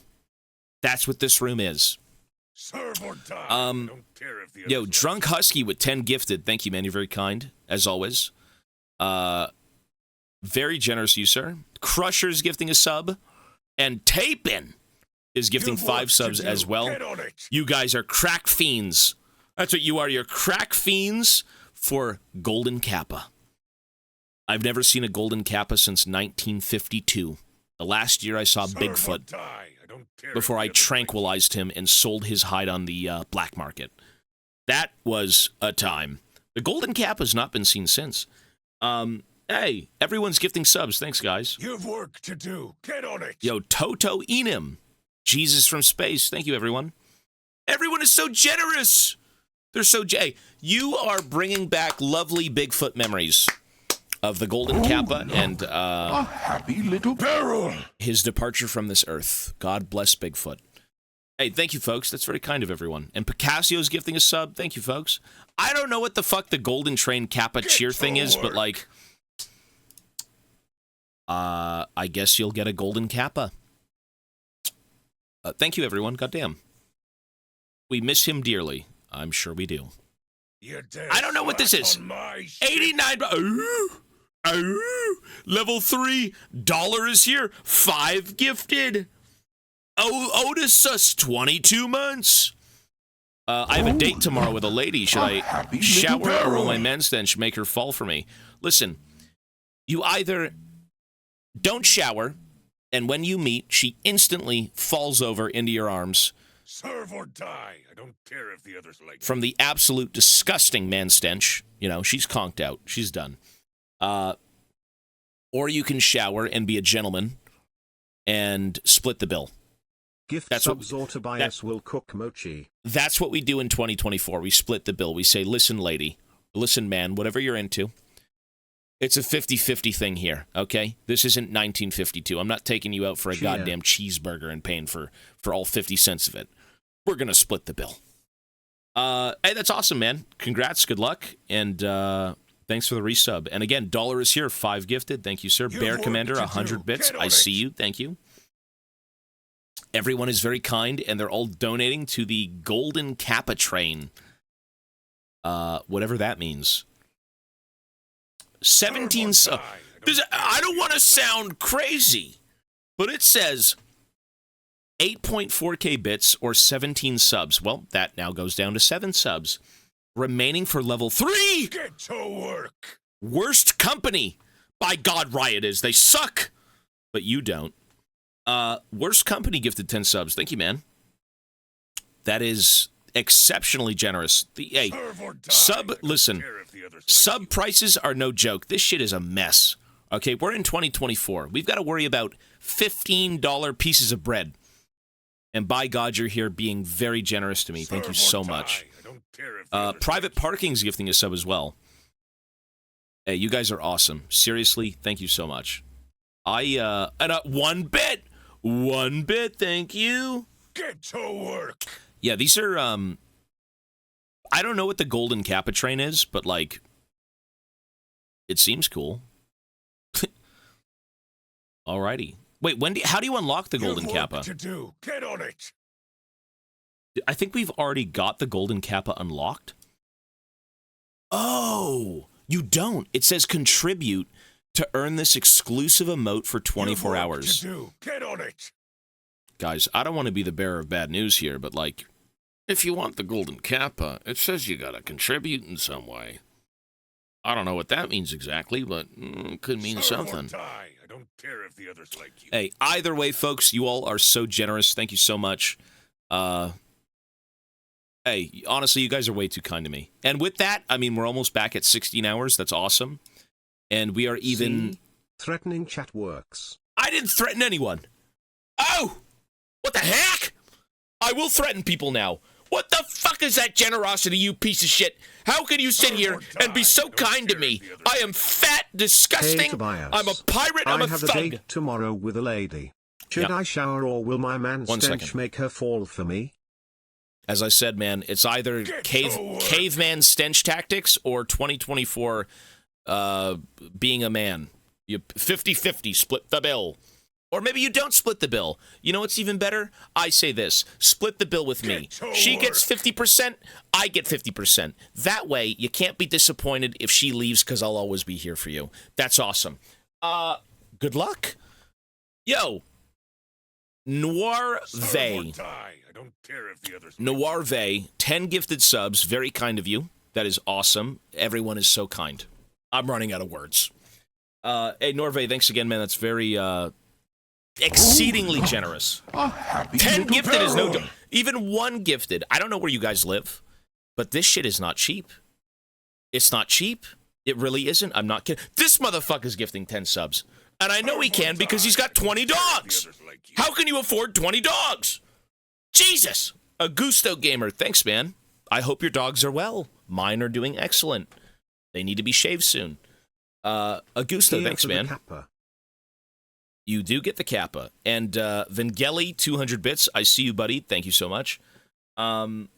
That's what this room is. Serve or die. Don't care if the Yo, others Drunk Husky with 10 gifted. Thank you, man. You're very kind, as always. Very generous, you, sir. Crusher's gifting a sub. And Tapin is gifting 5 subs as well. Get on it. You guys are crack fiends. That's what you are. You're crack fiends for Golden Kappa. I've never seen a Golden Kappa since 1952. The last year I saw Serve or Bigfoot die. I don't care before if I the others tranquilized him and sold his hide on the black market. That was a time. The Golden Kappa has not been seen since. Hey, everyone's gifting subs. Thanks, guys. like you. You've work to do. Get on it. Yo, Toto Enim. Jesus from space. Thank you, everyone. Everyone is so generous. They're so... You are bringing back lovely Bigfoot memories of the Golden Kappa and A happy little barrel. his departure from this earth. God bless Bigfoot. Hey, thank you, folks. That's very kind of everyone. And Picassio's gifting a sub. Thank you, folks. I don't know what the fuck the Golden Train Kappa cheer thing is, but, like... I guess you'll get a Golden Kappa. Thank you, everyone. Goddamn. We miss him dearly. I'm sure we do. I don't know what this is. 89... Level 3. Dollar is here. 5 gifted. Otis, 22 months. I have a date tomorrow with a lady. Should I shower or roll my men's stench, make her fall for me? Listen, you either don't shower, and when you meet, she instantly falls over into your arms. Serve or die. I don't care if the others like From the absolute disgusting man stench. You know, she's conked out. She's done. Or you can shower and be a gentleman and split the bill. Gift That's subs what- or Tobias will cook mochi. That's what we do in 2024. We split the bill. We say, listen, lady, listen, man, whatever you're into, it's a 50-50 thing here, okay? This isn't 1952. I'm not taking you out for a Cheer. goddamn cheeseburger and paying for all 50 cents of it. We're going to split the bill. Hey, that's awesome, man. Congrats, good luck, and thanks for the resub. And again, dollar is here, 5 gifted. Thank you, sir. You've Bear work Commander, to 100 do. bits. Get on I it. see you. Thank you. Everyone is very kind, and they're all donating to the Golden Kappa train. Whatever that means. 17... I don't want to sound crazy, but it says 8.4k bits or 17 subs. Well, that now goes down to 7 subs. Remaining for level 3! Get to work. Worst company! By God, Riot is. They suck! But you don't. Worst company gifted 10 subs. Thank you, man. That is exceptionally generous. Hey, Serve or die. sub, I don't listen, care if the others like sub you. prices are no joke. This shit is a mess. Okay, we're in 2024. We've got to worry about $15 pieces of bread. And by God, you're here being very generous to me. Thank you Serve so or much. die. I don't care if the others Private like you. Parking's gifting a sub as well. Hey, you guys are awesome. Seriously, thank you so much. And 1 bit! 1 bit, thank you. Get to work. Yeah, these are, I don't know what the Golden Kappa train is, but, like, it seems cool. Alrighty. Wait, how do you unlock the Golden You've Kappa? work to do. Get on it. I think we've already got the Golden Kappa unlocked. Oh, you don't. It says contribute to earn this exclusive emote for 24 You've work hours. To do. Get on it. Guys, I don't want to be the bearer of bad news here, but, like, if you want the Golden Kappa, it says you gotta contribute in some way. I don't know what that means exactly, but it could mean Serve or something. die. I don't care if the others like you. Hey, either way, folks, you all are so generous. Thank you so much. Hey, honestly, you guys are way too kind to me. And with that, I mean, we're almost back at 16 hours. That's awesome. And we are even... See? Threatening chat works. I didn't threaten anyone. Oh! What the heck? I will threaten people now. What the fuck is that generosity, you piece of shit? How can you sit here and be so kind to me? I am fat, disgusting. Hey, Tobias. I'm a pirate. I'm I a have thug. a date tomorrow with a lady. Should Yeah. I shower or will my man One stench second. make her fall for me? As I said, man, it's either caveman stench tactics or 2024 being a man. You 50-50, split the bill. Or maybe you don't split the bill. You know what's even better? I say this. Split the bill with me. She gets 50%, I get 50%. That way, you can't be disappointed if she leaves because I'll always be here for you. That's awesome. Good luck. Yo. Noir Vey. Noir Vey, 10 gifted subs. Very kind of you. That is awesome. Everyone is so kind. I'm running out of words. Hey, Norvey, thanks again, man. That's very, exceedingly generous. 10 gifted is no... Even 1 gifted. I don't know where you guys live, but this shit is not cheap. It's not cheap. It really isn't. I'm not kidding. This motherfucker's gifting 10 subs. And I know he can because he's got 20 dogs. How can you afford 20 dogs? Jesus! Augusto Gamer, thanks, man. I hope your dogs are well. Mine are doing excellent. They need to be shaved soon. Augusto, thanks, man. You do get the Kappa. And Vangeli, 200 bits. I see you, buddy. Thank you so much. Booby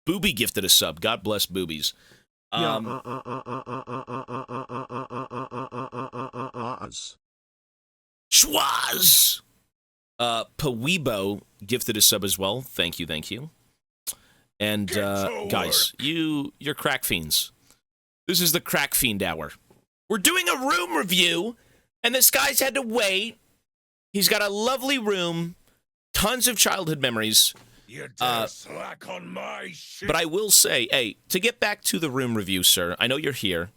gifted a sub. God bless boobies. Schwaz! Pawibo gifted a sub as well. Thank you, thank you. And, guys, you're crack fiends. This is the crack fiend hour. We're doing a room review, and this guy's had to wait. He's got a lovely room, tons of childhood memories. Slack on my shit. But I will say, hey, to get back to the room review, sir, I know you're here.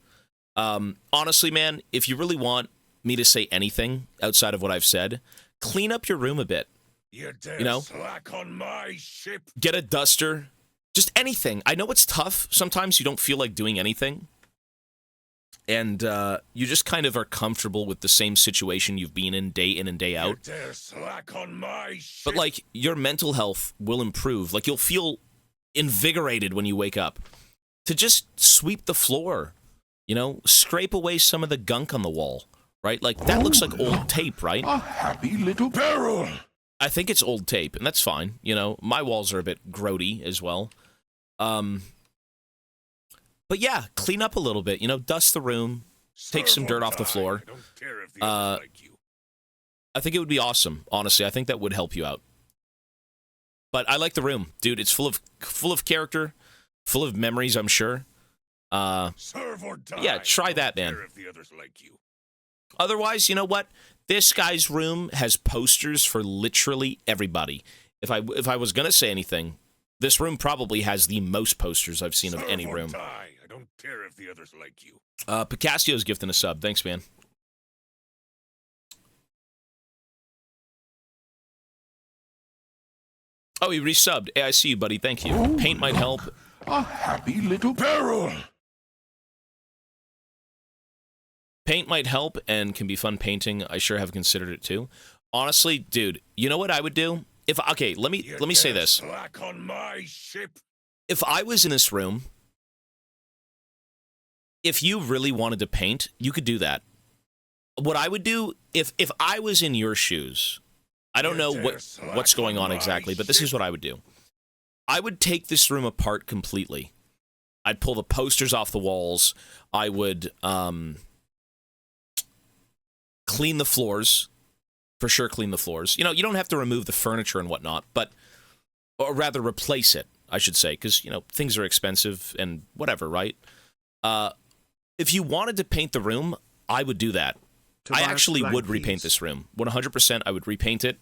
Honestly, man, if you really want me to say anything outside of what I've said, clean up your room a bit. You know? Slack on my ship. Get a duster. Just anything. I know it's tough. Sometimes you don't feel like doing anything. And you just kind of are comfortable with the same situation you've been in and day out. You dare slack on my ship. But, like, your mental health will improve. Like, you'll feel invigorated when you wake up. To just sweep the floor. You know? Scrape away some of the gunk on the wall. Right? Like, that looks like old tape, right? A happy little barrel. I think it's old tape, and that's fine. You know, my walls are a bit grody as well. But yeah, clean up a little bit. You know, dust the room, take some dirt off the floor. I don't care if the others like you. I think it would be awesome. Honestly, I think that would help you out. But I like the room, dude. It's full of character, full of memories, I'm sure. Serve or die. Yeah, try that, man. If the others like you. Otherwise, you know what? This guy's room has posters for literally everybody. If I was gonna say anything, this room probably has the most posters I've seen of any room. Die. I don't care if the others like you. Picassio's gifting a sub. Thanks, man. Oh, he resubbed. Hey, I see you, buddy. Thank you. Ooh, Paint might help. A happy little barrel. Paint might help and can be fun painting. I sure have considered it too. Honestly, dude, you know what I would do? Okay, let me say this. Slack on my ship. If I was in this room, if you really wanted to paint, you could do that. What I would do if I was in your shoes, I don't know what's going on exactly, but this is what I would do. I would take this room apart completely. I'd pull the posters off the walls. I would clean the floors. For sure, clean the floors. You know, you don't have to remove the furniture and whatnot, or rather replace it, I should say, because, you know, things are expensive and whatever, right? If you wanted to paint the room, I would do that. I actually would repaint this room. 100%, I would repaint it.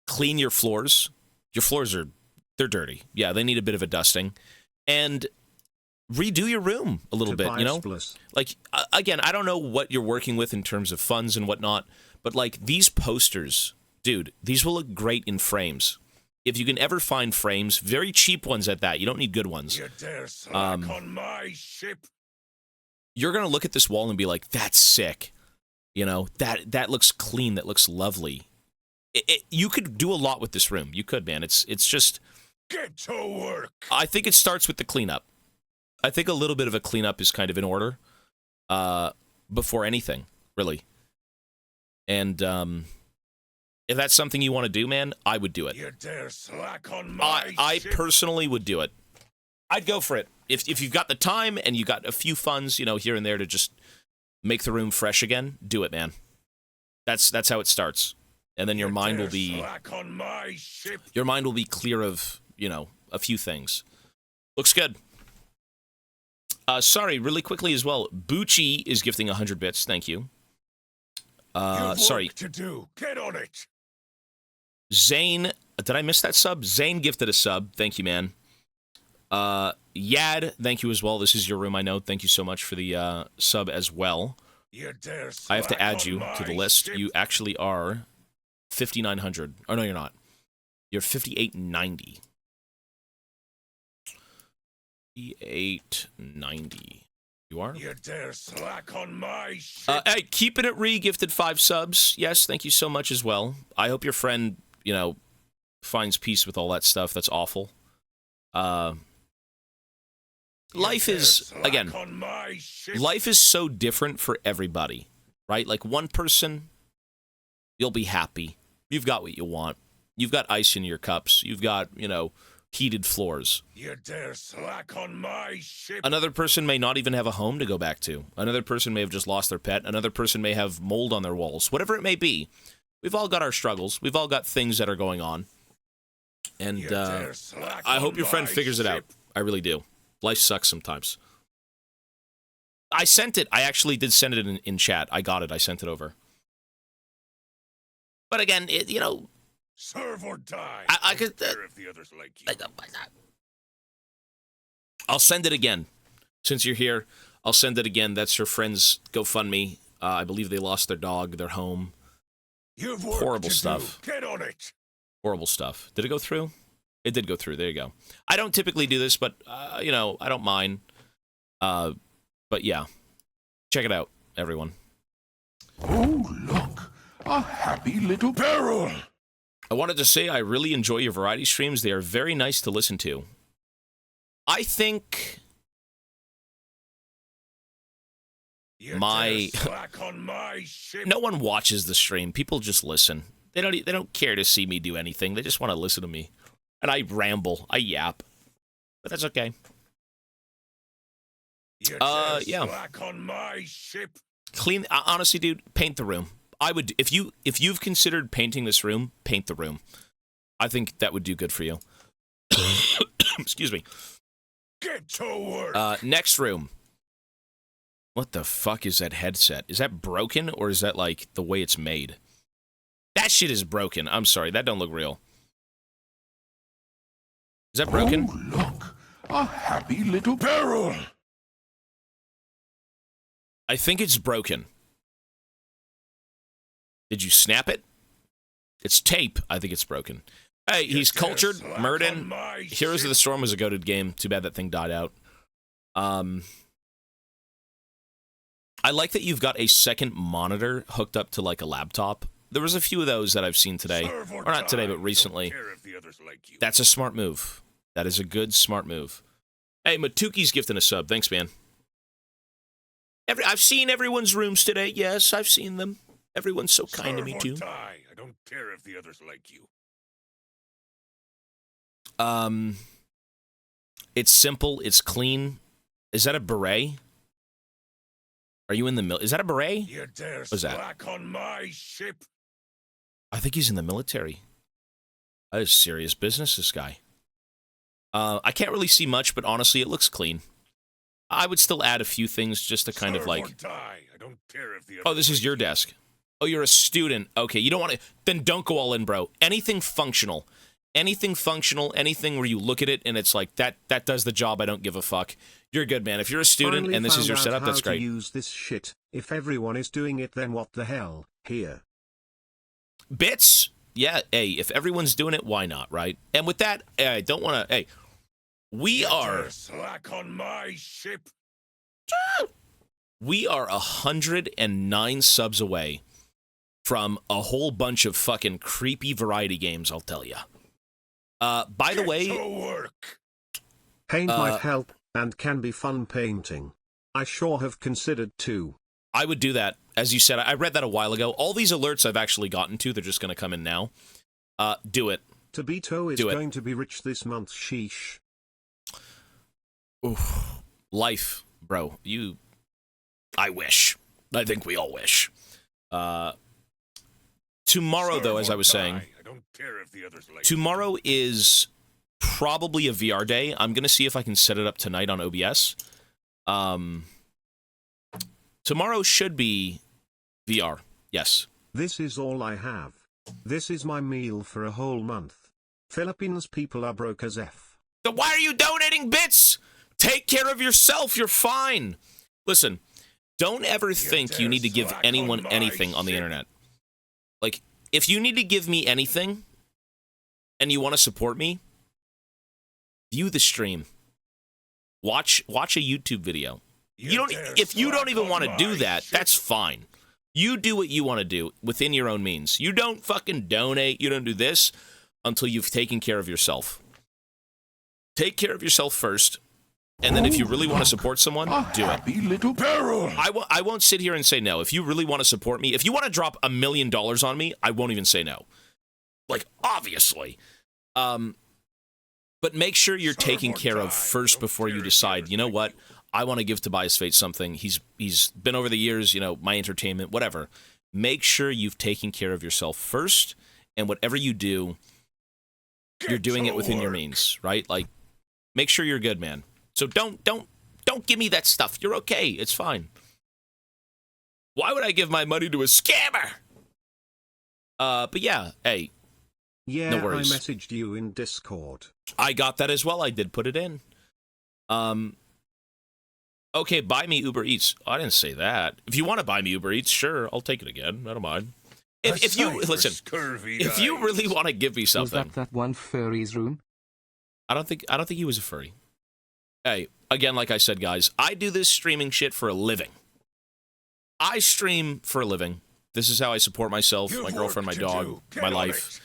Clean your floors. Your floors they're dirty. Yeah, they need a bit of a dusting. And redo your room a little bit, you know? Like, again, I don't know what you're working with in terms of funds and whatnot, but, like, these posters, dude, these will look great in frames. If you can ever find frames, very cheap ones at that, you don't need good ones. You dare slack on my ship. You're going to look at this wall and be like, that's sick. You know, that looks clean, that looks lovely. You could do a lot with this room. You could, man. It's just... Get to work. I think it starts with the cleanup. I think a little bit of a cleanup is kind of in order before anything, really. And If that's something you want to do, man, I would do it. You dare slack on my I ship? personally would do it. I'd go for it. If you've got the time and you got a few funds, you know, here and there to just make the room fresh again, do it, man. That's how it starts. And then your mind will be slack on my ship? your mind will be clear of, you know, a few things. Looks good. Sorry, really quickly as well. Bucci is gifting 100 bits. Thank you. You've Sorry. work to do. Get on it. Zane, did I miss that sub? Zane gifted a sub. Thank you, man. Yad, thank you as well. This is your room, I know. Thank you so much for the sub as well. You dare I have to slack add on you my to the list. ship? You actually are 5,900. Oh, no, you're not. You're 5,890. 5,890. You are? You dare slack on my ship? Hey, Keeping It Re-gifted 5 subs. Yes, thank you so much as well. I hope your friend, you know, finds peace with all that stuff. That's awful. Life is, again, life is so different for everybody, right? Like, one person, you'll be happy. You've got what you want. You've got ice in your cups. You've got, you know, heated floors. You dare slack on my ship? Another person may not even have a home to go back to. Another person may have just lost their pet. Another person may have mold on their walls. Whatever it may be, we've all got our struggles. We've all got things that are going on. And I hope your friend figures it out. I really do. Life sucks sometimes. I sent it. I actually did send it in chat. I got it. I sent it over. But again, you know... Serve or die. I could... if the others like you. I'll send it again. Since you're here, I'll send it again. That's your friend's GoFundMe. I believe they lost their dog, their home. You've work Horrible to stuff. Do. Get on it. Horrible stuff. Did it go through? It did go through. There you go. I don't typically do this, but, you know, I don't mind. But, yeah. Check it out, everyone. Oh, look. A happy little barrel. I wanted to say I really enjoy your variety streams. They are very nice to listen to. I think... my ship. No one watches the stream. People just listen. They don't care to see me do anything. They just want to listen to me. And I ramble. I yap. But that's okay. Yeah. On my ship. Clean. Honestly, dude, paint the room. I would, if you've considered painting this room, paint the room. I think that would do good for you. Excuse me. Get to work. Next room. What the fuck is that headset? Is that broken, or is that, like, the way it's made? That shit is broken. I'm sorry, that don't look real. Is that broken? Oh, look. A happy little barrel. I think it's broken. Did you snap it? It's tape. I think it's broken. Hey, he's cultured. Murden. Heroes of the Storm was a goated game. Too bad that thing died out. I like that you've got a second monitor hooked up to, like, a laptop. There was a few of those that I've seen today. Or not today, but recently. That's a smart move. That is a good, smart move. Hey, Matuki's gifting a sub. Thanks, man. I've seen everyone's rooms today. Yes, I've seen them. Everyone's so kind to me, too. I don't care if the others like you. It's simple. It's clean. Is that a beret? Are you in the Is that a beret? You dare What is that? slack on my ship. I think he's in the military. That is serious business, this guy. I can't really see much, but honestly, it looks clean. I would still add a few things just to kind of like... I don't care if the Oh, this is your desk. Oh, you're a student. Okay, you don't want to... Then don't go all in, bro. Anything functional. Anything functional, anything where you look at it and it's like, that does the job, I don't give a fuck. You're good, man. If you're a student Finally and this is your found out setup, that's how to great. Use this shit. If everyone is doing it, then what the hell? Here. Bits? Yeah, hey, if everyone's doing it, why not, right? And with that, I don't want to... Hey, we are... slack on my ship. We are 109 subs away from a whole bunch of fucking creepy variety games, I'll tell you. By the way... Paint might help, and can be fun painting. I sure have considered too. I would do that. As you said, I read that a while ago. All these alerts I've actually gotten to, they're just going to come in now. Do it. Tobito is going to be rich this month, sheesh. Oof. Life, bro. I wish. I think we all wish. Tomorrow, though, as I was saying, I don't care if the others like tomorrow is probably a VR day. I'm going to see if I can set it up tonight on OBS. Tomorrow should be VR. Yes. This is all I have. This is my meal for a whole month. Philippines people are broke as F. Then why are you donating bits? Take care of yourself. You're fine. Listen, don't ever think you need to give anyone anything on the internet. Like, if you need to give me anything and you want to support me, view the stream. Watch a YouTube video. If you don't even want to do that, that's fine. You do what you want to do within your own means. You don't fucking donate, you don't do this until you've taken care of yourself. Take care of yourself first, and then if you really want to support someone, do it. little barrel. I won't sit here and say no. If you really want to support me, if you want to drop $1 million on me, I won't even say no. Like, obviously. But make sure you're taken care of first before you decide, you know what, I want to give Tobias Fate something. He's been over the years, you know, my entertainment, whatever. Make sure you've taken care of yourself first, and whatever you do, you're doing it within your means, right? Like, make sure you're good, man. So don't give me that stuff. You're okay. It's fine. Why would I give my money to a scammer? But yeah, hey. Yeah, no worries. I messaged you in Discord. I got that as well. I did put it in. Okay, buy me Uber Eats. I didn't say that. If you want to buy me Uber Eats, sure, I'll take it again. I don't mind. If you listen, if you really want to give me something, Was that one furry's room? I don't think he was a furry. Hey, again, like I said, guys, I do this streaming shit for a living. I stream for a living. This is how I support myself, my girlfriend, my dog, my life.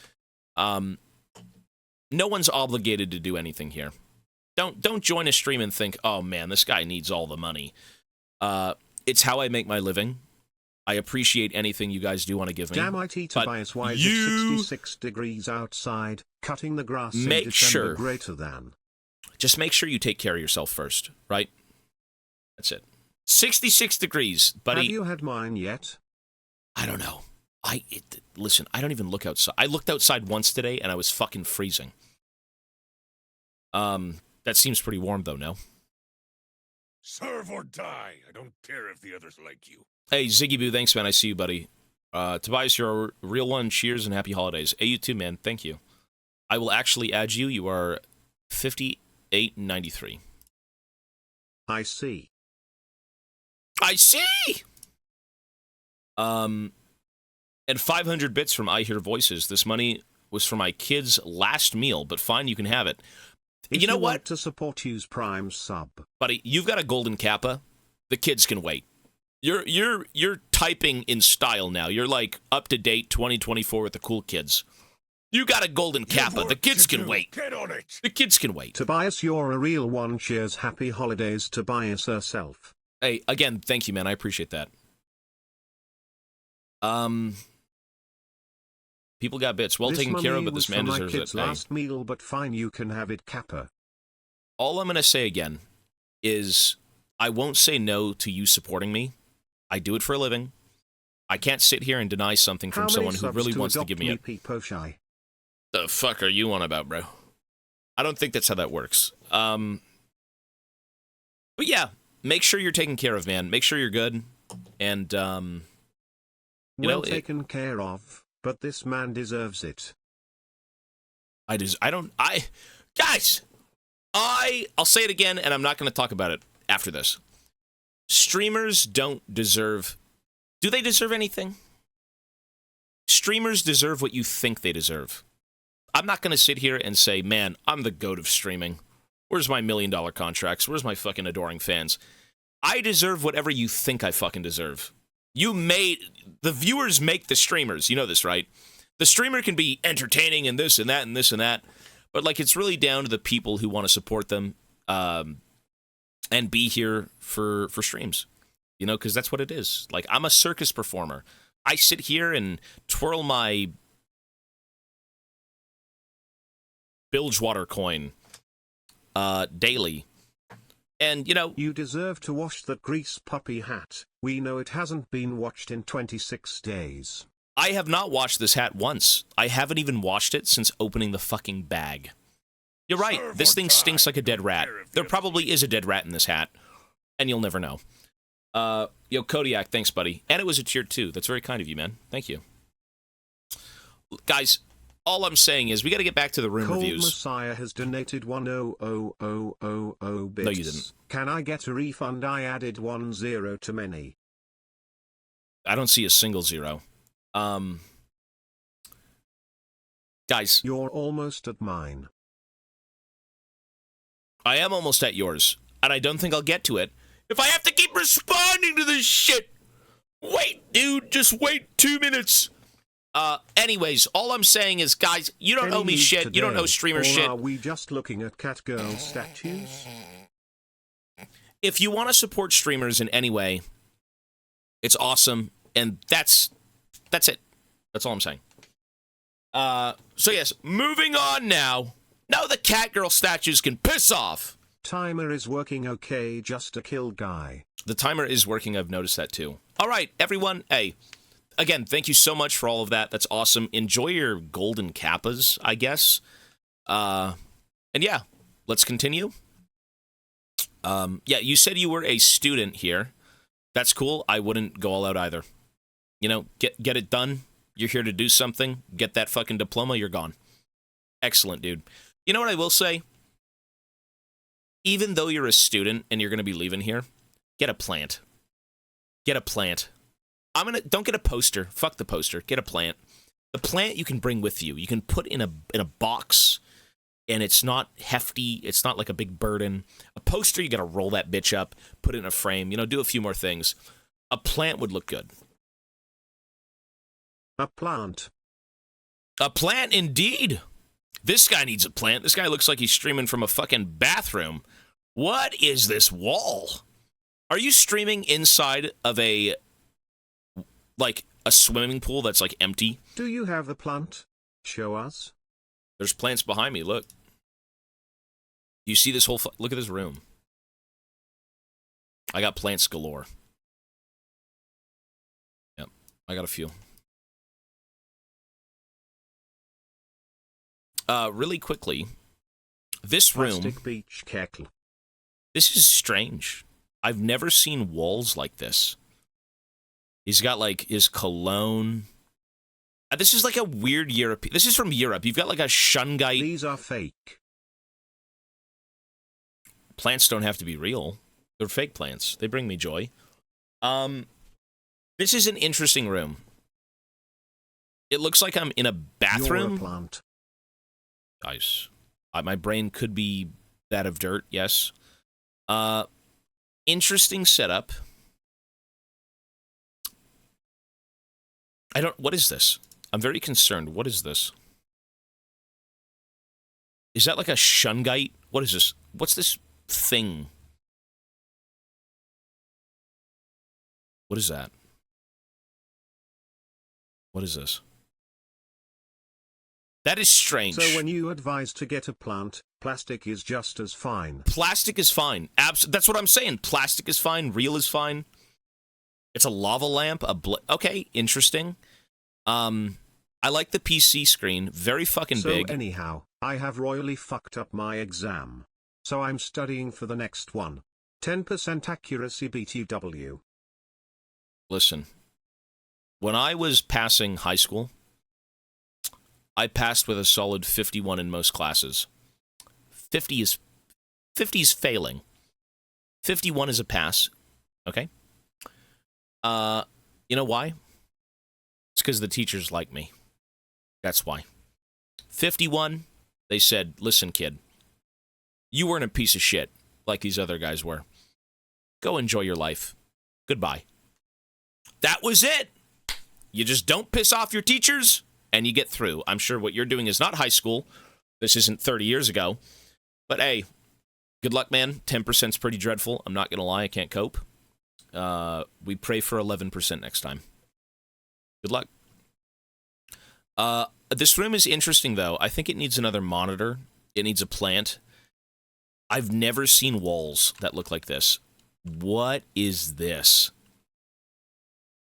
No one's obligated to do anything here. Don't join a stream and think, oh man, this guy needs all the money. It's how I make my living. I appreciate anything you guys do want to give me. Damn IT Tobias, why is it 66 degrees outside, cutting the grass in December greater than? Just make sure you take care of yourself first, right? That's it. 66 degrees, buddy. Have you had mine yet? I don't know. Listen, I don't even look outside. I looked outside once today, and I was fucking freezing. That seems pretty warm, though, no? Serve or die. I don't care if the others like you. Hey, Ziggy Boo, thanks, man. I see you, buddy. Tobias, you're a real one. Cheers and happy holidays. Hey, you too, man. Thank you. I will actually add you. You are 5893. I see. I see! And 500 bits from I Hear Voices. This money was for my kid's last meal, but fine, you can have it. If you know what? Want to support, use Prime sub. Buddy, you've got a golden kappa. The kids can wait. You're typing in style now. You're like up to date 2024 with the cool kids. You got a golden kappa. The kids can wait. Get on it. The kids can wait. Tobias, you're a real one. Cheers. Happy holidays, Tobias herself. Hey, again, thank you, man. I appreciate that. People got bits. Well taken care of, but this man deserves it. Hey. Last meal, but fine, you can have it, Kappa. All I'm going to say again is I won't say no to you supporting me. I do it for a living. I can't sit here and deny something from someone who really wants to give me it. The fuck are you on about, bro? I don't think that's how that works. But yeah, make sure you're taken care of, man. Make sure you're good. And, well taken care of, but this man deserves it. Guys, I'll say it again, and I'm not going to talk about it after this. Streamers don't deserve... Do they deserve anything? Streamers deserve what you think they deserve. I'm not going to sit here and say, man, I'm the GOAT of streaming. Where's my $1 million contracts? Where's my fucking adoring fans? I deserve whatever you think I fucking deserve. The viewers make the streamers. You know this, right? The streamer can be entertaining and this and that and this and that. But, like, it's really down to the people who want to support them and be here for streams. You know, because that's what it is. Like, I'm a circus performer. I sit here and twirl my Bilgewater coin daily. And, you know... You deserve to wash that grease puppy hat. We know it hasn't been washed in 26 days. I have not washed this hat once. I haven't even washed it since opening the fucking bag. You're right. This thing stinks like a dead rat. There probably is a dead rat in this hat. And you'll never know. Yo, Kodiak, thanks, buddy. And it was a tier 2. That's very kind of you, man. Thank you. Guys, all I'm saying is we got to get back to the room Cold reviews. Messiah has donated 100,000 bits. No, you didn't. Can I get a refund? I added 10 too many. I don't see a single 0. Guys. You're almost at mine. I am almost at yours. And I don't think I'll get to it if I have to keep responding to this shit. Wait, dude, just wait 2 minutes. Anyways, all I'm saying is, guys, you don't owe me shit. Today, you don't owe streamer or shit. Are we just looking at catgirl statues? If you want to support streamers in any way, it's awesome, and that's it. That's all I'm saying. So yes, moving on now. Now the catgirl statues can piss off. Timer is working okay, just a kill guy. The timer is working, I've noticed that too. All right, everyone, hey, again, thank you so much for all of that. That's awesome. Enjoy your golden kappas, I guess. And yeah, let's continue. Yeah, you said you were a student here. That's cool. I wouldn't go all out either. You know, get it done. You're here to do something. Get that fucking diploma, you're gone. Excellent, dude. You know what I will say? Even though you're a student and you're going to be leaving here, get a plant. Get a plant. Don't get a poster. Fuck the poster. Get a plant. The plant you can bring with you. You can put in a box, and it's not hefty. It's not like a big burden. A poster, you got to roll that bitch up, put it in a frame, you know, do a few more things. A plant would look good. A plant. A plant, indeed. This guy needs a plant. This guy looks like he's streaming from a fucking bathroom. What is this wall? Are you streaming inside of a swimming pool that's, like, empty? Do you have the plant? Show us. There's plants behind me, look. You see this whole... Look at this room. I got plants galore. Yep, I got a few. Really quickly, this room... Plastic beach kettle. This is strange. I've never seen walls like this. He's got, like, his cologne. This is like a weird European... This is from Europe. You've got, like, a shungite... These are fake. Plants don't have to be real. They're fake plants. They bring me joy. This is an interesting room. It looks like I'm in a bathroom. You're a plant. Nice. My brain could be that of dirt, yes. Interesting setup. What is this? I'm very concerned. What is this? Is that like a shungite? What is this? What's this thing? What is that? What is this? That is strange. So when you advise to get a plant, plastic is just as fine. Plastic is fine. That's what I'm saying. Plastic is fine. Real is fine. It's a lava lamp. Okay, interesting. I like the PC screen. Very fucking big. So anyhow, I have royally fucked up my exam. So I'm studying for the next one. 10% accuracy BTW. Listen. When I was passing high school, I passed with a solid 51 in most classes. 50 is failing. 51 is a pass. Okay? You know why? It's because the teachers like me. That's why. 51, they said, listen, kid, you weren't a piece of shit like these other guys were. Go enjoy your life. Goodbye. That was it. You just don't piss off your teachers, and you get through. I'm sure what you're doing is not high school. This isn't 30 years ago. But hey, good luck, man. 10%'s pretty dreadful. I'm not going to lie. I can't cope. We pray for 11% next time. Good luck. This room is interesting, though. I think it needs another monitor. It needs a plant. I've never seen walls that look like this. What is this?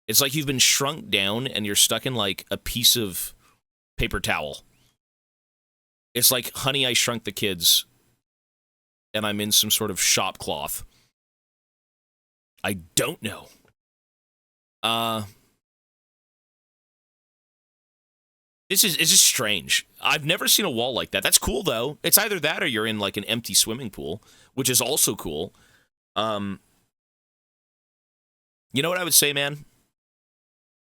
It's like you've been shrunk down and you're stuck in, like, a piece of paper towel. It's like Honey, I Shrunk the Kids, and I'm in some sort of shop cloth. I don't know. It's just strange. I've never seen a wall like that. That's cool, though. It's either that or you're in, like, an empty swimming pool, which is also cool. You know what I would say, man?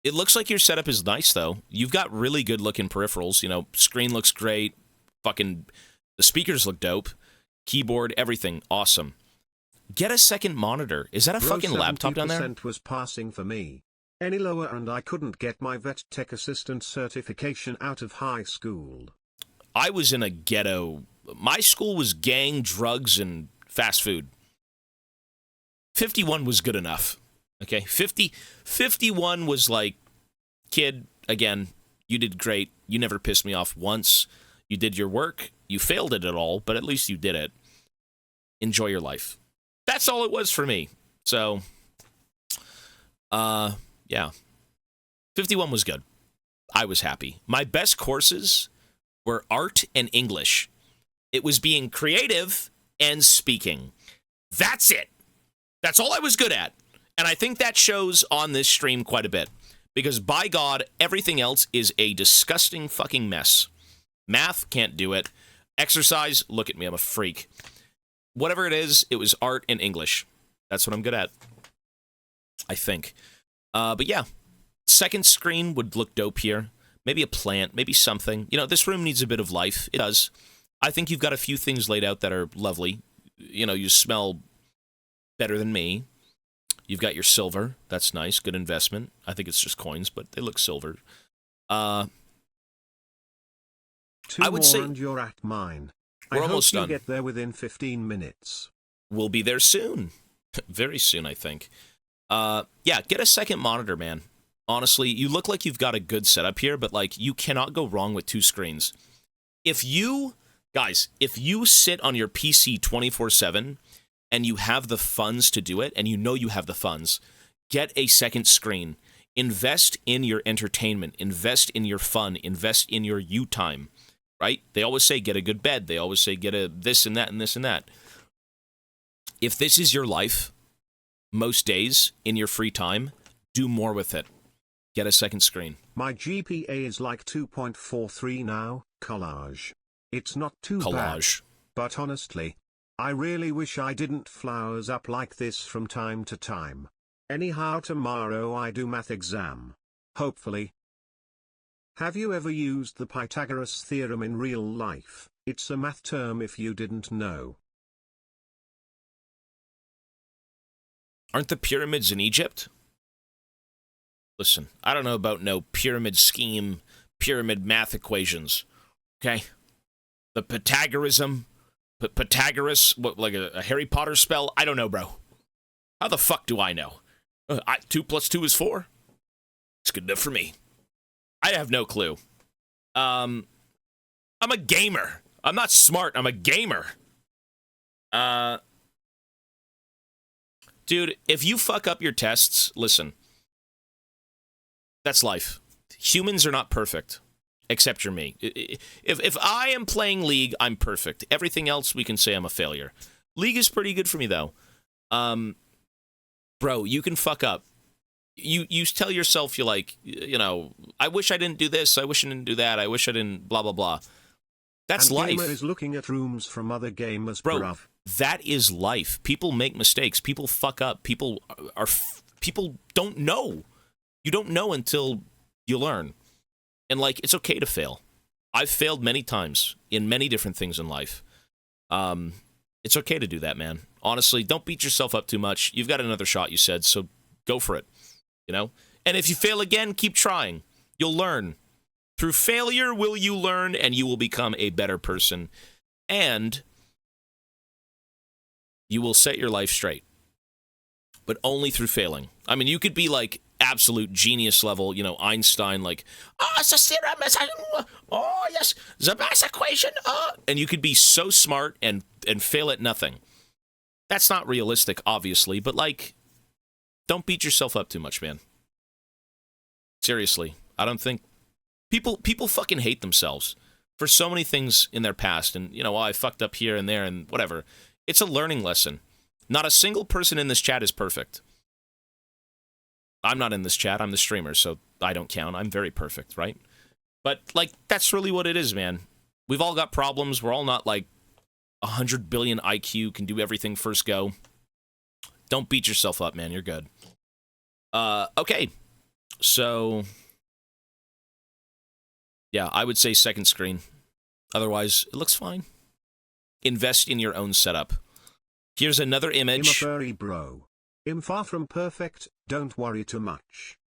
It looks like your setup is nice, though. You've got really good-looking peripherals. You know, screen looks great. Fucking, the speakers look dope. Keyboard, everything, awesome. Get a second monitor. Is that a fucking laptop down there? 70% was passing for me. Any lower and I couldn't get my vet tech assistant certification out of high school. I was in a ghetto. My school was gang, drugs, and fast food. 51 was good enough. Okay, 51 was like, kid, again, you did great. You never pissed me off once. You did your work. You failed at it all, but at least you did it. Enjoy your life. That's all it was for me. So, yeah. 51 was good. I was happy. My best courses were art and English. It was being creative and speaking. That's it. That's all I was good at. And I think that shows on this stream quite a bit. Because by God, everything else is a disgusting fucking mess. Math, can't do it. Exercise, look at me, I'm a freak. Whatever it is, it was art and English. That's what I'm good at. I think. But yeah, second screen would look dope here. Maybe a plant, maybe something. You know, this room needs a bit of life. It does. I think you've got a few things laid out that are lovely. You know, you smell better than me. You've got your silver. That's nice. Good investment. I think it's just coins, but they look silver. I would say, and you're at mine. We're almost done. I hope you get there within 15 minutes. We'll be there soon. Very soon, I think. Yeah, get a second monitor, man. Honestly, you look like you've got a good setup here, but, like, you cannot go wrong with two screens. If you sit on your PC 24/7 and you have the funds to do it, and you know you have the funds, get a second screen. Invest in your entertainment. Invest in your fun. Invest in your you time. Right? They always say get a good bed. They always say get a this and that and this and that. If this is your life, most days in your free time, do more with it. Get a second screen. My GPA is like 2.43 now, collage. It's not too bad. But honestly, I really wish I didn't flowers up like this from time to time. Anyhow, tomorrow I do math exam. Hopefully. Have you ever used the Pythagoras theorem in real life? It's a math term if you didn't know. Aren't the pyramids in Egypt? Listen, I don't know about no pyramid scheme, pyramid math equations. Okay? The Pythagoras, what, like a Harry Potter spell? I don't know, bro. How the fuck do I know? 2 + 2 is 4? It's good enough for me. I have no clue. I'm a gamer. I'm not smart. I'm a gamer. Dude, if you fuck up your tests, listen. That's life. Humans are not perfect. Except you're me. If I am playing League, I'm perfect. Everything else, we can say I'm a failure. League is pretty good for me, though. Bro, you can fuck up. You tell yourself, you're like, you know, I wish I didn't do this, I wish I didn't do that, I wish I didn't blah, blah, blah. That's life. Gamer is looking at rooms from other gamers, bro. Bruv. That is life. People make mistakes. People fuck up. People don't know. You don't know until you learn. And, like, it's okay to fail. I've failed many times in many different things in life. It's okay to do that, man. Honestly, don't beat yourself up too much. You've got another shot, you said, so go for it. You know? And if you fail again, keep trying. You'll learn. Through failure will you learn, and you will become a better person. And you will set your life straight. but only through failing. I mean, you could be like absolute genius level, you know, Einstein, like, oh, it's a theorem, oh, yes, the mass equation, and you could be so smart and fail at nothing. That's not realistic, obviously, but, like, don't beat yourself up too much, man. Seriously, I don't think... People fucking hate themselves for so many things in their past, and, you know, I fucked up here and there and whatever. It's a learning lesson. Not a single person in this chat is perfect. I'm not in this chat, I'm the streamer, so I don't count. I'm very perfect, right? But, like, that's really what it is, man. We've all got problems. We're all not, like, 100 billion IQ, can do everything first go. Don't beat yourself up, man. You're good. Okay. So, yeah, I would say second screen. Otherwise, it looks fine. Invest in your own setup. Here's another image. I'm a furry bro. I'm far from perfect, don't worry too much.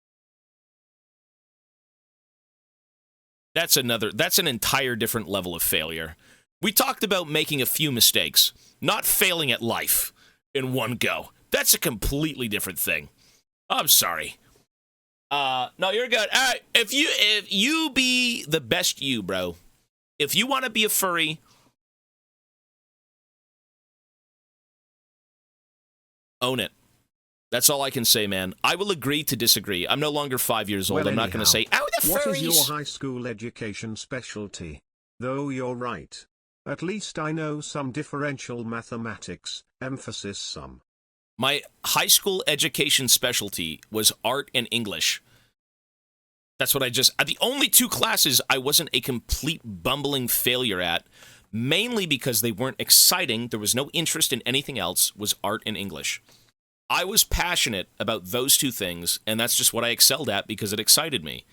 That's an entire different level of failure. We talked about making a few mistakes, not failing at life in one go. That's a completely different thing. I'm sorry. No, you're good. All right, if you be the best you, bro. If you want to be a furry, own it. That's all I can say, man. I will agree to disagree. I'm no longer 5 years old. Well, I'm not going to say, "Oh, the furries." What is your high school education specialty? Though you're right. At least I know some differential mathematics, emphasis some. My high school education specialty was art and English. That's what the only two classes I wasn't a complete bumbling failure at, mainly because they weren't exciting, there was no interest in anything else, was art and English. I was passionate about those two things, and that's just what I excelled at because it excited me.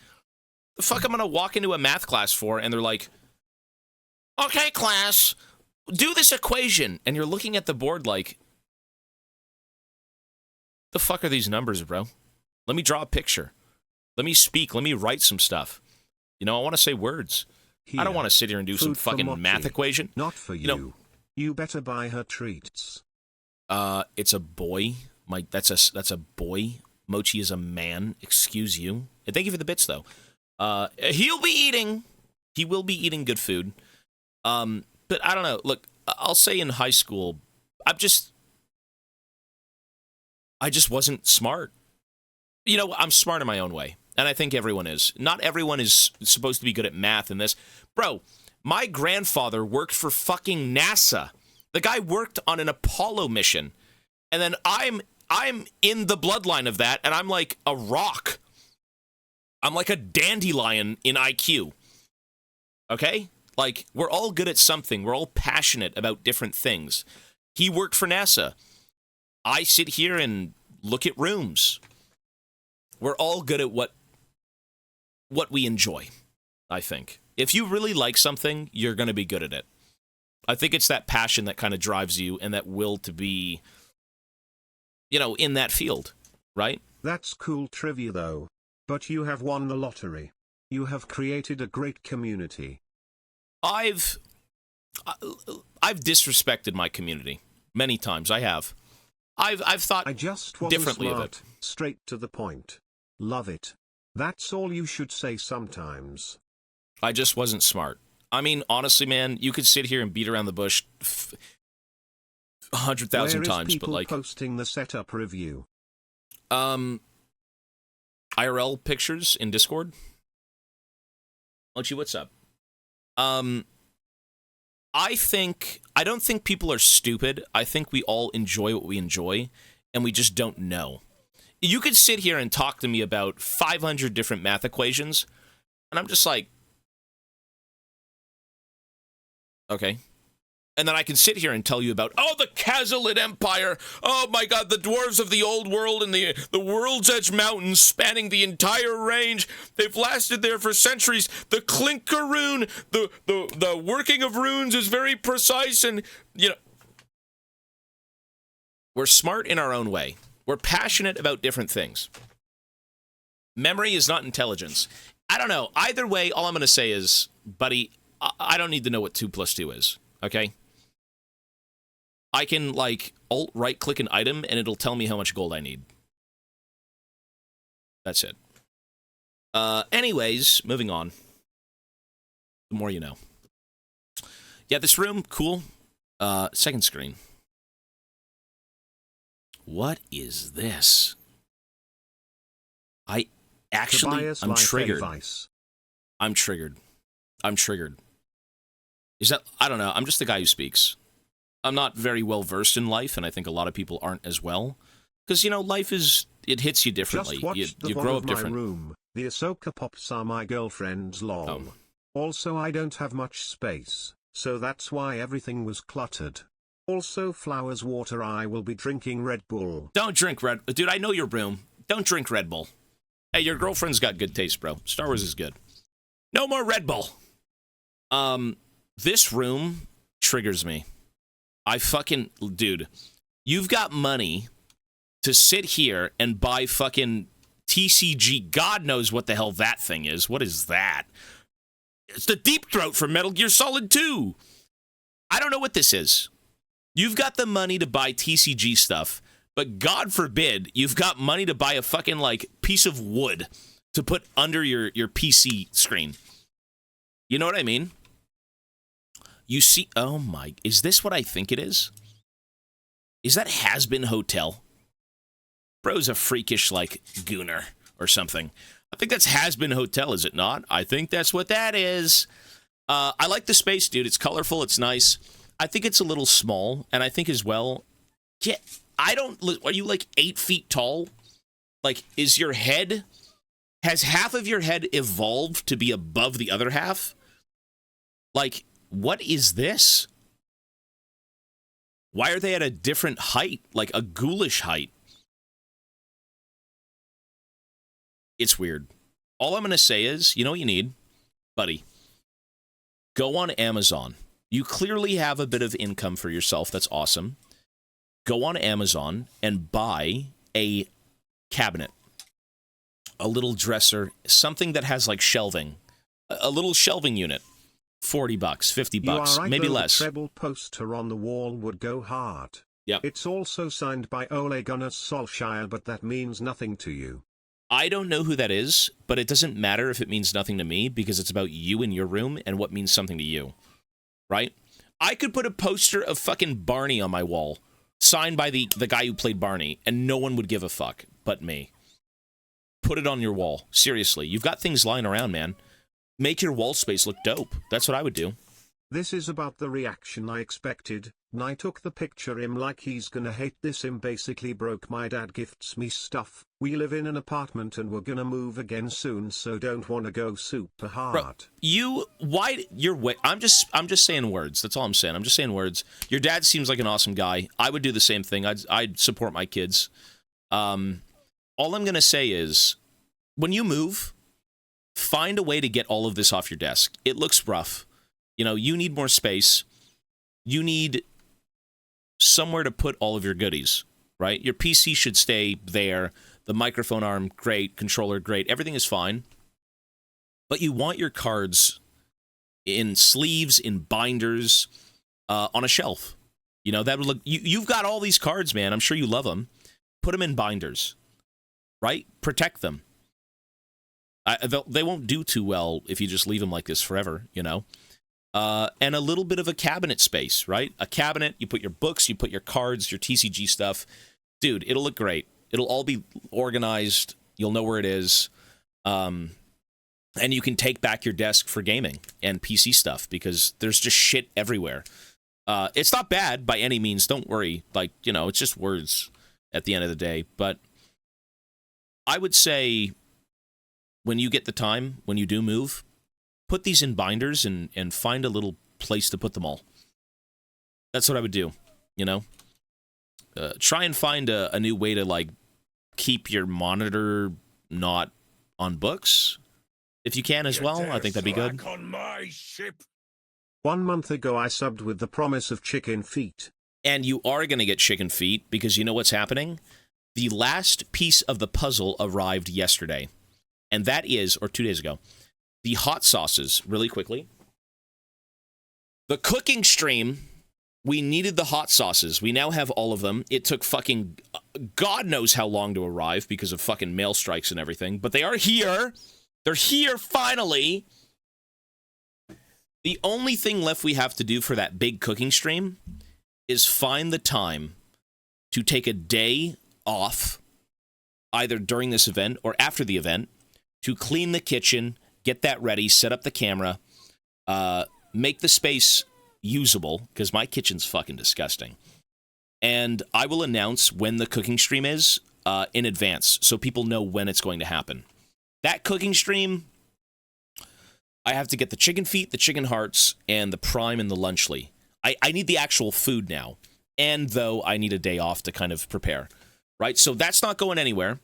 The fuck I'm going to walk into a math class for, and they're like, okay, class, do this equation. And you're looking at the board like, the fuck are these numbers, bro? Let me draw a picture. Let me speak. Let me write some stuff. You know, I want to say words. Here, I don't want to sit here and do some food for fucking Mochi. math equation. Not for you. know, you better buy her treats. It's a boy. That's a boy. Mochi is a man. Excuse you. And thank you for the bits, though. He will be eating good food. But I don't know. Look, I'll say in high school, I just wasn't smart. You know, I'm smart in my own way. And I think everyone is. Not everyone is supposed to be good at math in this. Bro, my grandfather worked for fucking NASA. The guy worked on an Apollo mission. And then I'm in the bloodline of that, and I'm like a rock. I'm like a dandelion in IQ. Okay? Like, we're all good at something. We're all passionate about different things. He worked for NASA. I sit here and look at rooms. We're all good at what we enjoy, I think. If you really like something, you're going to be good at it. I think it's that passion that kind of drives you and that will to be, you know, in that field, right? That's cool trivia though. But you have won the lottery. You have created a great community. I've disrespected my community many times. I have. I've thought I just wasn't differently smart, of it. straight to the point. Love it. That's all you should say sometimes. I just wasn't smart. I mean, honestly, man, you could sit here and beat around the bush 100,000 times, but like posting the setup review. IRL pictures in Discord. Mochi, what's up? I don't think people are stupid. I think we all enjoy what we enjoy, and we just don't know. You could sit here and talk to me about 500 different math equations, and I'm just like, okay. And then I can sit here and tell you about, oh, the Khazalid Empire. Oh, my God, the dwarves of the old world and the World's Edge Mountains spanning the entire range. They've lasted there for centuries. The Clinker rune, the working of runes is very precise. And, you know, we're smart in our own way. We're passionate about different things. Memory is not intelligence. I don't know. Either way, all I'm going to say is, buddy, I don't need to know what 2 + 2 is, okay? I can, like, alt right-click an item, and it'll tell me how much gold I need. That's it. Anyways, moving on. The more you know. Yeah, this room, cool. Second screen. What is this? I'm triggered. I'm triggered. Is that, I don't know, I'm just the guy who speaks. I'm not very well versed in life, and I think a lot of people aren't as well. Because, you know, life is, it hits you differently. You grow up different. Room. The Ahsoka pops are my girlfriend's lol. Oh. Also, I don't have much space, so that's why everything was cluttered. Also, flowers, water, I will be drinking Red Bull. Don't drink Red... Dude, I know your room. Don't drink Red Bull. Hey, your girlfriend's got good taste, bro. Star Wars is good. No more Red Bull. This room triggers me. Dude, you've got money to sit here and buy fucking TCG. God knows what the hell that thing is. What is that? It's the Deep Throat from Metal Gear Solid 2. I don't know what this is. You've got the money to buy TCG stuff, but God forbid you've got money to buy a fucking, like, piece of wood to put under your PC screen. You know what I mean? You see, oh my, is this what I think it is? Is that Has-Been Hotel? Bro's a freakish, like, gooner or something. I think that's Has-Been Hotel, is it not? I think that's what that is. I like the space, dude. It's colorful. It's nice. I think it's a little small, and I think as well, yeah, are you like 8 feet tall? Like, is your head, has half of your head evolved to be above the other half? Like, what is this? Why are they at a different height? Like a ghoulish height? It's weird. All I'm going to say is, you know what you need? Buddy, go on Amazon. You clearly have a bit of income for yourself. That's awesome. Go on Amazon and buy a cabinet, a little dresser, something that has like shelving, a little shelving unit. $40, $50, right, maybe though, less. The treble poster on the wall would go hard. Yep. It's also signed by Ole Gunnar Solskjaer, but that means nothing to you. I don't know who that is, but it doesn't matter if it means nothing to me because it's about you and your room and what means something to you. Right? I could put a poster of fucking Barney on my wall, signed by the guy who played Barney, and no one would give a fuck but me. Put it on your wall. Seriously. You've got things lying around, man. Make your wall space look dope. That's what I would do. This is about the reaction I expected. I took the picture him like he's gonna hate this. Him basically broke. My dad gifts me stuff. We live in an apartment and we're gonna move again soon, so don't wanna go super hard. Bro, I'm just saying words. That's all I'm saying. I'm just saying words. Your dad seems like an awesome guy. I would do the same thing. I'd support my kids. All I'm gonna say is, when you move, find a way to get all of this off your desk. It looks rough. You know, you need more space. You need somewhere to put all of your goodies, right? Your PC should stay there. The microphone arm, great. Controller, great. Everything is fine. But you want your cards in sleeves, in binders, on a shelf. You know, that would look... You've got all these cards, man. I'm sure you love them. Put them in binders, right? Protect them. They won't do too well if you just leave them like this forever, you know? And a little bit of a cabinet space, right? A cabinet, you put your books, you put your cards, your TCG stuff. Dude, it'll look great. It'll all be organized. You'll know where it is. And you can take back your desk for gaming and PC stuff because there's just shit everywhere. It's not bad by any means. Don't worry. Like, you know, it's just words at the end of the day. But I would say... when you get the time, when you do move, put these in binders and find a little place to put them all. That's what I would do, you know? Try and find a new way to, like, keep your monitor not on books. If you can as well, I think that'd be good. On my ship. 1 month ago, I subbed with the promise of chicken feet. And you are going to get chicken feet because you know what's happening? The last piece of the puzzle arrived yesterday. And that is, or 2 days ago, the hot sauces, really quickly. The cooking stream We needed the hot sauces. We now have all of them. It took fucking God knows how long to arrive because of fucking mail strikes and everything. But they are here. They're here finally. The only thing left we have to do for that big cooking stream is find the time to take a day off, either during this event or after the event, to clean the kitchen, get that ready, set up the camera, make the space usable, because my kitchen's fucking disgusting. And I will announce when the cooking stream is in advance, so people know when it's going to happen. That cooking stream, I have to get the chicken feet, the chicken hearts, and the prime and the lunchly. I need the actual food now. And though I need a day off to kind of prepare, right? So that's not going anywhere.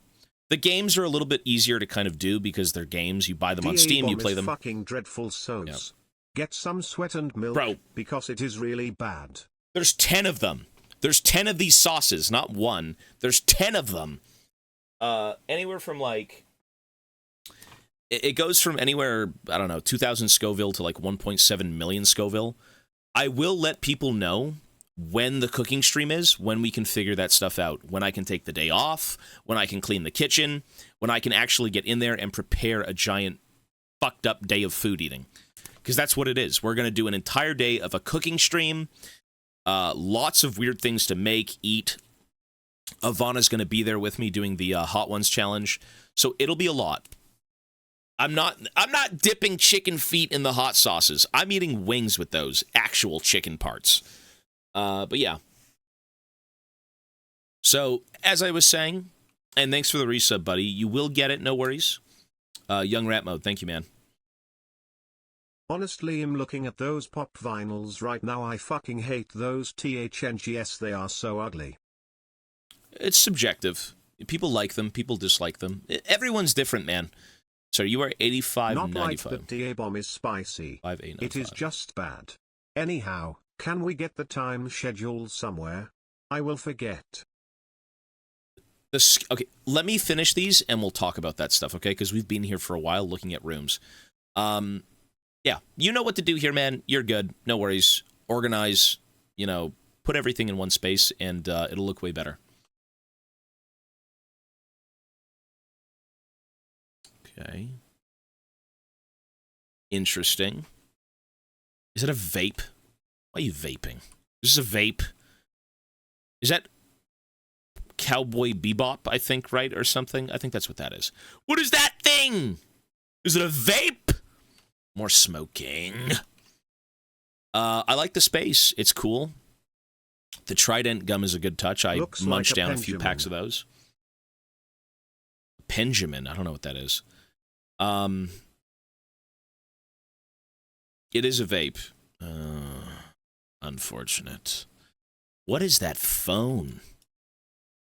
The games are a little bit easier to kind of do because they're games. You buy them on Steam, you play them. Fucking dreadful sauce. Yep. Get some sweat and milk, bro, because it is really bad. There's 10 of them. There's 10 of these sauces, not one. There's 10 of them. Anywhere from like, it goes from anywhere, I don't know, 2,000 Scoville to like 1.7 million Scoville. I will let people know when the cooking stream is, when we can figure that stuff out, when I can take the day off, when I can clean the kitchen, when I can actually get in there and prepare a giant fucked up day of food eating. Because that's what it is. We're going to do an entire day of a cooking stream, lots of weird things to make, eat. Ivana's going to be there with me doing the Hot Ones challenge, so it'll be a lot. I'm not dipping chicken feet in the hot sauces. I'm eating wings with those actual chicken parts. But yeah. So, as I was saying, and thanks for the resub, buddy. You will get it, no worries. Young Rat Mode, thank you, man. Honestly, I'm looking at those pop vinyls right now. I fucking hate those THNGS. They are so ugly. It's subjective. People like them, people dislike them. Everyone's different, man. So you are 85.95. Not like that D-A-bomb is spicy. 5.895. It is just bad. Anyhow, can we get the time schedule somewhere? I will forget. Okay, let me finish these and we'll talk about that stuff, okay? Because we've been here for a while looking at rooms. Yeah, you know what to do here, man. You're good. No worries. Organize, put everything in one space and it'll look way better. Okay. Interesting. Is it a vape? Why are you vaping? Is this a vape? Is that Cowboy Bebop, I think, right? Or something? I think that's what that is. What is that thing? Is it a vape? More smoking. I like the space. It's cool. The Trident gum is a good touch. I munched down a few packs of those. Benjamin. I don't know what that is. It is a vape. Unfortunate. What is that phone?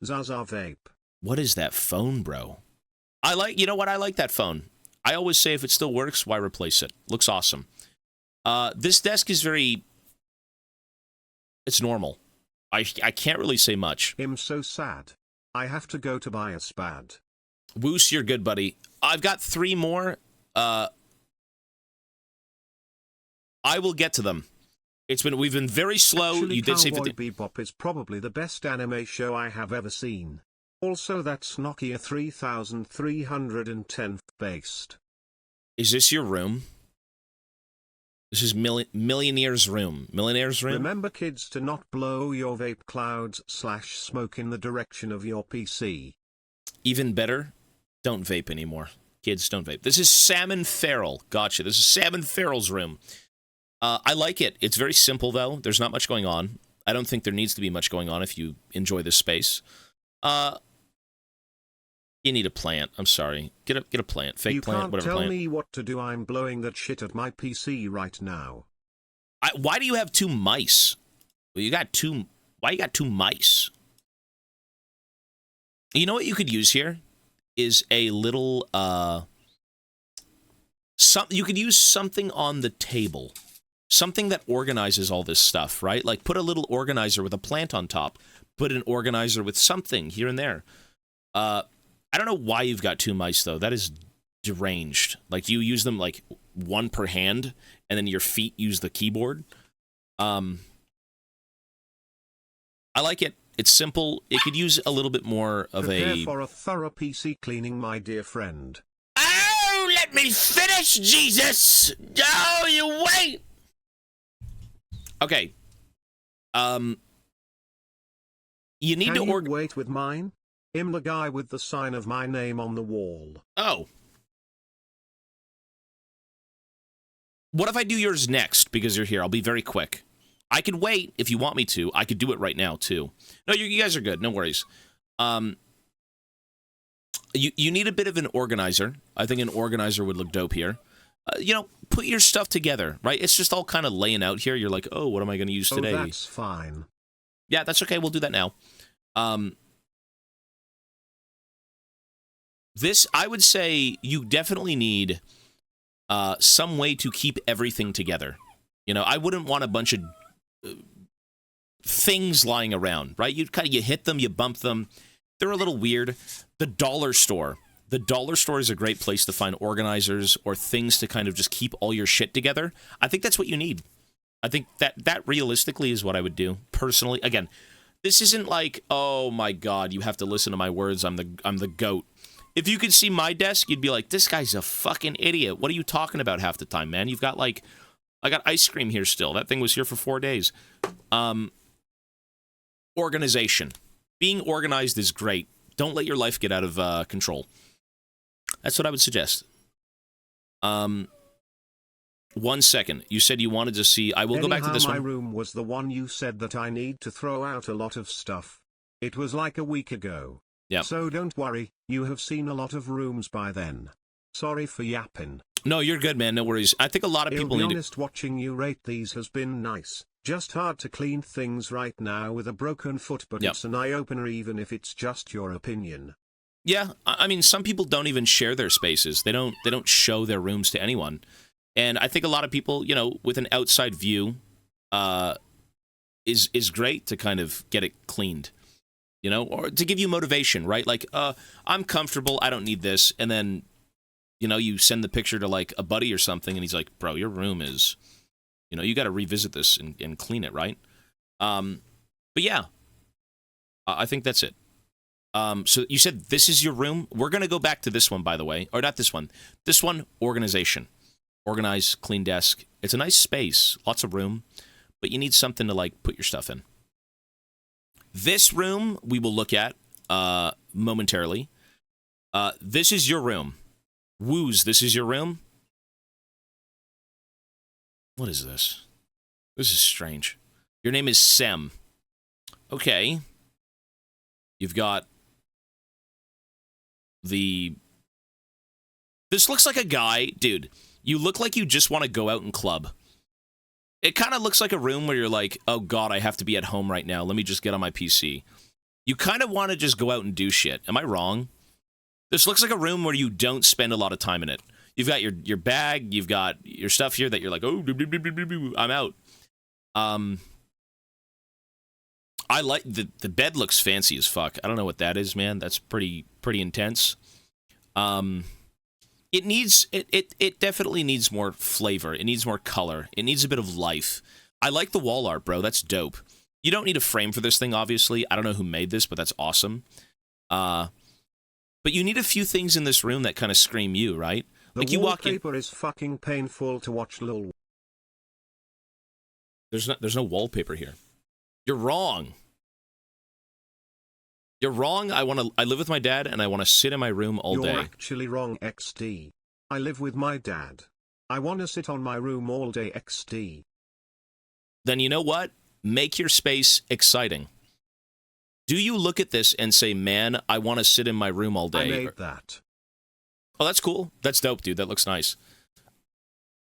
Zaza vape. What is that phone, bro? You know what? I like that phone. I always say if it still works, why replace it? Looks awesome. This desk is it's normal. I can't really say much. I'm so sad. I have to go to buy a spad. Woos, you're good, buddy. I've got 3 more. I will get to them. We've been very slow. Actually, you did say Cowboy Bebop is probably the best anime show I have ever seen. Also, that's Nokia 3310 based. Is this your room? This is Millionaire's room. Millionaire's room? Remember, kids, to not blow your vape clouds / smoke in the direction of your PC. Even better, don't vape anymore. Kids, don't vape. This is Salmon Feral. Gotcha. This is Salmon Feral's room. I like it. It's very simple, though. There's not much going on. I don't think there needs to be much going on if you enjoy this space. You need a plant. I'm sorry. Get a plant. Fake plant, whatever plant. You can't tell me what to do. I'm blowing that shit at my PC right now. Why do you have 2 mice? Well, you got 2... Why you got 2 mice? You know what you could use here? Is a little, you could use something on the table. Something that organizes all this stuff, right? Like, put a little organizer with a plant on top. Put an organizer with something here and there. I don't know why you've got 2 mice, though. That is deranged. Like, you use them, like, 1 per hand, and then your feet use the keyboard. I like it. It's simple. It could use a little bit more of Prepare for a thorough PC cleaning, my dear friend. Oh, let me finish, Jesus! Oh, you wait! Okay. You need Can to you wait with mine? I'm the guy with the sign of my name on the wall. Oh. What if I do yours next, because you're here? I'll be very quick. I could wait if you want me to. I could do it right now, too. No, you guys are good. No worries. You need a bit of an organizer. I think an organizer would look dope here. You know, put your stuff together, right? It's just all kind of laying out here. You're like, oh, what am I going to use today? Oh, that's fine. Yeah, that's okay. We'll do that now. This, I would say, you definitely need some way to keep everything together. You know, I wouldn't want a bunch of things lying around, right? You hit them, you bump them. They're a little weird. The dollar store. The dollar store is a great place to find organizers or things to kind of just keep all your shit together. I think that's what you need. I think that realistically is what I would do personally. Again, this isn't like, oh my God, you have to listen to my words. I'm the GOAT. If you could see my desk, you'd be like, this guy's a fucking idiot. What are you talking about half the time, man? You've got like, I got ice cream here still. That thing was here for 4 days. Organization. Being organized is great. Don't let your life get out of control. That's what I would suggest. 1 second. You said you wanted to see... I will go back to this one. My room was the one you said that I need to throw out a lot of stuff. It was like a week ago. Yeah. So don't worry, you have seen a lot of rooms by then. Sorry for yapping. No, you're good, man. No worries. I think a lot of people need to... To be honest, watching you rate these has been nice. Just hard to clean things right now with a broken foot, but it's an eye-opener even if it's just your opinion. Yeah, I mean, some people don't even share their spaces. They don't show their rooms to anyone. And I think a lot of people, you know, with an outside view, is great to kind of get it cleaned, you know, or to give you motivation, right? Like, I'm comfortable, I don't need this, and then, you know, you send the picture to like a buddy or something, and he's like, bro, your room is, you know, you got to revisit this and clean it, right? But yeah, I think that's it. So you said this is your room. We're gonna go back to this one, by the way, or not this one. This one, organization. Organized, clean desk. It's a nice space, lots of room, but you need something to like put your stuff in. This room we will look at momentarily. This is your room. Woos, this is your room. What is this? This is strange. Your name is Sem. Okay. You've got the... This looks like a guy... Dude, you look like you just want to go out and club. It kind of looks like a room where you're like, oh God, I have to be at home right now. Let me just get on my PC. You kind of want to just go out and do shit. Am I wrong? This looks like a room where you don't spend a lot of time in it. You've got your bag, you've got your stuff here that you're like, oh, I'm out. I like the bed looks fancy as fuck. I don't know what that is, man. That's pretty intense. It definitely needs more flavor. It needs more color. It needs a bit of life. I like the wall art, bro. That's dope. You don't need a frame for this thing, obviously. I don't know who made this, but that's awesome. But you need a few things in this room that kind of scream you, right? Like you walk in. The wallpaper is fucking painful to watch, lol. There's no wallpaper here. You're wrong. You're wrong. I live with my dad, and I want to sit in my room all day. You're actually wrong, XD. I live with my dad. I want to sit on my room all day, XD. Then you know what? Make your space exciting. Do you look at this and say, man, I want to sit in my room all day? I made that. Oh, that's cool. That's dope, dude. That looks nice.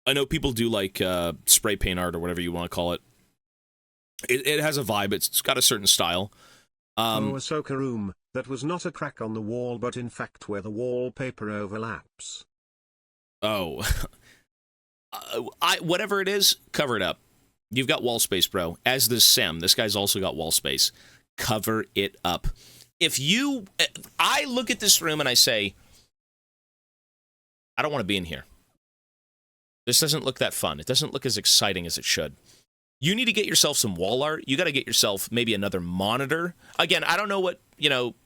I know people do like spray paint art or whatever you want to call it. It has a vibe. It's got a certain style. A soaker room, that was not a crack on the wall but in fact where the wallpaper overlaps. Oh. Whatever it is, cover it up. You've got wall space, bro. As does Sam. This guy's also got wall space. Cover it up. I look at this room and I say, I don't want to be in here. This doesn't look that fun. It doesn't look as exciting as it should. You need to get yourself some wall art. You got to get yourself maybe another monitor. Again, I don't know what,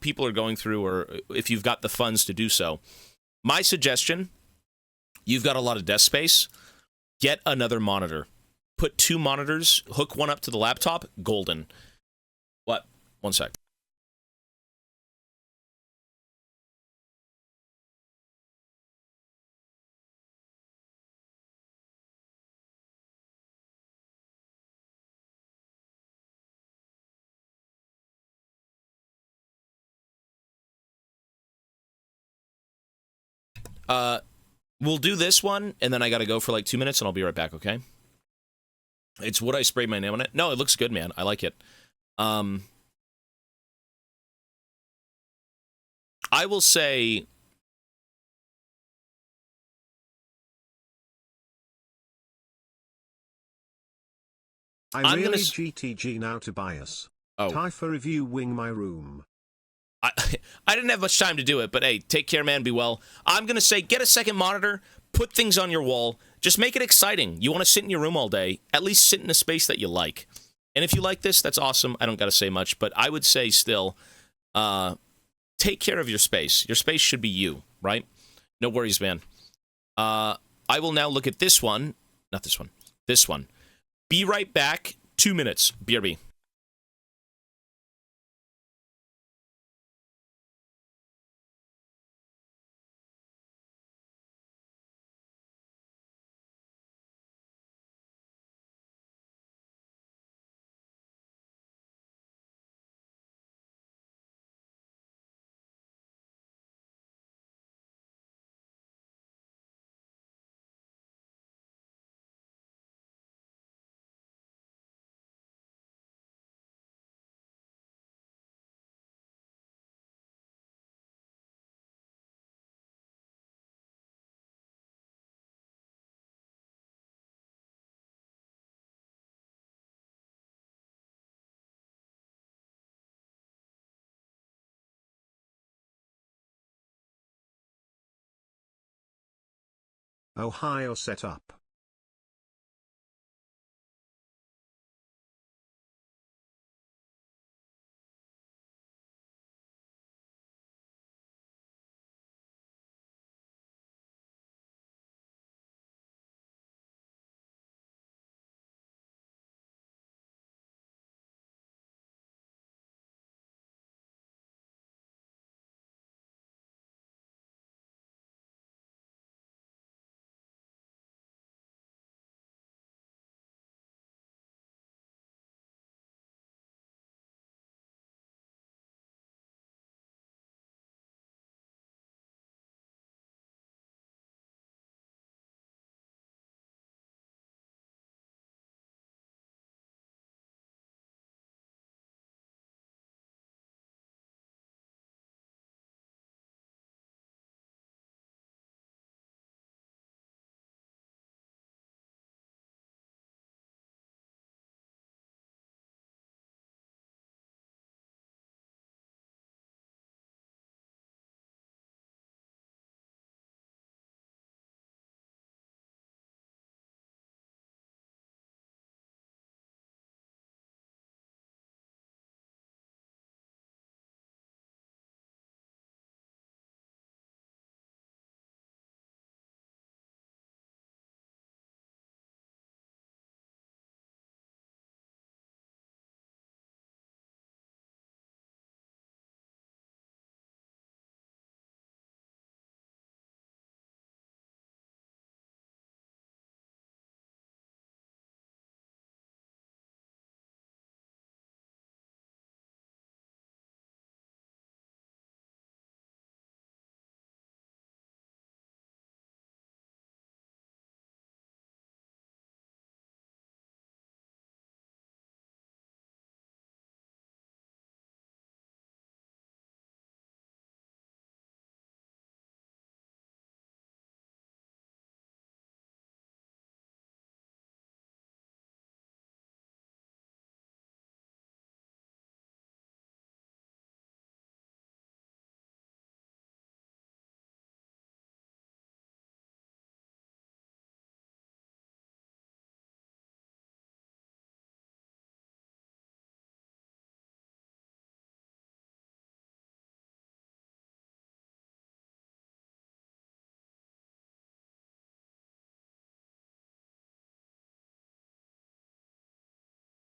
people are going through or if you've got the funds to do so. My suggestion, you've got a lot of desk space. Get another monitor. Put 2 monitors, hook one up to the laptop, golden. What? One sec. We'll do this one, and then I got to go for like 2 minutes, and I'll be right back, okay? It's would I sprayed my name on it? No, it looks good, man. I like it. I will say... I'm really GTG now, Tobias. Oh. Time for review wing my room. I didn't have much time to do it, but hey, take care, man. Be well. I'm going to say get a second monitor, put things on your wall. Just make it exciting. You want to sit in your room all day, at least sit in a space that you like. And if you like this, that's awesome. I don't got to say much, but I would say still, take care of your space. Your space should be you, right? No worries, man. I will now look at this one. Not this one. This one. Be right back. 2 minutes. BRB. Ohio setup.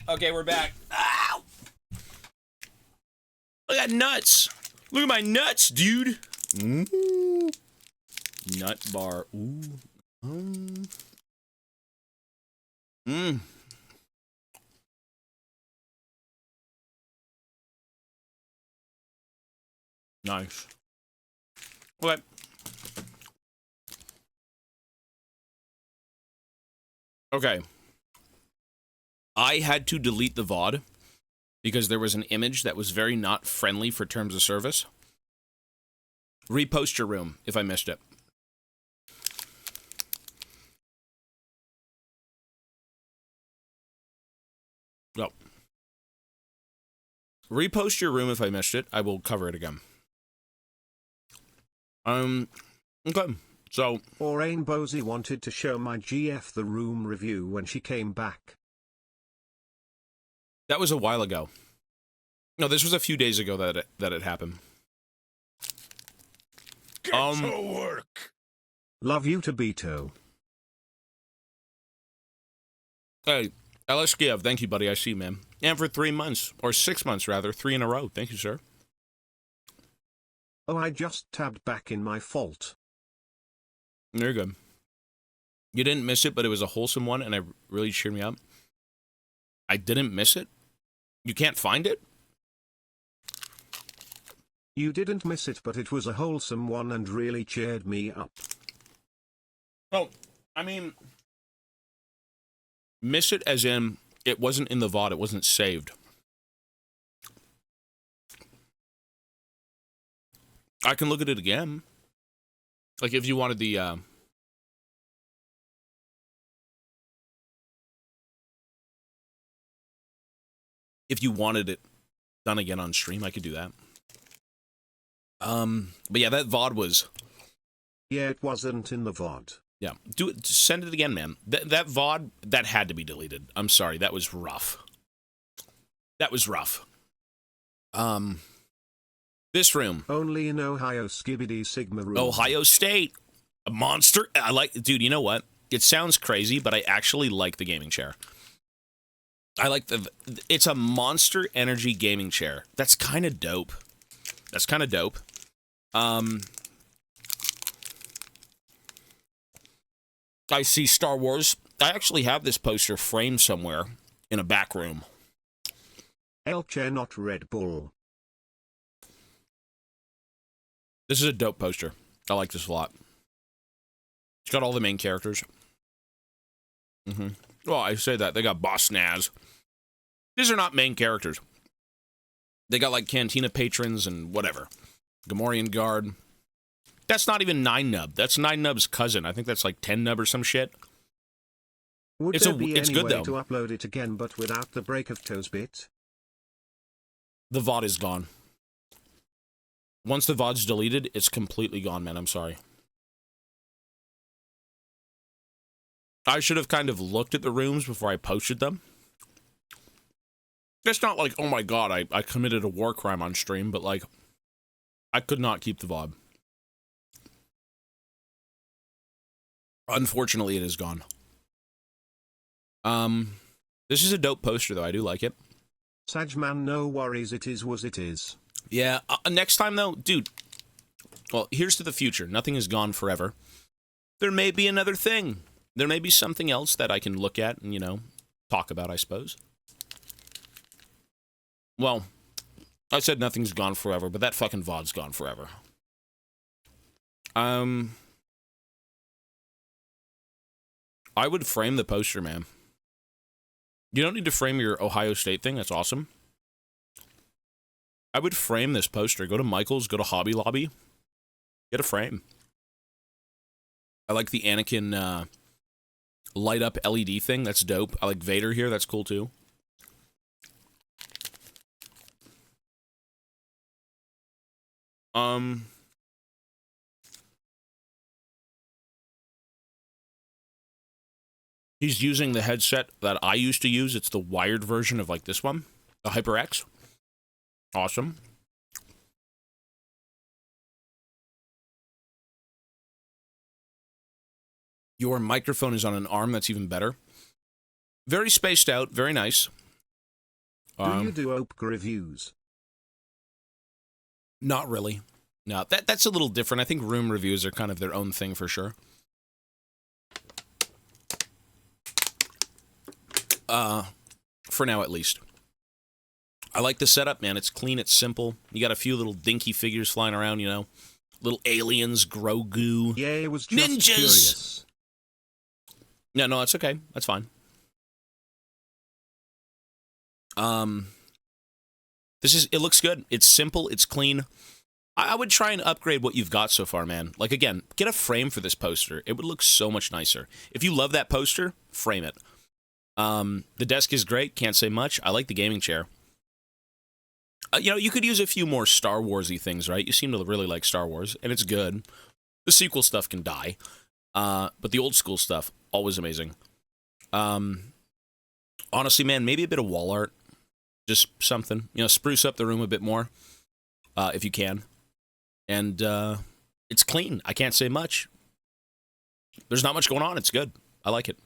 Okay, we're back. Ow! I got nuts. Look at my nuts, dude. Mm. Nut bar. Ooh. Mmm. Nice. What? Okay. I had to delete the VOD because there was an image that was very not friendly for terms of service. Repost your room if I missed it. Go. Repost your room if I missed it. I will cover it again. Okay. So. Or Rainbowsy wanted to show my GF the room review when she came back. That was a while ago. No, this was a few days ago that it happened. Get to work. Love you, Tobito. Hey, LSGF, thank you, buddy. I see you, man. And for 3 months, or 6 months rather, 3 in a row. Thank you, sir. Oh, I just tabbed back in my fault. Very good. You didn't miss it, but it was a wholesome one, and it really cheered me up. I didn't miss it? You can't find it? You didn't miss it, but it was a wholesome one and really cheered me up. Oh, I mean, miss it as in it wasn't in the VOD, it wasn't saved. I can look at it again. Like if you wanted the if you wanted it done again on stream, I could do that. But yeah, that VOD was. Yeah, it wasn't in the VOD. Yeah, do it. Send it again, man. That VOD that had to be deleted. I'm sorry, that was rough. That was rough. This room. Only in Ohio, Skibbity Sigma room. Ohio State, a monster. I like, dude. You know what? It sounds crazy, but I actually like the gaming chair. I like it's a Monster Energy gaming chair. That's kind of dope. That's kind of dope. I see Star Wars. I actually have this poster framed somewhere in a back room. L chair, not Red Bull. This is a dope poster. I like this a lot. It's got all the main characters. Well, I say that. They got Boss Naz. These are not main characters. They got, like, Cantina patrons and whatever. Gamorrean Guard. That's not even 9nub. That's 9nub's cousin. I think that's, like, 10nub or some shit. Would it's there be it's any good, way though. to upload it again but without the break of toes bit? The VOD is gone. Once the VOD's deleted, it's completely gone, man. I'm sorry. I should have kind of looked at the rooms before I posted them. It's not like, oh my god, I committed a war crime on stream, but like, I could not keep the VOD. Unfortunately, it is gone. This is a dope poster, though. I do like it. Sagman, no worries, it is what it is. Yeah, next time, though, dude, well, here's to the future. Nothing is gone forever. There may be another thing. There may be something else that I can look at and, you know, talk about, I suppose. Well, I said nothing's gone forever, but that fucking VOD's gone forever. I would frame the poster, man. You don't need to frame your Ohio State thing. That's awesome. I would frame this poster. Go to Michael's, go to Hobby Lobby. Get a frame. I like the Anakin light up LED thing. That's dope. I like Vader here. That's cool too. He's using the headset that I used to use. It's the wired version of like this one, the HyperX. Awesome. Your microphone is on an arm. That's even better. Very spaced out. Very nice. Do you do OPG reviews? Not really. No, that's a little different. I think room reviews are kind of their own thing for sure. For now at least. I like the setup, man. It's clean, it's simple. You got a few little dinky figures flying around, you know. Little aliens, Grogu. Yeah, it was just ninjas. Curious. No, it's okay. That's fine. It looks good. It's simple, it's clean. I would try and upgrade what you've got so far, man. Like, again, get a frame for this poster. It would look so much nicer. If you love that poster, frame it. The desk is great. Can't say much. I like the gaming chair. You know, you could use a few more Star Wars-y things, right? You seem to really like Star Wars, and it's good. The sequel stuff can die. But the old school stuff, always amazing. Honestly, man, maybe a bit of wall art. Just something. You know, spruce up the room a bit more, if you can. And it's clean. I can't say much. There's not much going on. It's good. I like it.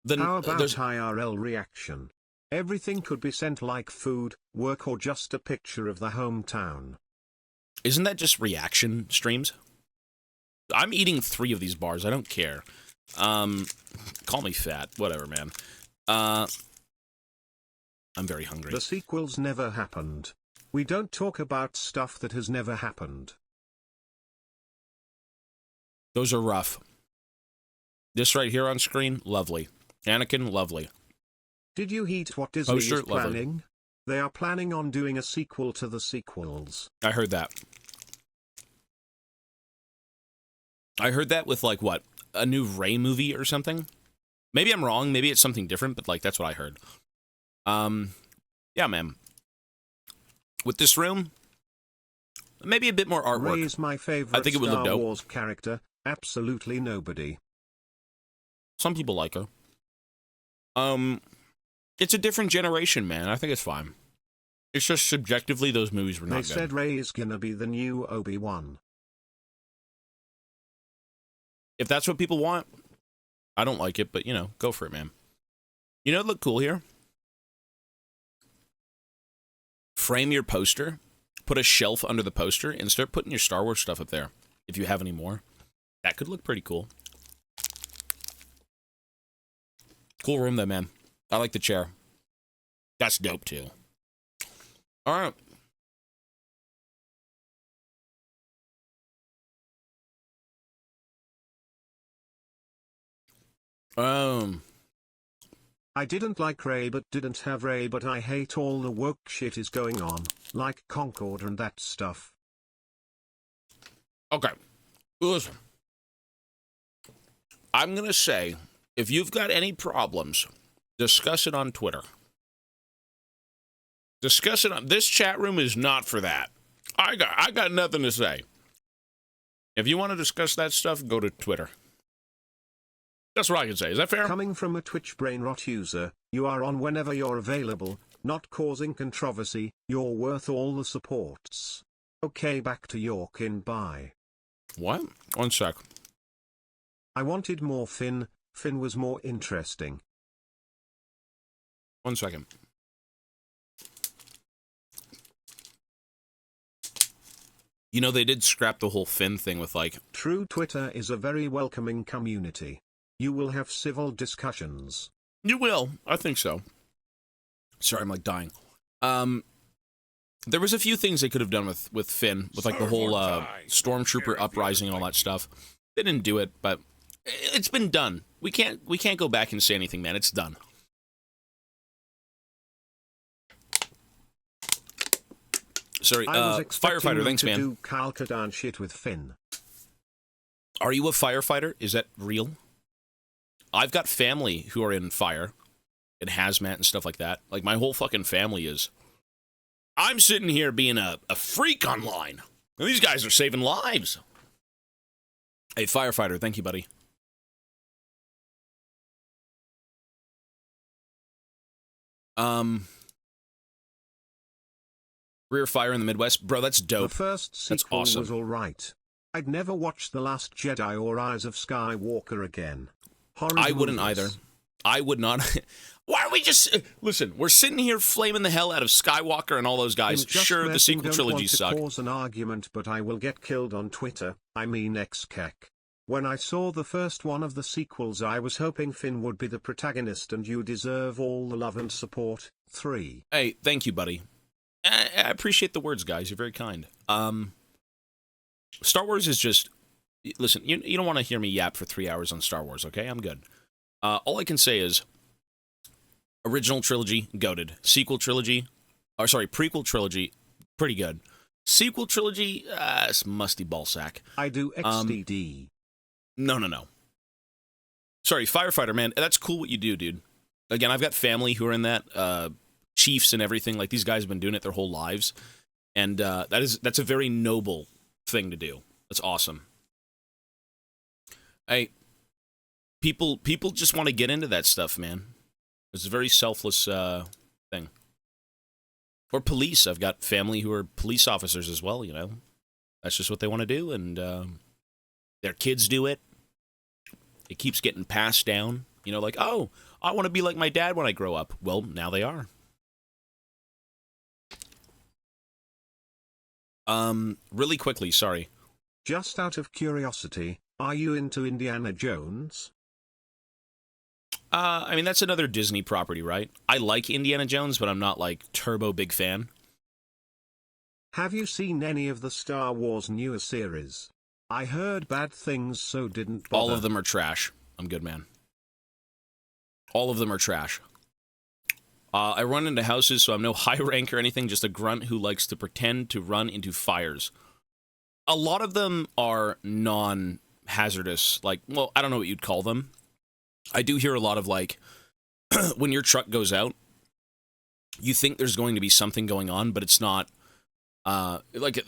How about IRL reaction? Everything could be sent like food, work, or just a picture of the hometown. Isn't that just reaction streams? I'm eating 3 of these bars. I don't care. Call me fat. Whatever, man. I'm very hungry. The sequels never happened. We don't talk about stuff that has never happened. Those are rough. This right here on screen, lovely. Anakin, lovely. Did you hear what Disney Poster, is planning? lovely. They are planning on doing a sequel to the sequels. I heard that. I heard that with, like, what? A new Rey movie or something? Maybe I'm wrong. Maybe it's something different, but, like, that's what I heard. Yeah, man. With this room, maybe a bit more artwork. Rey is my favorite I think it would look Star dope. Wars character. Absolutely nobody. Some people like her. It's a different generation, man. I think it's fine. It's just subjectively those movies were not They good. said Rey is gonna be the new Obi-Wan. If that's what people want, I don't like it, but, you know, go for it, man. You know, it'd look cool here. Frame your poster, put a shelf under the poster, and start putting your Star Wars stuff up there, if you have any more. That could look pretty cool. Cool room, though, man. I like the chair. That's dope, too. All right. I didn't like Rey but didn't have Rey, but I hate all the woke shit is going on, like Concord and that stuff. Okay. Listen. I'm going to say, if you've got any problems, discuss it on Twitter. Discuss it on... This chat room is not for that. I got nothing to say. If you want to discuss that stuff, go to Twitter. That's what I can say. Is that fair? Coming from a Twitch brainrot user, you are on whenever you're available, not causing controversy, you're worth all the supports. Okay, back to Yorkin, bye. What? One sec. I wanted more Finn. Finn was more interesting. 1 second. You know, they did scrap the whole Finn thing with, like... True, Twitter is a very welcoming community. You will have civil discussions. You will. I think so. Sorry, I'm, like, dying. There was a few things they could have done with Finn, with, like, the whole Stormtrooper uprising and all that stuff. They didn't do it, but it's been done. We can't go back and say anything, man. It's done. Sorry, I was firefighter, thanks, to man. do Kalkadan shit with Finn. Are you a firefighter? Is that real? I've got family who are in fire and hazmat and stuff like that. Like, my whole fucking family is. I'm sitting here being a freak online. And these guys are saving lives. Hey, firefighter, thank you, buddy. Rear fire in the Midwest. Bro, that's dope. The first sequel awesome. was alright. I'd never watch The Last Jedi or Rise of Skywalker again. Horrid I wouldn't movies. either. I would not. Why are we just listen? We're sitting here flaming the hell out of Skywalker and all those guys. Sure, the sequel trilogies suck. Don't want to cause an argument, but I will get killed on Twitter. I mean XKek. When I saw the first one of the sequels, I was hoping Finn would be the protagonist, and you deserve all the love and support. 3. Hey, thank you, buddy. I appreciate the words, guys. You're very kind. Star Wars is just listen. You don't want to hear me yap for 3 hours on Star Wars, okay? I'm good. All I can say is. Original trilogy, goated. Sequel trilogy, or sorry, prequel trilogy, pretty good. Sequel trilogy, it's musty ballsack. I do XDD. No. Sorry, Firefighter, man, that's cool what you do, dude. Again, I've got family who are in that, chiefs and everything. Like, these guys have been doing it their whole lives. And that's a very noble thing to do. That's awesome. Hey, people just want to get into that stuff, man. It's a very selfless thing. Or police. I've got family who are police officers as well, you know. That's just what they want to do, and their kids do it. It keeps getting passed down. You know, like, oh, I want to be like my dad when I grow up. Well, now they are. Really quickly, sorry. Just out of curiosity, are you into Indiana Jones? I mean, that's another Disney property, right? I like Indiana Jones, but I'm not, like, turbo big fan. Have you seen any of the Star Wars newer series? I heard bad things, so didn't bother. All of them are trash. I'm good, man. All of them are trash. I run into houses, so I'm no high rank or anything, just a grunt who likes to pretend to run into fires. A lot of them are non-hazardous, like, well, I don't know what you'd call them. I do hear a lot of, like, when your truck goes out, you think there's going to be something going on, but it's not, like,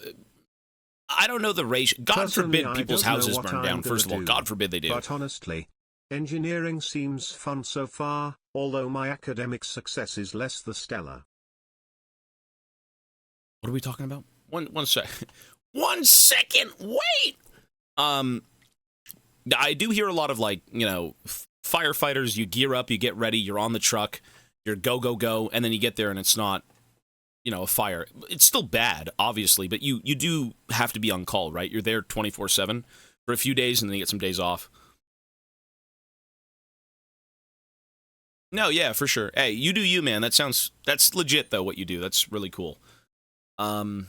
I don't know the ratio. God forbid people's houses burn down, first of all. God forbid they do. But honestly, engineering seems fun so far, although my academic success is less than stellar. What are we talking about? One sec. 1 second, wait! I do hear a lot of, like, you know, firefighters, you gear up, you get ready, you're on the truck, you're go, and then you get there and it's not, you know, a fire. It's still bad, obviously, but you do have to be on call, right? You're there 24/7 for a few days and then you get some days off. No, yeah, for sure. Hey, you do you, man. That's legit, though, what you do. That's really cool. And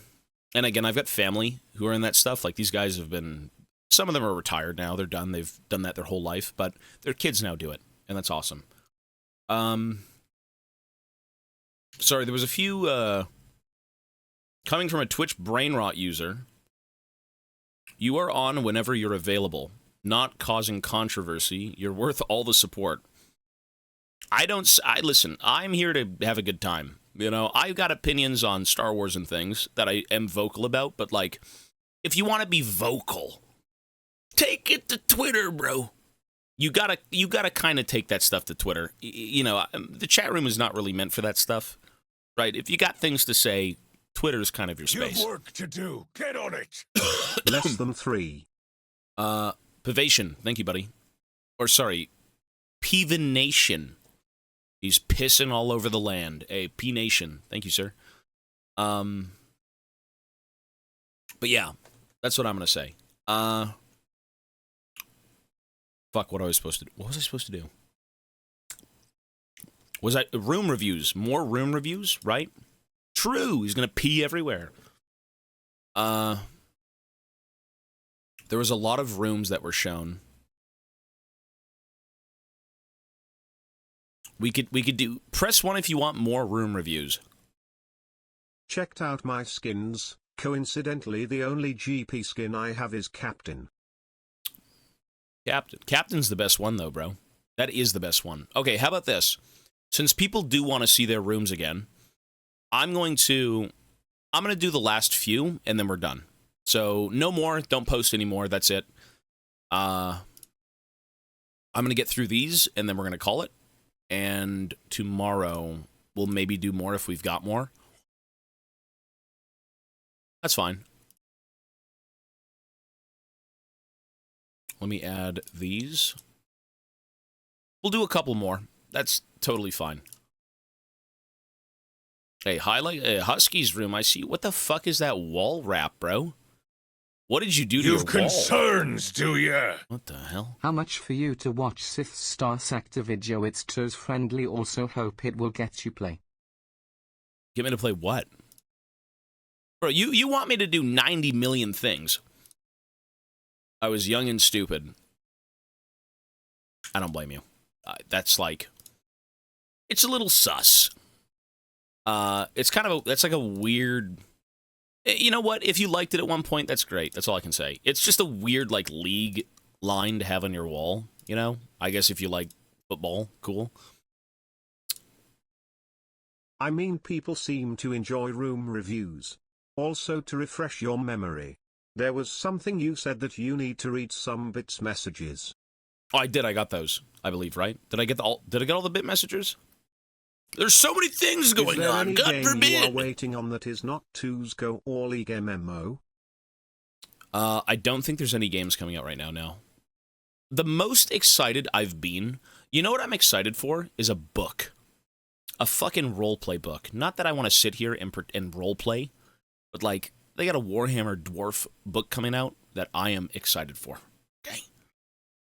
again, I've got family who are in that stuff. Like, these guys have been... Some of them are retired now. They're done. They've done that their whole life. But their kids now do it. And that's awesome. Sorry, there was a few... coming from a Twitch brain rot user. You are on whenever you're available. Not causing controversy. You're worth all the support. Listen, I'm here to have a good time. You know, I've got opinions on Star Wars and things that I am vocal about. But, like, if you want to be vocal... Take it to Twitter, bro. You gotta kind of take that stuff to Twitter. You know, the chat room is not really meant for that stuff, right? If you got things to say, Twitter's kind of your space. You have work to do. Get on it. Less than 3. Pivation. Thank you, buddy. Or, sorry, Pevenation. He's pissing all over the land. Hey, P-Nation. Thank you, sir. But yeah, that's what I'm going to say. Fuck, what was I supposed to do? Was I... Room reviews. More room reviews, right? True, he's going to pee everywhere. There was a lot of rooms that were shown. We could do... Press 1 if you want more room reviews. Checked out my skins. Coincidentally, the only GP skin I have is Captain. Captain's the best one, though, bro. That is the best one. Okay, how about this? Since people do want to see their rooms again, I'm going to do the last few, and then we're done. So, no more. Don't post anymore. That's it. I'm going to get through these, and then we're going to call it. And tomorrow, we'll maybe do more if we've got more. That's fine. Let me add these. We'll do a couple more. That's totally fine. Hey, highlight Husky's room. I see. What the fuck is that wall wrap, bro? What did you do to your wall? You've concerns, do ya? What the hell? How much for you to watch Sith Star Sector video? It's toes friendly. Also hope it will get you play. Get me to play what? Bro, you want me to do 90 million things. I was young and stupid. I don't blame you. That's like... It's a little sus. It's kind of that's like a weird... You know what? If you liked it at one point, that's great. That's all I can say. It's just a weird, like, league line to have on your wall, you know? I guess if you like football, cool. I mean, people seem to enjoy room reviews. Also, to refresh your memory, there was something you said that you need to read some bits messages. Oh, I did. I got those, I believe, right? Did I get all the bit messages? There's so many things going on. God forbid. forbid. You are waiting on that is not 2's Go All League MMO? I don't think there's any games coming out right now. No. The most excited I've been, you know what I'm excited for, is a book, a fucking roleplay book. Not that I want to sit here and roleplay, but like they got a Warhammer Dwarf book coming out that I am excited for.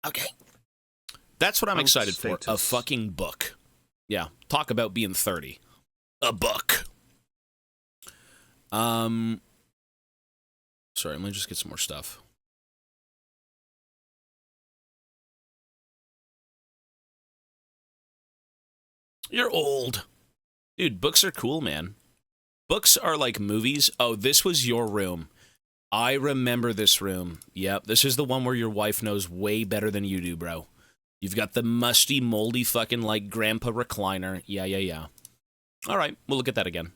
Okay. That's what I'm excited for. A fucking book. Yeah, talk about being 30. A book. Sorry, let me just get some more stuff. You're old. Dude, books are cool, man. Books are like movies. Oh, this was your room. I remember this room. Yep, this is the one where your wife knows way better than you do, bro. You've got the musty, moldy fucking, like, grandpa recliner. Yeah. All right, we'll look at that again.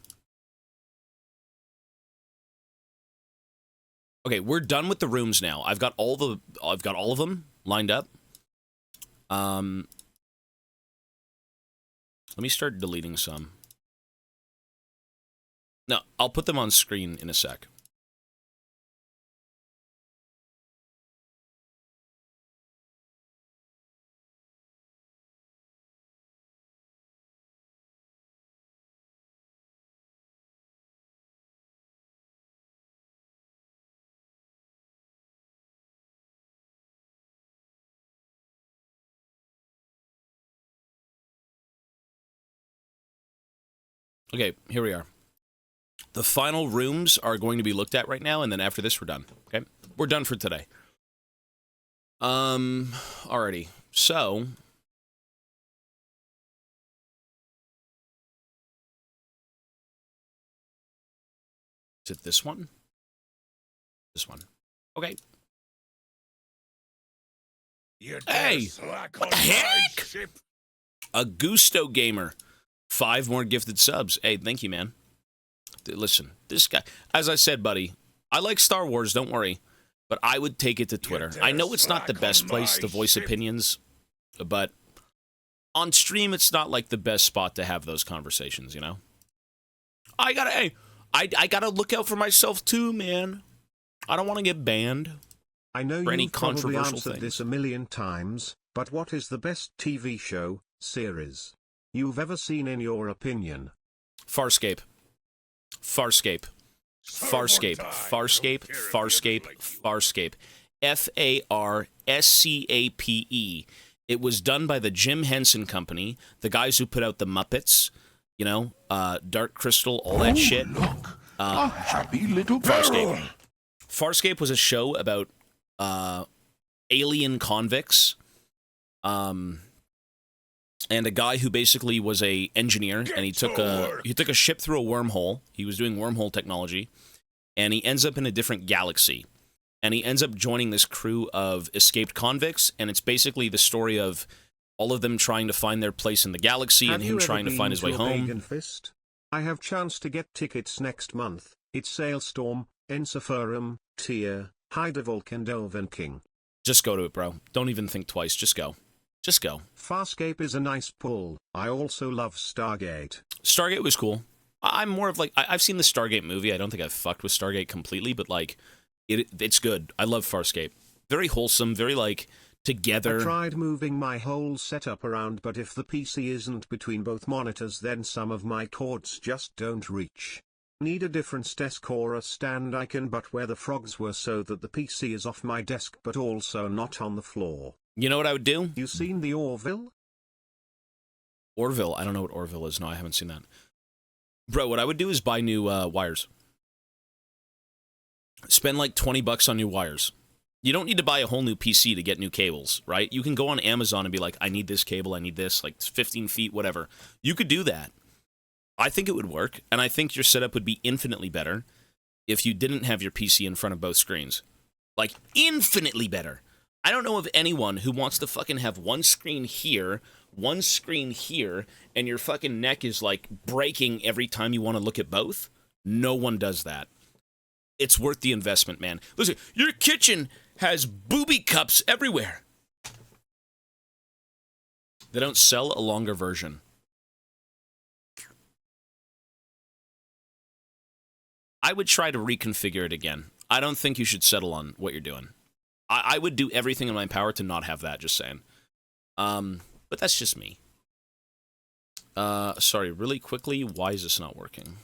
Okay, we're done with the rooms now. I've got all of them lined up. Let me start deleting some. No, I'll put them on screen in a sec. Okay, here we are. The final rooms are going to be looked at right now, and then after this, we're done. Okay? We're done for today. Alrighty. So... Is it this one? This one. Okay. Hey! What the heck? A Gusto Gamer. 5 more gifted subs. Hey, thank you, man. Listen, this guy... As I said, buddy, I like Star Wars, don't worry. But I would take it to Twitter. I know it's not the best place to voice opinions, but on stream, it's not like the best spot to have those conversations, you know? I gotta look out for myself too, man. I don't want to get banned. I know for any you've probably controversial answered things. this a million times, but what is the best TV show, series, you've ever seen in your opinion? Farscape. Farscape. Farscape. Farscape. Farscape. Farscape. Farscape. It was done by the Jim Henson Company, the guys who put out the Muppets, you know, Dark Crystal, all that shit. Look, a happy little girl. Farscape. Farscape was a show about alien convicts, and a guy who basically was a engineer, and he took a ship through a wormhole. He was doing wormhole technology, and he ends up in a different galaxy, and he ends up joining this crew of escaped convicts, and it's basically the story of all of them trying to find their place in the galaxy and him trying to find his way home. Fist? I have chance to get tickets next month. It's Sailstorm, Ensiferum, Tyr, Heidevolk and Elven King. Just go to it, bro. Don't even think twice. Just go. Just go. Farscape is a nice pull. I also love Stargate. Stargate was cool. I'm more of like, I've seen the Stargate movie. I don't think I've fucked with Stargate completely, but like, it's good. I love Farscape. Very wholesome, very like, together. I tried moving my whole setup around, but if the PC isn't between both monitors, then some of my cords just don't reach. Need a different desk or a stand I can butt where the frogs were so that the PC is off my desk but also not on the floor. You know what I would do? You seen the Orville? Orville? I don't know what Orville is. No, I haven't seen that. Bro, what I would do is buy new wires. Spend like $20 on new wires. You don't need to buy a whole new PC to get new cables, right? You can go on Amazon and be like, I need this cable, I need this, like 15 feet, whatever. You could do that. I think it would work, and I think your setup would be infinitely better if you didn't have your PC in front of both screens. Like, infinitely better. I don't know of anyone who wants to fucking have one screen here, and your fucking neck is, like, breaking every time you want to look at both. No one does that. It's worth the investment, man. Listen, your kitchen has booby cups everywhere. They don't sell a longer version. I would try to reconfigure it again. I don't think you should settle on what you're doing. I would do everything in my power to not have that, just saying. But that's just me. Sorry, really quickly, why is this not working?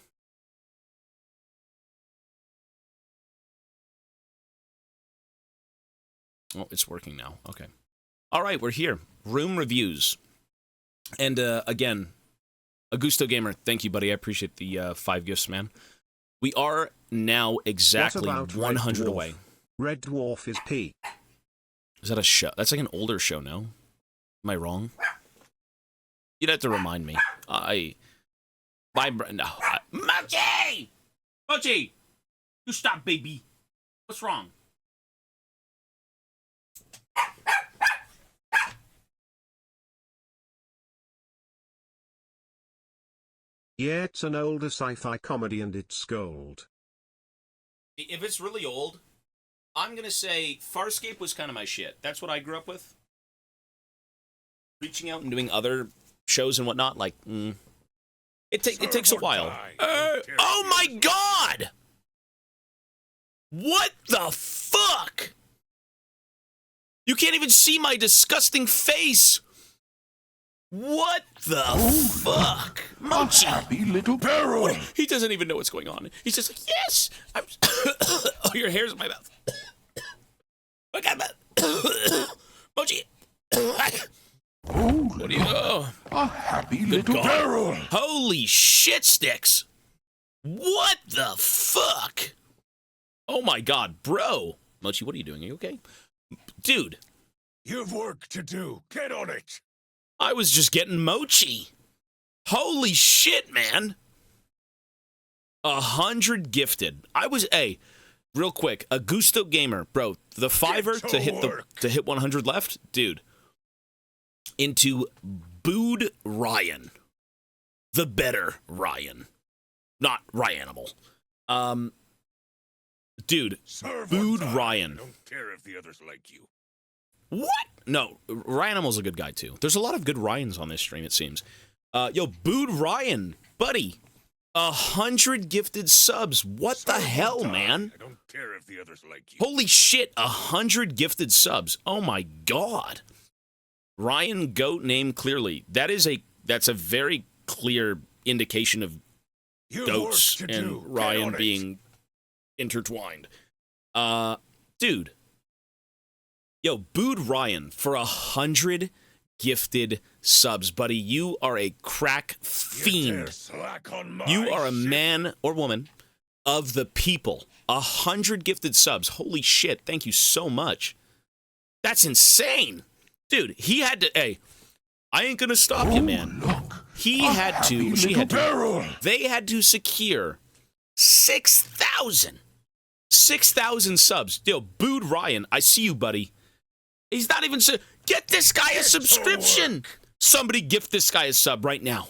Oh, it's working now. Okay. All right, we're here. Room reviews. And again, Augusto Gamer, thank you, buddy. I appreciate the 5 gifts, man. We are now exactly 100 away. Red Dwarf is P. Is that a show? That's like an older show, no? Am I wrong? You'd have to remind me. Mochi! Mochi! You stop, baby. What's wrong? Yeah, it's an older sci-fi comedy and it's gold. If it's really old, I'm going to say Farscape was kind of my shit. That's what I grew up with. Reaching out and doing other shows and whatnot, like, it takes a while. Oh my god! What the fuck? You can't even see my disgusting face! What the fuck? Mochi! Happy little barrel! He doesn't even know what's going on. He's just like, yes! Oh, your hair's in my mouth. I got my... Mochi! What do you... A happy little barrel! Holy shit sticks! What the fuck? Oh my god, bro! Mochi, what are you doing? Are you okay? Dude. You've work to do. Get on it! I was just getting mochi. Holy shit, man. 100 gifted. I was, real quick, Augusto Gamer, bro, the $5 to hit 100 left, dude. Into Booed Ryan. The better Ryan. Not Ryanimal. Dude, Booed Ryan. I don't care if the others like you. What? No, Ryanimal's a good guy, too. There's a lot of good Ryans on this stream, it seems. Yo, Booed Ryan, buddy. 100 gifted subs. What the hell, man? I don't care if the others like you. Holy shit, 100 gifted subs. Oh my god. Ryan Goat name clearly. That's a very clear indication of goats and Ryan being intertwined. Dude. Yo, Booed Ryan for 100 gifted subs, buddy. You are a crack fiend. You are a man or woman of the people. 100 gifted subs. Holy shit. Thank you so much. That's insane. Dude, he had to, I ain't gonna stop you, man. Look, she had to, they had to secure 6,000 subs. Yo, Booed Ryan, I see you, buddy. He's not even, get this guy a subscription. Somebody gift this guy a sub right now.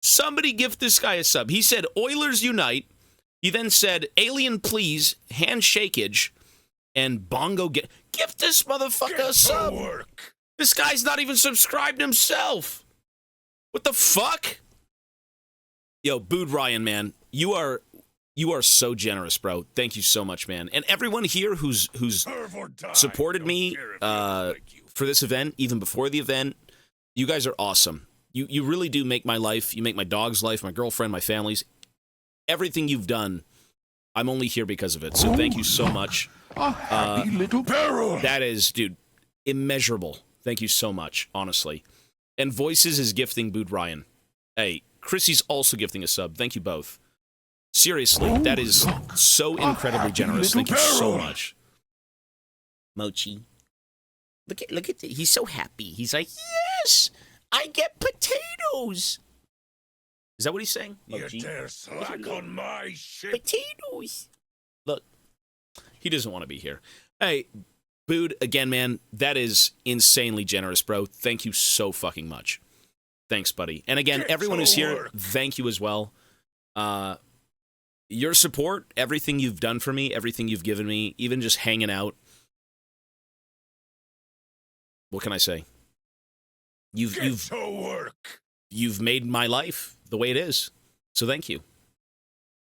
Somebody gift this guy a sub. He said, Oilers unite. He then said, alien please, handshakeage, and bongo get. Gift this motherfucker a sub. This guy's not even subscribed himself. What the fuck? Yo, Booed Ryan, man, you are so generous, bro. Thank you so much, man. And everyone here who's supported me for this event, even before the event. You guys are awesome. You really do make my life. You make my dog's life, my girlfriend, my family's. Everything you've done, I'm only here because of it. So thank you so much. A happy little barrel. That is, dude, immeasurable. Thank you so much, honestly. And Voices is gifting Bood Ryan. Hey, Chrissy's also gifting a sub. Thank you both. Seriously, that is so incredibly generous. Thank you so much. Mochi. Look at he's so happy. He's like, yes, I get potatoes. Is that what he's saying? You dare slack on my ship. Potatoes. Look, he doesn't want to be here. Hey, Bood, again, man, that is insanely generous, bro. Thank you so fucking much. Thanks, buddy. And again, everyone who's here, thank you as well. Your support, everything you've done for me, everything you've given me, even just hanging out. What can I say? You've made my life the way it is. So thank you.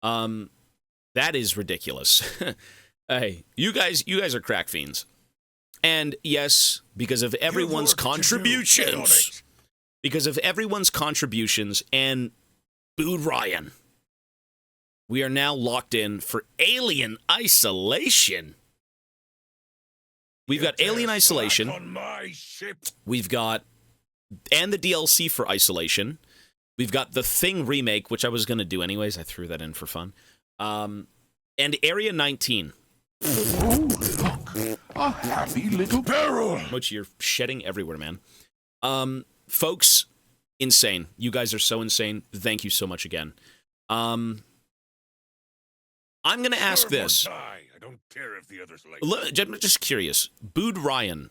That is ridiculous. Hey, you guys are crack fiends. And yes, because of everyone's contributions. Because of everyone's contributions and Bood Ryan, we are now locked in for Alien Isolation. We've got Alien Isolation. We've got, and the DLC for Isolation. We've got the Thing remake, which I was going to do anyways. I threw that in for fun. And Area 19. Oh, look, a happy little barrel. Mochi, you're shedding everywhere, man. Folks, insane. You guys are so insane. Thank you so much again. I'm going to ask this. I don't care if the others like I'm just curious. Bood Ryan,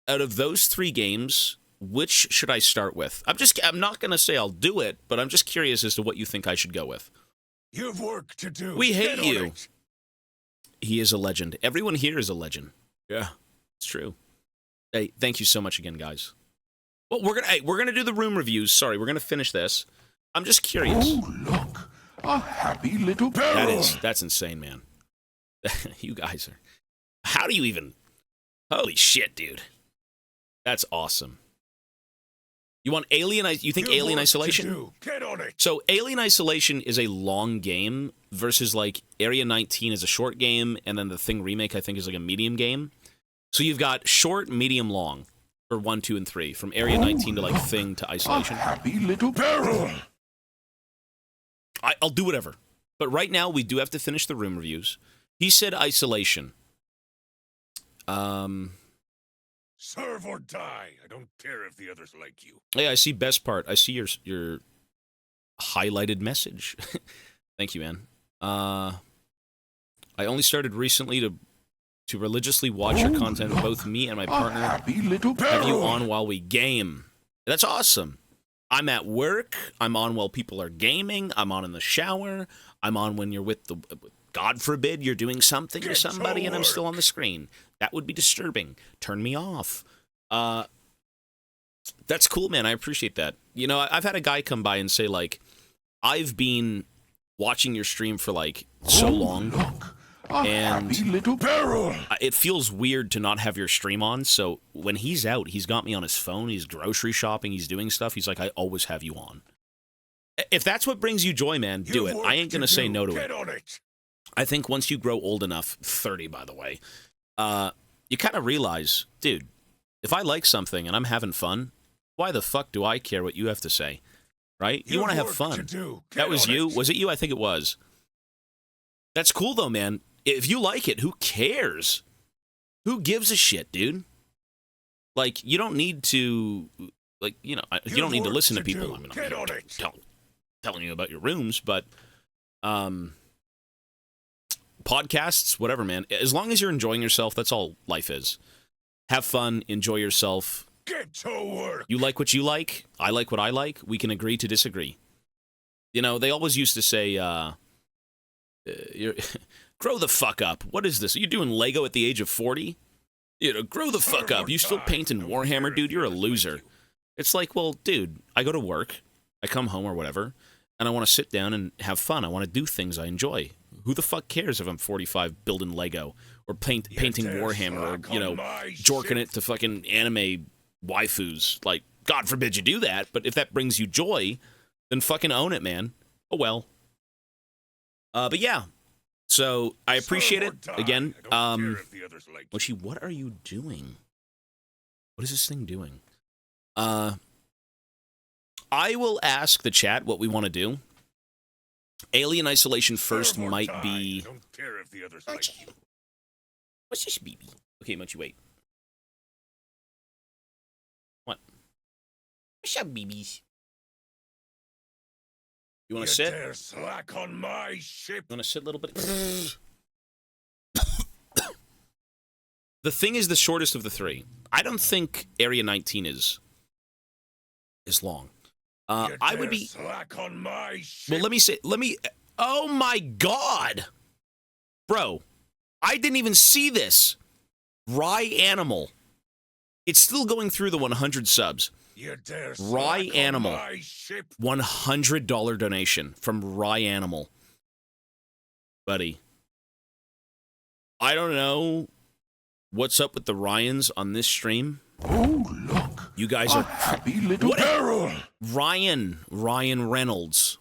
out of those 3 games, which should I start with? I'm not going to say I'll do it, but I'm just curious as to what you think I should go with. You've work to do. We hate you. He is a legend. Everyone here is a legend. Yeah, it's true. Hey, thank you so much again, guys. Well, we're gonna do the room reviews. Sorry, we're gonna finish this. I'm just curious. Oh, look, a happy little barrel. That's insane, man. You guys are. How do you even? Holy shit, dude. That's awesome. You want Alien? You think Alien Isolation? Get on it. So Alien Isolation is a long game versus like Area 19 is a short game, and then the Thing remake I think is like a medium game. So you've got short, medium, long for 1, 2, and 3 from Area 19 to like Thing to Isolation. A happy little barrel. I'll do whatever, but right now we do have to finish the room reviews. He said Isolation. Serve or die. I don't care if the others like you. Hey, I see best part. I see your highlighted message. Thank you, man. I only started recently to religiously watch your content. Both me and my partner have you on while we game. That's awesome. I'm at work. I'm on while people are gaming. I'm on in the shower. I'm on when you're with the... God forbid you're doing something to somebody and I'm still on the screen. That would be disturbing. Turn me off. That's cool, man. I appreciate that. You know, I've had a guy come by and say, like, I've been watching your stream for, like, so long. And little barrel. It feels weird to not have your stream on. So when he's out, he's got me on his phone. He's grocery shopping. He's doing stuff. He's like, I always have you on. If that's what brings you joy, man, do it. I ain't going to say no to it. I think once you grow old enough, 30, by the way, you kind of realize, dude, if I like something and I'm having fun, why the fuck do I care what you have to say? Right? You want to have fun. That was you? Was it you? I think it was. That's cool, though, man. If you like it, who cares? Who gives a shit, dude? Like, you don't need to, like, you know, you don't need to listen to people. I mean, telling you about your rooms, but, podcasts, whatever, man. As long as you're enjoying yourself, that's all life is. Have fun, enjoy yourself. Get to work. You like what you like, I like what I like, we can agree to disagree. You know, they always used to say, grow the fuck up. What is this? Are you doing Lego at the age of 40? You know, grow the fuck up. You still painting Warhammer, dude? You're a loser. It's like, well, dude, I go to work, I come home or whatever, and I want to sit down and have fun. I want to do things I enjoy. Who the fuck cares if I'm 45 building Lego or painting Warhammer, or, you know, jorking it to fucking anime waifus. Like, God forbid you do that, but if that brings you joy, then fucking own it, man. Oh, well. But yeah, so I appreciate it. Again, Mochi, what are you doing? What is this thing doing? I will ask the chat what we want to do. Alien Isolation first might be... Mochi. What's this, baby? Okay, Mochi, wait. What? What's up, babies? You want to sit? Slack on my ship. You want to sit a little bit? The thing is the shortest of the three. I don't think Area 19 is long. I would be... Slack on my ship. Well, let me... Oh, my God! Bro, I didn't even see this. Rye Animal. It's still going through the 100 subs. Rye Animal. $100 donation from Rye Animal. Buddy. I don't know what's up with the Ryans on this stream. Oh, look. You guys are... happy little barrel. Ryan Reynolds.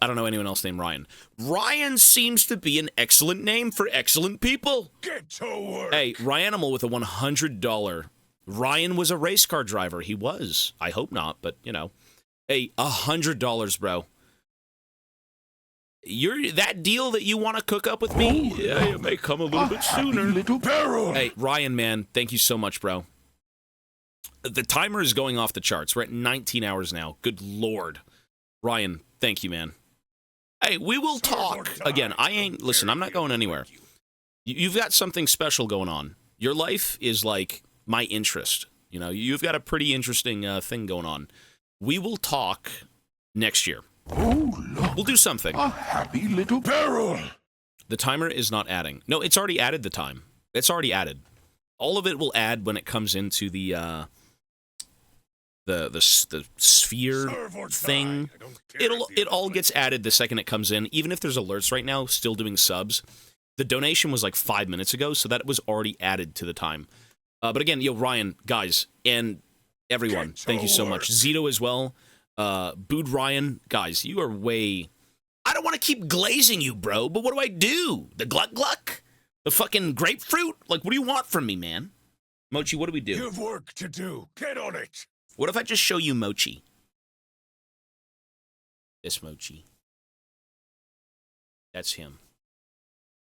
I don't know anyone else named Ryan. Ryan seems to be an excellent name for excellent people. Get to work. Hey, Ryanimal with a $100. Ryan was a race car driver. He was. I hope not, but, you know. Hey, $100, bro. That deal that you want to cook up with me, yeah, it may come a little bit sooner. Little barrel. Hey, Ryan, man, thank you so much, bro. The timer is going off the charts. We're at 19 hours now. Good Lord. Ryan, thank you, man. Hey, we will talk. Again, listen, I'm not going anywhere. You've got something special going on. Your life is like my interest. You know, you've got a pretty interesting thing going on. We will talk next year. Oh, look. We'll do something. A happy little barrel. The timer is not adding. No, it's already added the time. It's already added. All of it will add when it comes into the sphere thing. It all gets added the second it comes in. Even if there's alerts right now still doing subs, the donation was like 5 minutes ago, so that was already added to the time. But again, Ryan, guys, and everyone, thank you so much. Zito as well. Bood Ryan, guys, you are way... I don't want to keep glazing you, bro, but what do I do? The gluck gluck? The fucking grapefruit? Like, what do you want from me, man? Mochi, what do we do? You've work to do. Get on it. What if I just show you Mochi? This Mochi. That's him.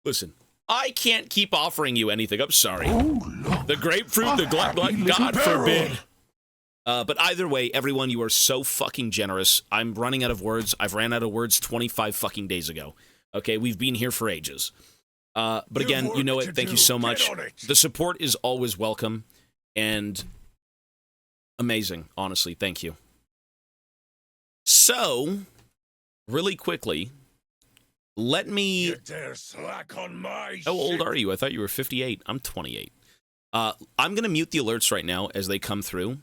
Listen, I can't keep offering you anything. I'm sorry. Oh, look. The grapefruit, the gluck gluck, God forbid. But either way, everyone, you are so fucking generous. I'm running out of words. I've ran out of words 25 fucking days ago. Okay, we've been here for ages. But again, you know it. Thank you so much. The support is always welcome. And amazing, honestly. Thank you. So, really quickly, let me... You dare slack on my How old ship. are you? I thought you were 58. I'm 28. I'm going to mute the alerts right now as they come through.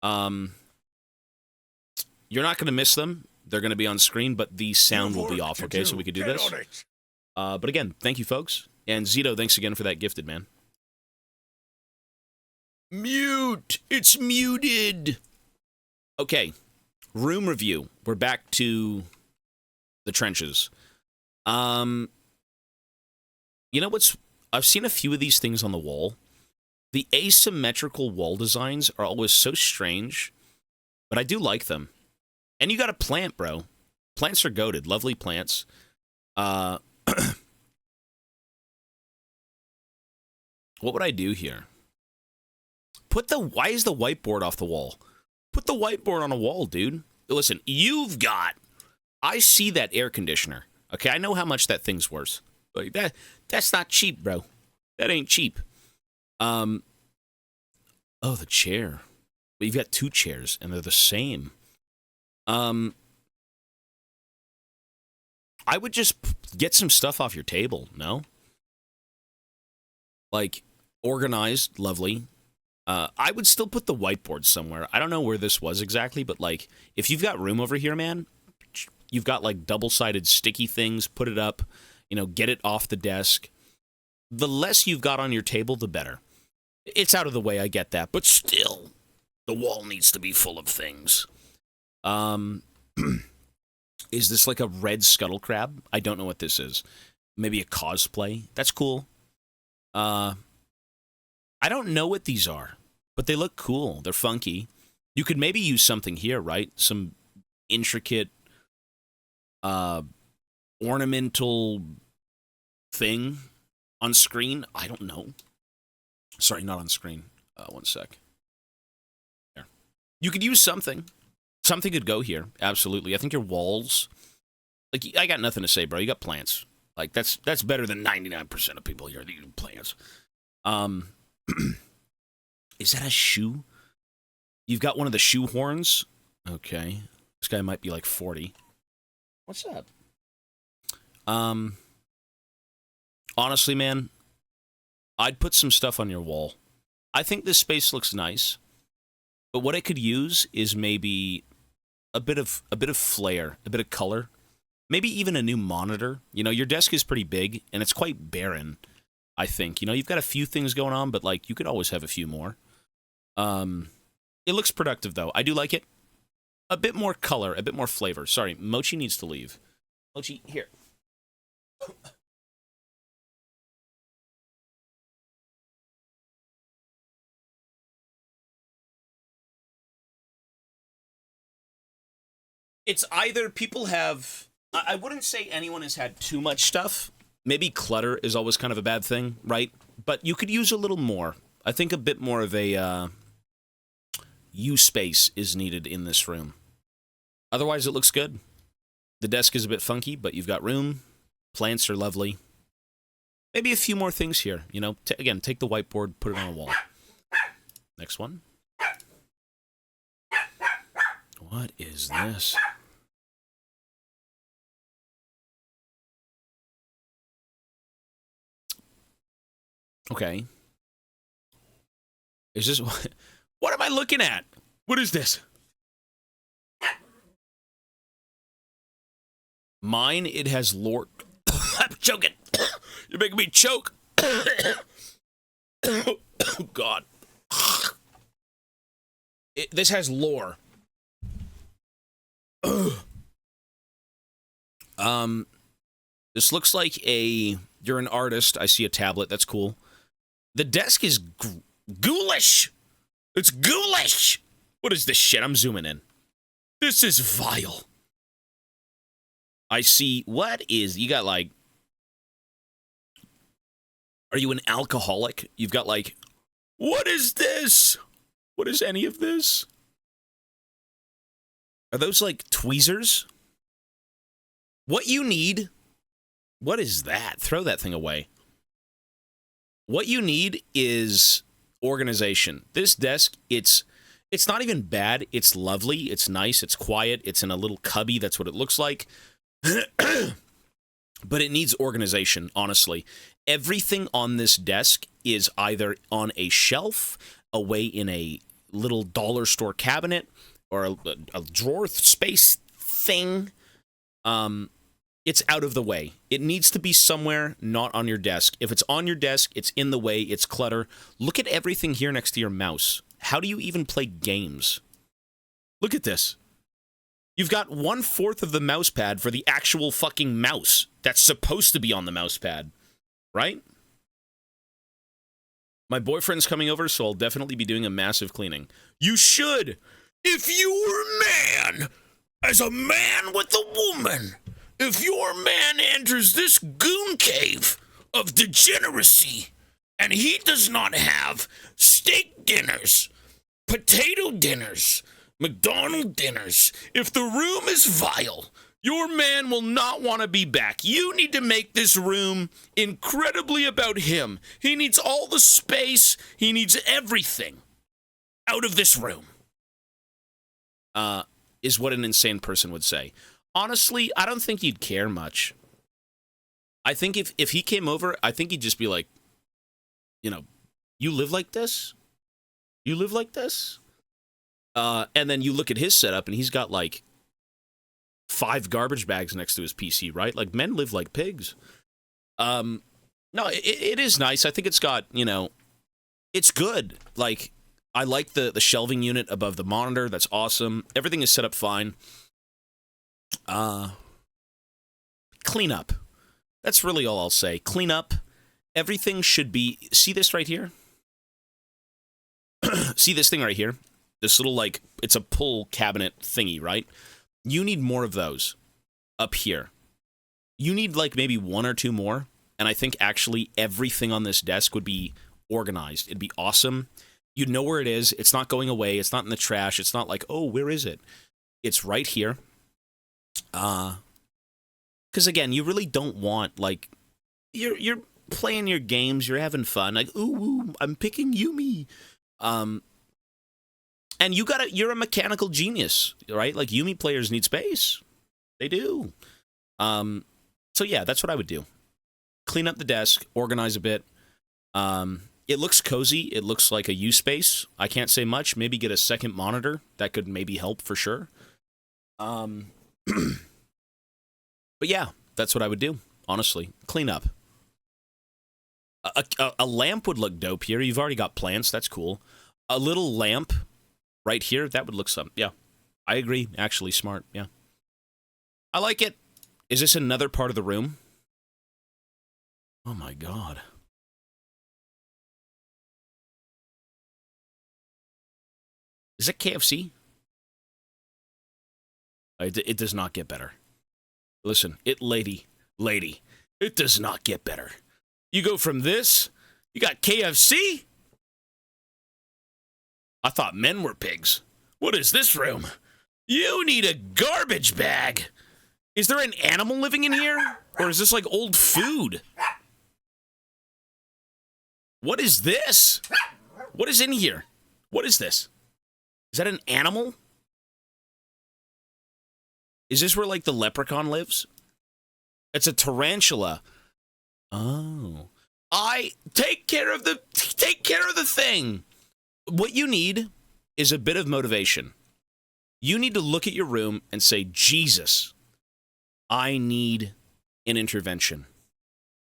You're not going to miss them. They're going to be on screen, but the sound will be off, okay? So we could do this. But again, thank you, folks. And Zito, thanks again for that gifted, man. Mute! It's muted! Okay. Room review. We're back to the trenches. You know what's... I've seen a few of these things on the wall. The asymmetrical wall designs are always so strange, but I do like them. And you got a plant, bro. Plants are goated. Lovely plants. What would I do here? Why is the whiteboard off the wall? Put the whiteboard on a wall, dude. Listen, I see that air conditioner. Okay, I know how much that thing's worth. Like that's not cheap, bro. That ain't cheap. Oh, the chair. Well, you've got two chairs, and they're the same. I would just get some stuff off your table, no? Like, organized, lovely. I would still put the whiteboard somewhere. I don't know where this was exactly, but, like, if you've got room over here, man, you've got, like, double-sided sticky things, put it up. You know, get it off the desk. The less you've got on your table, the better. It's out of the way, I get that, but still, the wall needs to be full of things. Is this like a red scuttle crab? I don't know what this is. Maybe a cosplay? That's cool. I don't know what these are, but they look cool. They're funky. You could maybe use something here, right? Some intricate, ornamental thing on screen. I don't know. Sorry, not on screen. One sec. There. You could use something. Something could go here. Absolutely. I think your walls... Like, I got nothing to say, bro. You got plants. Like, that's better than 99% of people here that use plants. Is that a shoe? You've got one of the shoe horns? Okay. This guy might be like 40. What's up? Honestly, man, I'd put some stuff on your wall. I think this space looks nice, but what it could use is maybe a bit of flair, a bit of color, maybe even a new monitor. You know, your desk is pretty big and it's quite barren, I think. You know, you've got a few things going on, but like you could always have a few more. It looks productive though. I do like it. A bit more color, a bit more flavor. Sorry, Mochi needs to leave. Mochi, here. It's either people have... I wouldn't say anyone has had too much stuff. Maybe clutter is always kind of a bad thing, right? But you could use a little more. I think a bit more of a space is needed in this room. Otherwise, it looks good. The desk is a bit funky, but you've got room. Plants are lovely. Maybe a few more things here. You know, again, take the whiteboard, put it on a wall. Next one. What is this? Okay. Is this... What am I looking at? What is this? Mine, it has lore... I'm choking. You're making me choke. Oh, God. This has lore. This looks like you're an artist. I see a tablet. That's cool. The desk is ghoulish. It's ghoulish. What is this shit? I'm zooming in. This is vile. I see. What is... You got, like... Are you an alcoholic? You've got, like... What is this? What is any of this? Are those, like, tweezers? What you need... What is that? Throw that thing away. What you need is organization. This desk, it's not even bad. It's lovely. It's nice. It's quiet. It's in a little cubby. That's what it looks like. But it needs organization, honestly. Everything on this desk is either on a shelf, away in a little dollar store cabinet, or a drawer space thing. It's out of the way. It needs to be somewhere not on your desk. If it's on your desk, it's in the way, it's clutter. Look at everything here next to your mouse. How do you even play games? Look at this. You've got 1/4 of the mouse pad for the actual fucking mouse that's supposed to be on the mouse pad, right? My boyfriend's coming over, so I'll definitely be doing a massive cleaning. You should! If you were a man, as a man with a woman, if your man enters this goon cave of degeneracy, and he does not have steak dinners, potato dinners, McDonald's dinners, if the room is vile, your man will not want to be back. You need to make this room incredibly about him. He needs all the space. He needs everything out of this room. Is what an insane person would say. Honestly, I don't think he'd care much. I think if he came over, I think he'd just be like, you know, you live like this? You live like this? And then you look at his setup, and he's got, like, 5 garbage bags next to his PC, right? Like, men live like pigs. No, it is nice. I think it's got, you know, it's good. Like, I like the shelving unit above the monitor. That's awesome. Everything is set up fine. Clean up. That's really all I'll say. Clean up. Everything should be... See this right here? See this thing right here? This little, like, it's a pull cabinet thingy, right? You need more of those up here. You need, like, maybe one or two more. And I think, actually, everything on this desk would be organized. It'd be awesome. You'd know where it is. It's not going away. It's not in the trash. It's not like, oh, where is it? It's right here. Because, again, you really don't want, like... You're playing your games. You're having fun. Like, ooh, I'm picking Yumi. And you're a mechanical genius, right? Like, Yumi players need space. They do. So yeah, that's what I would do. Clean up the desk, organize a bit. It looks cozy. It looks like a U space. I can't say much. Maybe get a second monitor. That could maybe help for sure. But yeah, that's what I would do, honestly. Clean up. A lamp would look dope here. You've already got plants. That's cool. A little lamp right here, that would look something. Yeah, I agree. Actually, smart. Yeah. I like it. Is this another part of the room? Oh my god. Is it KFC? It does not get better. Listen, lady, it does not get better. You go from this, you got KFC? I thought men were pigs. What is this room? You need a garbage bag. Is there an animal living in here? Or is this like old food? What is this? What is in here? What is this? Is that an animal? Is this where like the leprechaun lives? It's a tarantula. Oh. Take care of the thing. What you need is a bit of motivation. You need to look at your room and say, Jesus, I need an intervention.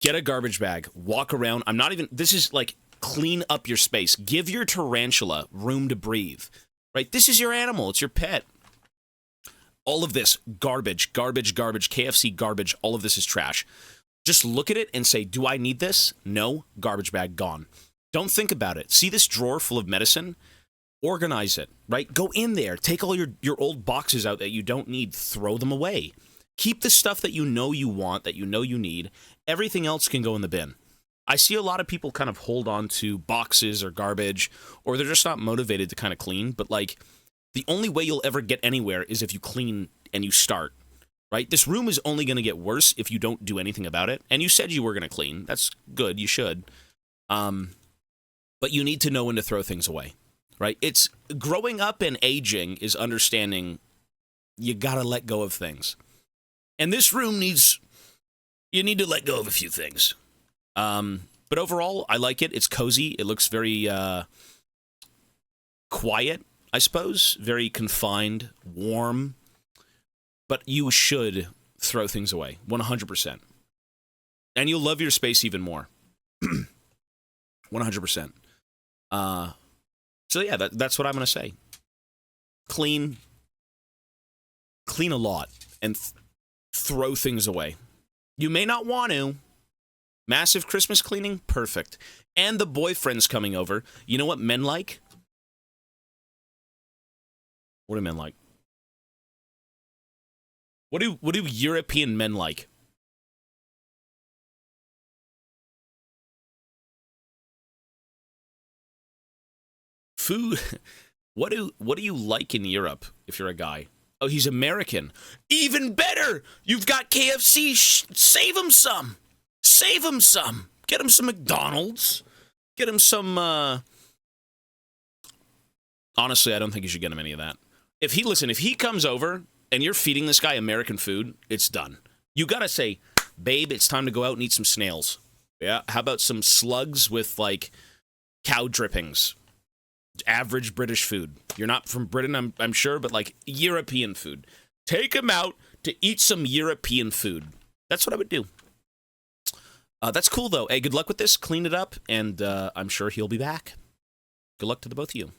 Get a garbage bag. Walk around. This is like clean up your space. Give your tarantula room to breathe. Right? This is your animal. It's your pet. All of this, garbage, KFC garbage, all of this is trash. Just look at it and say, do I need this? No, garbage bag gone. Don't think about it. See this drawer full of medicine? Organize it, right? Go in there. Take all your old boxes out that you don't need. Throw them away. Keep the stuff that you know you want, that you know you need. Everything else can go in the bin. I see a lot of people kind of hold on to boxes or garbage, or they're just not motivated to kind of clean. But, like, the only way you'll ever get anywhere is if you clean and you start. Right? This room is only going to get worse if you don't do anything about it. And you said you were going to clean. That's good. You should. But you need to know when to throw things away. Right? It's growing up and aging is understanding you got to let go of things. And this room you need to let go of a few things. But overall, I like it. It's cozy. It looks very quiet, I suppose. Very confined, warm. But you should throw things away, 100%. And you'll love your space even more. 100%. So yeah, that's what I'm going to say. Clean a lot and throw things away. You may not want to. Massive Christmas cleaning? Perfect. And the boyfriend's coming over. You know what men like? What do men like? What do European men like? Food. What do you like in Europe if you're a guy? Oh, he's American. Even better. You've got KFC. Save him some. Save him some. Get him some McDonald's. Get him some. Honestly, I don't think you should get him any of that. If he comes over and you're feeding this guy American food, it's done. You gotta say, babe, it's time to go out and eat some snails. Yeah, how about some slugs with, like, cow drippings? Average British food. You're not from Britain, I'm sure, but, like, European food. Take him out to eat some European food. That's what I would do. That's cool, though. Hey, good luck with this. Clean it up, and I'm sure he'll be back. Good luck to the both of you.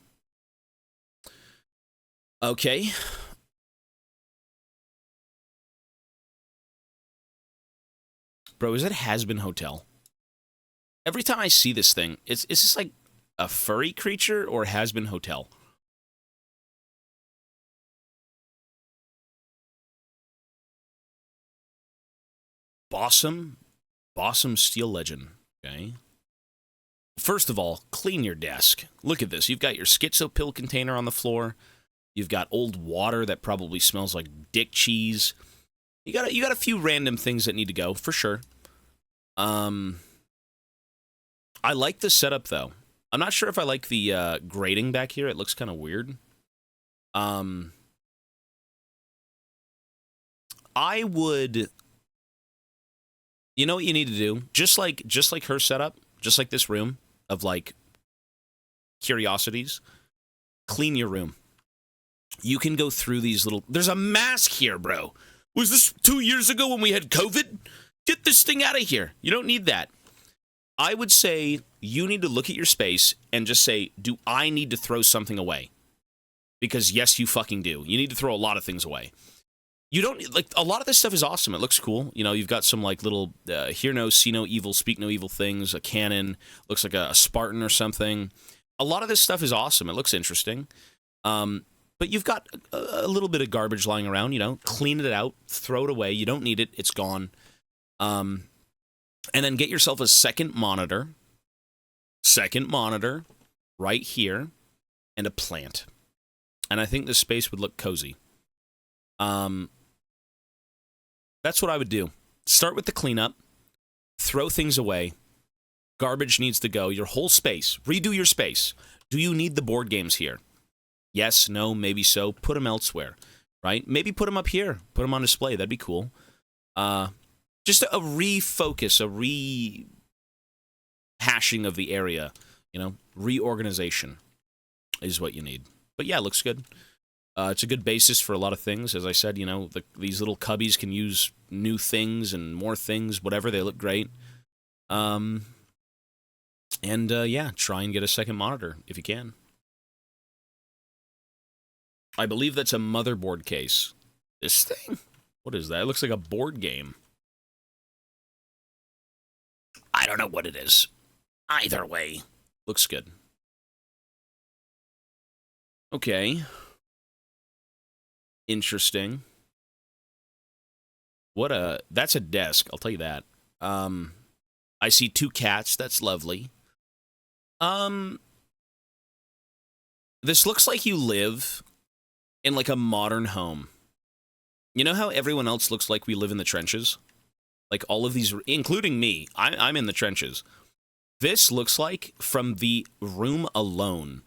Okay. Bro, is it Has-Been Hotel? Every time I see this thing, is this like a furry creature or Has-Been Hotel? Bossum Steel Legend. Okay. First of all, clean your desk. Look at this. You've got your schizo pill container on the floor. You've got old water that probably smells like dick cheese. You got a few random things that need to go, for sure. I like the setup, though. I'm not sure if I like the grating back here. It looks kind of weird. I would... You know what you need to do? Just like her setup, just like this room of, like, curiosities, clean your room. You can go through these little... There's a mask here, bro. Was this 2 years ago when we had COVID? Get this thing out of here. You don't need that. I would say you need to look at your space and just say, do I need to throw something away? Because yes, you fucking do. You need to throw a lot of things away. You don't, like, a lot of this stuff is awesome. It looks cool. You know, you've got some, like, little hear no, see no evil, speak no evil things, a cannon, looks like a Spartan or something. A lot of this stuff is awesome. It looks interesting. But you've got a little bit of garbage lying around, you know, clean it out, throw it away. You don't need it. It's gone. And then get yourself a second monitor right here, and a plant. And I think this space would look cozy. That's what I would do. Start with the cleanup, throw things away. Garbage needs to go. Your whole space. Redo your space. Do you need the board games here? Yes, no, maybe so. Put them elsewhere, right? Maybe put them up here. Put them on display. That'd be cool. Just a refocus, a rehashing of the area, you know, reorganization is what you need. But yeah, it looks good. It's a good basis for a lot of things. As I said, you know, these little cubbies can use new things and more things, whatever. They look great. Yeah, try and get a second monitor if you can. I believe that's a motherboard case. This thing? What is that? It looks like a board game. I don't know what it is. Either way, looks good. Okay. Interesting. That's a desk, I'll tell you that. I see 2 cats, that's lovely. This looks like you live in like a modern home. You know how everyone else looks like we live in the trenches? Like all of these, including me, I'm in the trenches. This looks like from the room alone.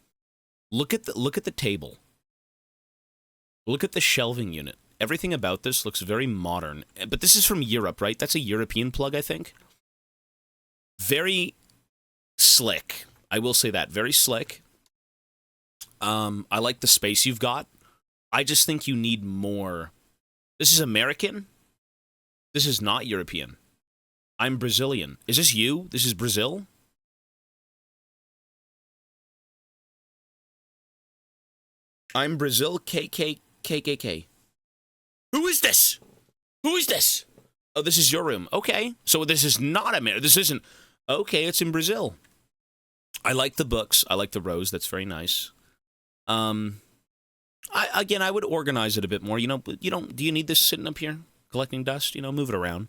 Look at the table. Look at the shelving unit. Everything about this looks very modern. But this is from Europe, right? That's a European plug, I think. Very slick. I will say that. Very slick. I like the space you've got. I just think you need more. This is American. This is not European. I'm Brazilian. Is this you? This is Brazil? I'm Brazil, KKK. Who is this? Who is this? Oh, this is your room. Okay. So this is not America. This isn't. Okay, it's in Brazil. I like the books. I like the rose. That's very nice. I would organize it a bit more. You know, do you need this sitting up here collecting dust? You know, move it around.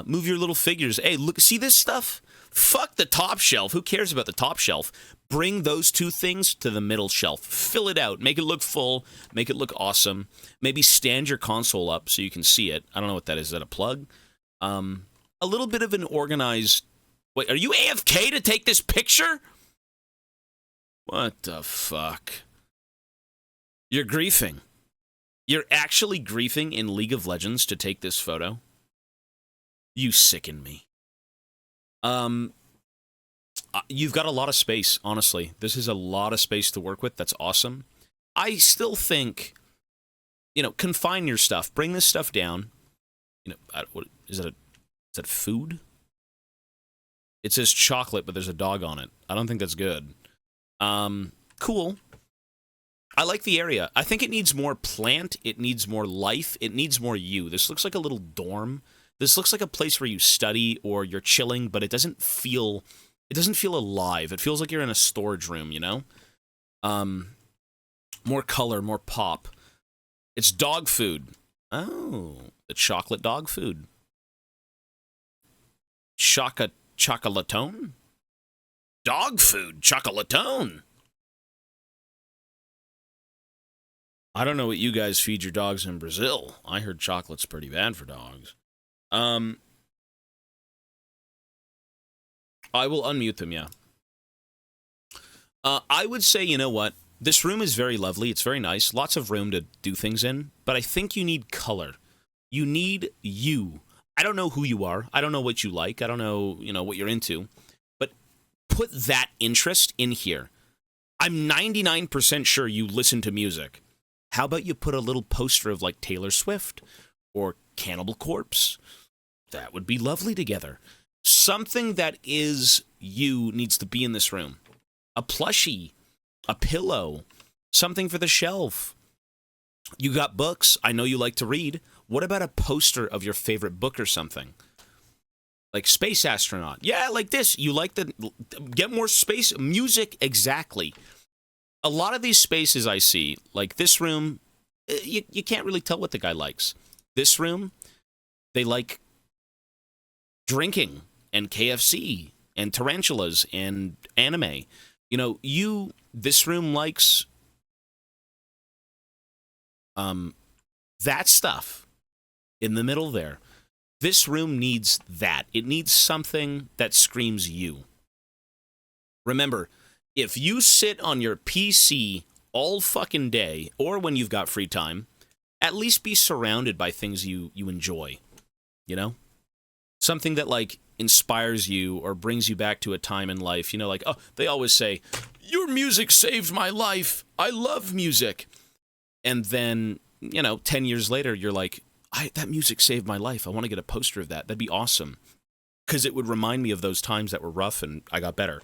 Move your little figures. Hey, look, see this stuff? Fuck the top shelf. Who cares about the top shelf? Bring those 2 things to the middle shelf. Fill it out. Make it look full. Make it look awesome. Maybe stand your console up so you can see it. I don't know what that is. Is that a plug? A little bit of an organized... Wait, are you AFK to take this picture? What the fuck? You're griefing. You're actually griefing in League of Legends to take this photo? You sicken me. You've got a lot of space, honestly. This is a lot of space to work with. That's awesome. I still think, you know, confine your stuff. Bring this stuff down. You know, what is that food? It says chocolate, but there's a dog on it. I don't think that's good. Cool. I like the area. I think it needs more plant. It needs more life. It needs more you. This looks like a little dorm. This looks like a place where you study or you're chilling, but it doesn't feel alive. It feels like you're in a storage room, you know? More color, more pop. It's dog food. Oh, the chocolate dog food. Chocolatone? Dog food, chocolatone. I don't know what you guys feed your dogs in Brazil. I heard chocolate's pretty bad for dogs. I will unmute them, yeah. I would say, you know what? This room is very lovely. It's very nice. Lots of room to do things in. But I think you need color. You need you. I don't know who you are. I don't know what you like. I don't know, what you're into. But put that interest in here. I'm 99% sure you listen to music. How about you put a little poster of, like, Taylor Swift or Cannibal Corpse? That would be lovely together. Something that is you needs to be in this room. A plushie, a pillow, something for the shelf. You got books. I know you like to read. What about a poster of your favorite book or something? Like Space Astronaut. Yeah, like this. You like to get more space music. Exactly. A lot of these spaces I see, like this room, you can't really tell what the guy likes. This room, they like drinking and KFC and tarantulas and anime. This room likes that stuff in the middle there. This room needs that. It needs something that screams you. Remember, if you sit on your PC all fucking day, or when you've got free time, at least be surrounded by things you enjoy, Something that, like, inspires you or brings you back to a time in life. They always say, your music saved my life. I love music. And then, 10 years later, you're like, that music saved my life. I want to get a poster of that. That'd be awesome. Because it would remind me of those times that were rough and I got better.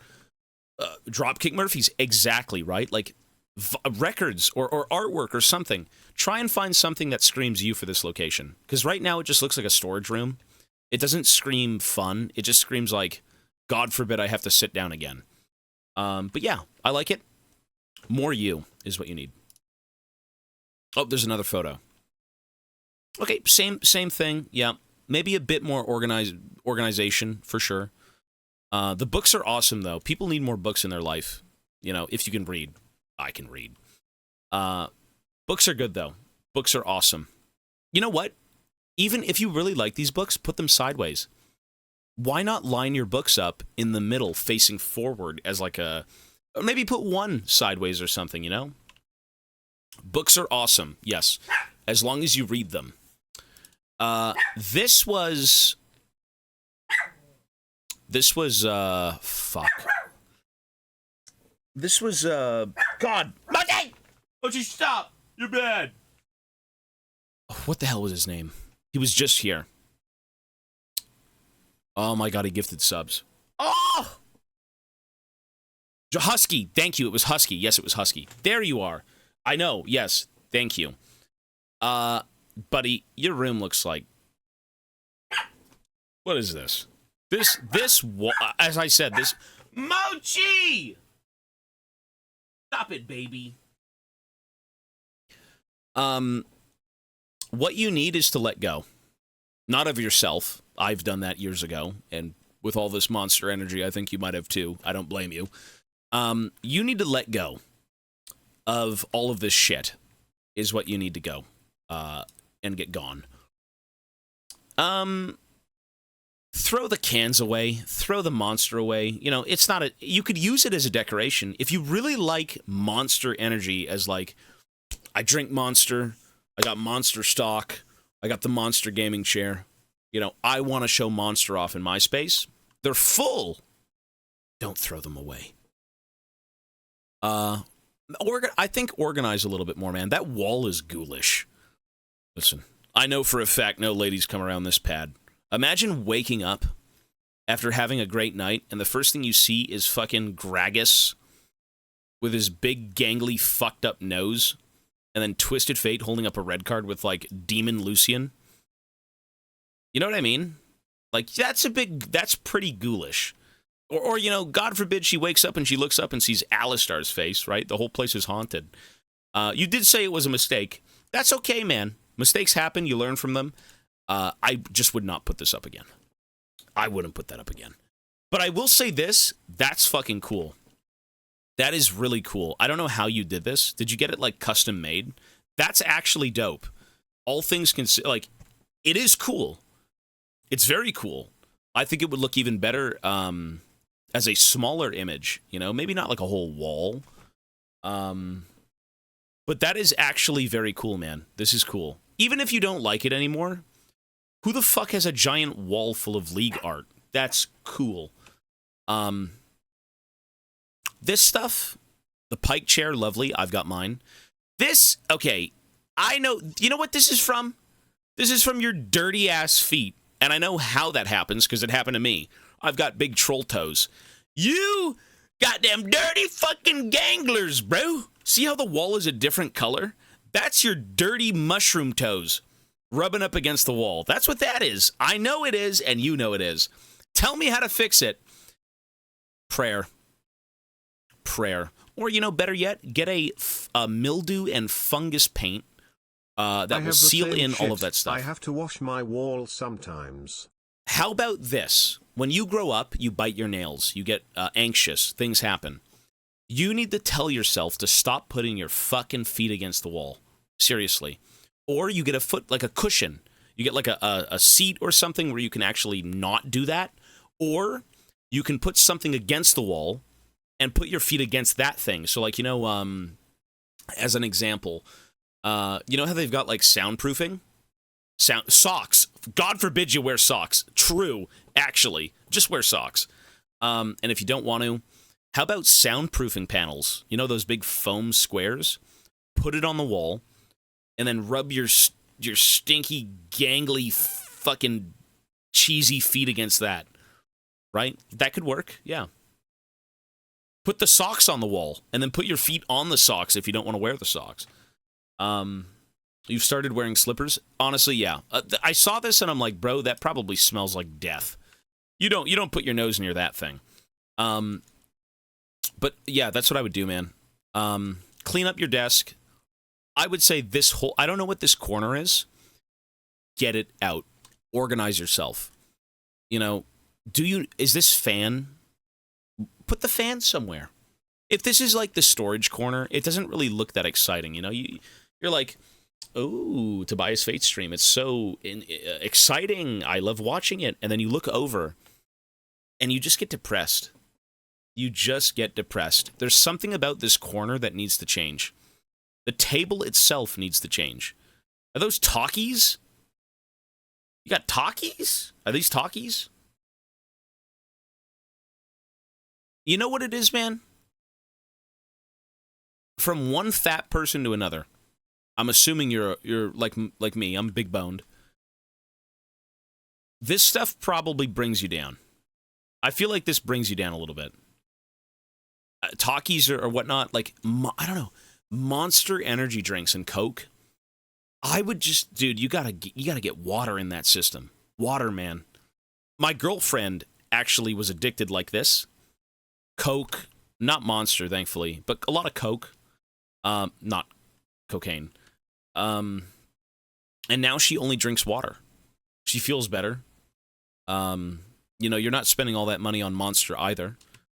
Dropkick Murphys, exactly, right? Like, records or artwork or something. Try and find something that screams you for this location. Because right now it just looks like a storage room. It doesn't scream fun. It just screams like, God forbid I have to sit down again. But yeah, I like it. More you is what you need. Oh, there's another photo. Okay, same thing. Yeah, maybe a bit more organization for sure. The books are awesome though. People need more books in their life. If you can read, I can read. Books are good though. Books are awesome. You know what? Even if you really like these books, put them sideways. Why not line your books up in the middle, facing forward as like or maybe put one sideways or something, Books are awesome, yes, as long as you read them. This was, fuck. This was, God. Monty! Don't you stop! You're bad! What the hell was his name? He was just here. Oh my God, he gifted subs. Oh! Husky, thank you. It was Husky. Yes, it was Husky. There you are. I know, yes, thank you. Buddy, your room looks like... What is this? As I said, this... Mochi! Stop it, baby. What you need is to let go. Not of yourself. I've done that years ago, and with all this monster energy, I think you might have too. I don't blame you. You need to let go of all of this shit, is what you need to go, and get gone. Throw the cans away. Throw the monster away. It's not you could use it as a decoration. If you really like monster energy as like, I drink Monster, I got Monster stock, I got the Monster gaming chair. I want to show Monster off in my space. They're full. Don't throw them away. I think organize a little bit more, man. That wall is ghoulish. Listen, I know for a fact no ladies come around this pad. Imagine waking up after having a great night, and the first thing you see is fucking Gragas with his big, gangly, fucked up nose, and then Twisted Fate holding up a red card with, like, Demon Lucian. You know what I mean? Like, that's pretty ghoulish. Or, you know, God forbid she wakes up and she looks up and sees Alistar's face, right? The whole place is haunted. You did say it was a mistake. That's okay, man. Mistakes happen. You learn from them. I just would not put this up again. I wouldn't put that up again. But I will say this. That's fucking cool. That is really cool. I don't know how you did this. Did you get it, like, custom made? That's actually dope. All things considered, like, it is cool. It's very cool. I think it would look even better as a smaller image, you know? Maybe not like a whole wall. But that is actually very cool, man. This is cool. Even if you don't like it anymore, who the fuck has a giant wall full of League art? That's cool. This stuff, the pike chair, lovely. I've got mine. This, okay, I know, you know what this is from? This is from your dirty ass feet. And I know how that happens because it happened to me. I've got big troll toes. You got them dirty fucking ganglers, bro. See how the wall is a different color? That's your dirty mushroom toes rubbing up against the wall. That's what that is. I know it is, and you know it is. Tell me how to fix it. Prayer. Or, you know, better yet, get a mildew and fungus paint that will seal in all of that stuff. I have to wash my wall sometimes. How about this? When you grow up, you bite your nails. You get anxious. Things happen. You need to tell yourself to stop putting your fucking feet against the wall. Seriously. Or you get a foot, like a cushion. You get like a seat or something where you can actually not do that. Or you can put something against the wall and put your feet against that thing. So, like, you know, as an example, you know how they've got, like, soundproofing? Socks. God forbid you wear socks. True, actually. Just wear socks. And if you don't want to, how about soundproofing panels? You know those big foam squares? Put it on the wall, and then rub your stinky, gangly, fucking cheesy feet against that. Right? That could work, yeah. Put the socks on the wall, and then put your feet on the socks if you don't want to wear the socks. You've started wearing slippers? Honestly, yeah. I saw this, and I'm like, bro, that probably smells like death. You don't put your nose near that thing. But, yeah, that's what I would do, man. Clean up your desk. I would say this whole... I don't know what this corner is. Get it out. Organize yourself. You know, is this fan... Put the fan somewhere. If this is like the storage corner, it doesn't really look that exciting, you know? You're like, oh, Tobias Fate stream. It's so exciting. I love watching it. And then you look over, and you just get depressed. You just get depressed. There's something about this corner that needs to change. The table itself needs to change. Are those talkies? You got talkies? Are these talkies? You know what it is, man? From one fat person to another. I'm assuming you're like me. I'm big boned. This stuff probably brings you down. I feel like this brings you down a little bit. Talkies or whatnot, like I don't know, Monster energy drinks and Coke. I would just, dude, you gotta get water in that system. Water, man. My girlfriend actually was addicted like this. Coke, not Monster, thankfully, but a lot of Coke, not cocaine. And now she only drinks water. She feels better. You know, you're not spending all that money on Monster either,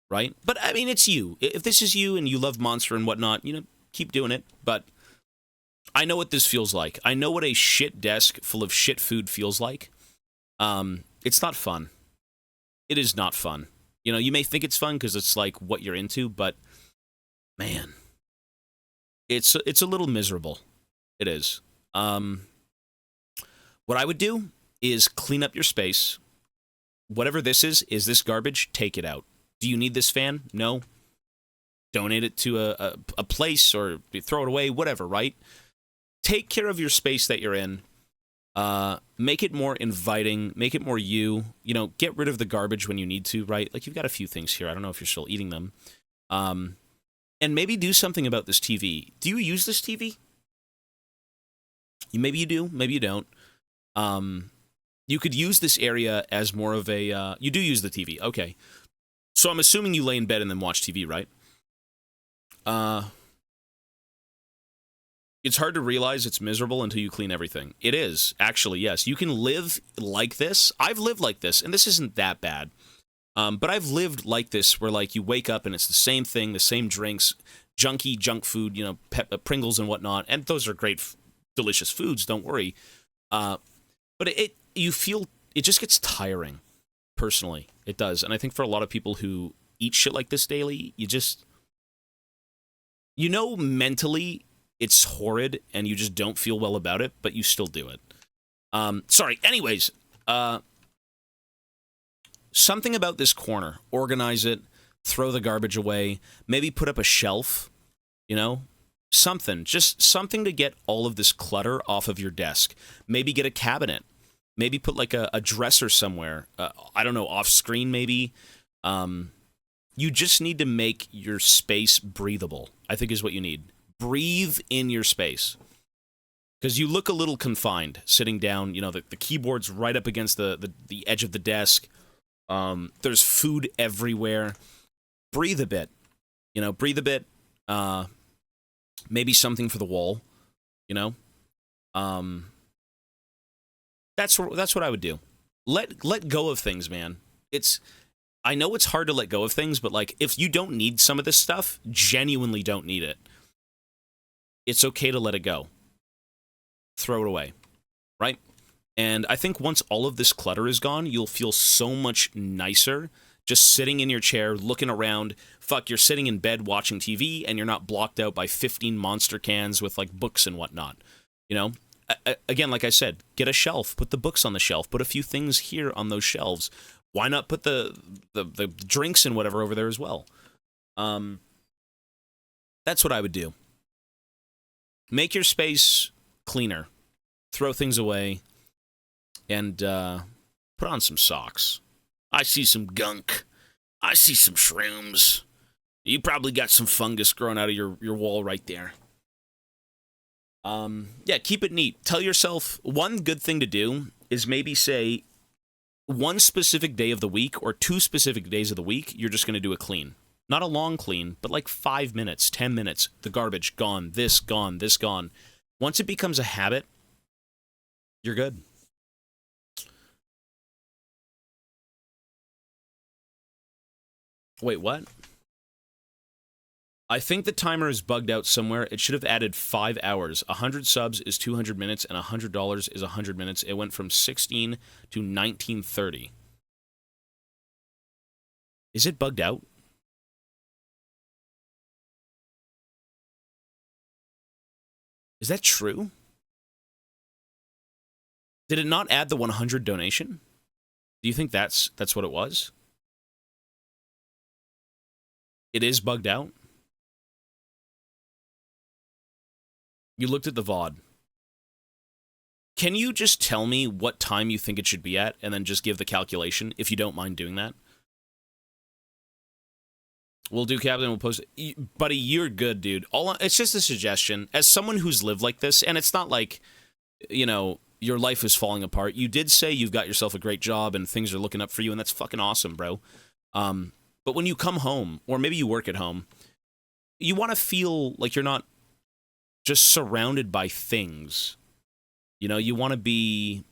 right? But, I mean, it's you. If this is you and you love Monster and whatnot, you know, keep doing it. But I know what this feels like. I know what a shit desk full of shit food feels like. It's not fun. It is not fun. You know, you may think it's fun because it's like what you're into, but man, it's a little miserable. It is. What I would do is clean up your space. Whatever this is this garbage? Take it out. Do you need this fan? No. Donate it to a place or throw it away, whatever, right? Take care of your space that you're in. Make it more inviting. Make it more you. You know, get rid of the garbage when you need to, right? Like, you've got a few things here. I don't know if you're still eating them. And maybe do something about this TV. Do you use this TV? Maybe you do. Maybe you don't. You could use this area as more of a... you do use the TV. Okay. So I'm assuming you lay in bed and then watch TV, right? It's hard to realize it's miserable until you clean everything. It is, actually, yes. You can live like this. I've lived like this, and this isn't that bad. But I've lived like this, where, like, you wake up and it's the same thing, the same drinks, junk food, you know, Pringles and whatnot. And those are great, delicious foods, don't worry. But you feel, it just gets tiring, personally. It does. And I think for a lot of people who eat shit like this daily, you know, mentally, it's horrid and you just don't feel well about it, but you still do it. Sorry. Anyways, something about this corner. Organize it. Throw the garbage away. Maybe put up a shelf. You know? Something. Just something to get all of this clutter off of your desk. Maybe get a cabinet. Maybe put like a dresser somewhere. I don't know, off screen maybe. You just need to make your space breathable, I think is what you need. Breathe in your space. Because you look a little confined sitting down. You know, the keyboard's right up against the edge of the desk. There's food everywhere. Breathe a bit. You know, breathe a bit. Maybe something for the wall. You know? That's what I would do. Let go of things, man. I know it's hard to let go of things, but like if you don't need some of this stuff, genuinely don't need it. It's okay to let it go. Throw it away, right? And I think once all of this clutter is gone, you'll feel so much nicer just sitting in your chair, looking around. Fuck, you're sitting in bed watching TV, and you're not blocked out by 15 Monster cans with like books and whatnot. You know? Again, like I said, get a shelf. Put the books on the shelf. Put a few things here on those shelves. Why not put the drinks and whatever over there as well? That's what I would do. Make your space cleaner. Throw things away. And put on some socks. I see some gunk. I see some shrooms. You probably got some fungus growing out of your wall right there. Yeah, keep it neat. Tell yourself one good thing to do is maybe say one specific day of the week or 2 specific days of the week, you're just going to do a clean. Not a long clean, but like 5 minutes, 10 minutes, the garbage, gone, this gone, this gone. Once it becomes a habit, you're good. Wait, what? I think the timer is bugged out somewhere. It should have added 5 hours. 100 subs is 200 minutes, and $100 is 100 minutes. It went from 16 to 1930. Is it bugged out? Is that true? Did it not add the 100 donation? Do you think that's what it was? It is bugged out? You looked at the VOD. Can you just tell me what time you think it should be at, and then just give the calculation, if you don't mind doing that? We'll do Captain, we'll post it. Buddy, you're good, dude. It's just a suggestion. As someone who's lived like this, and it's not like, you know, your life is falling apart. You did say you've got yourself a great job, and things are looking up for you, and that's fucking awesome, bro. But when you come home, or maybe you work at home, you want to feel like you're not just surrounded by things. You know, you want to be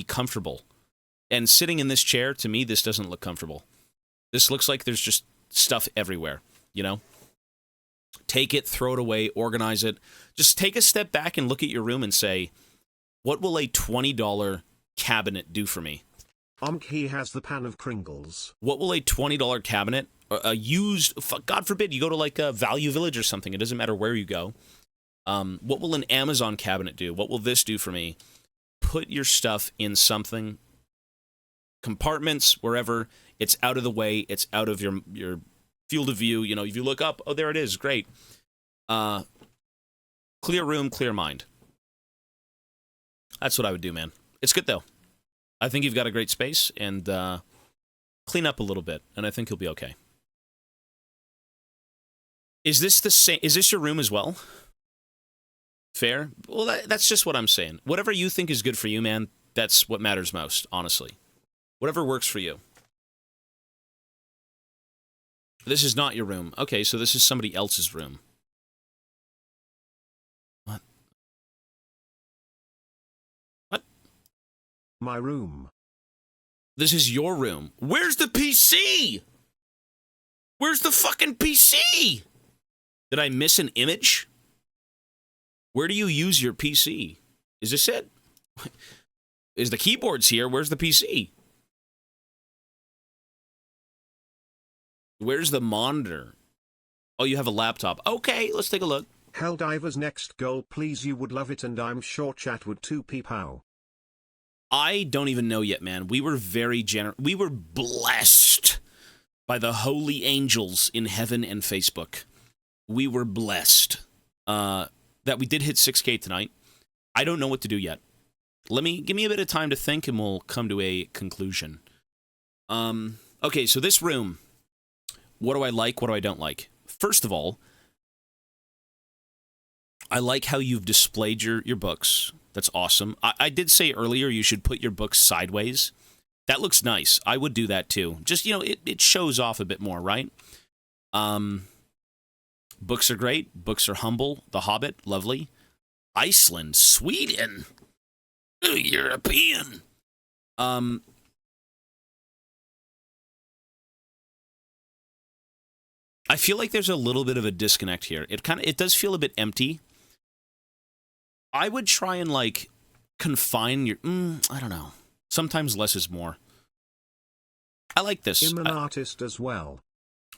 comfortable. And sitting in this chair, to me, this doesn't look comfortable. This looks like there's just stuff everywhere, you know? Take it, throw it away, organize it. Just take a step back and look at your room and say, what will a $20 cabinet do for me? He has the pan of Pringles. What will a $20 cabinet, a used, God forbid, you go to like a Value Village or something, it doesn't matter where you go. What will an Amazon cabinet do? What will this do for me? Put your stuff in something, compartments, wherever. It's out of the way. It's out of your field of view. You know, if you look up, oh, there it is. Great. Clear room, clear mind. That's what I would do, man. It's good, though. I think you've got a great space, and clean up a little bit, and I think you'll be okay. Is this the same? Is this your room as well? Fair? Well, that's just what I'm saying. Whatever you think is good for you, man, that's what matters most, honestly. Whatever works for you. This is not your room. Okay, so this is somebody else's room. What? What? My room. This is your room. Where's the PC? Where's the fucking PC? Did I miss an image? Where do you use your PC? Is this it? Is the keyboard's here? Where's the PC? Where's the monitor? Oh, you have a laptop. Okay, let's take a look. Helldiver's next goal, please. You would love it, and I'm sure chat would too. Peep how. I don't even know yet, man. We were very generous. We were blessed by the holy angels in heaven and Facebook. We were blessed that we did hit 6K tonight. I don't know what to do yet. Give me a bit of time to think, and we'll come to a conclusion. Okay, so this room. What do I like? What do I don't like? First of all, I like how you've displayed your books. That's awesome. I did say earlier you should put your books sideways. That looks nice. I would do that too. Just, you know, it shows off a bit more, right? Books are great. Books are humble. The Hobbit, lovely. Iceland, Sweden, European. I feel like there's a little bit of a disconnect here. It does feel a bit empty. I would try and like confine your. I don't know. Sometimes less is more. I like this. I'm an artist as well.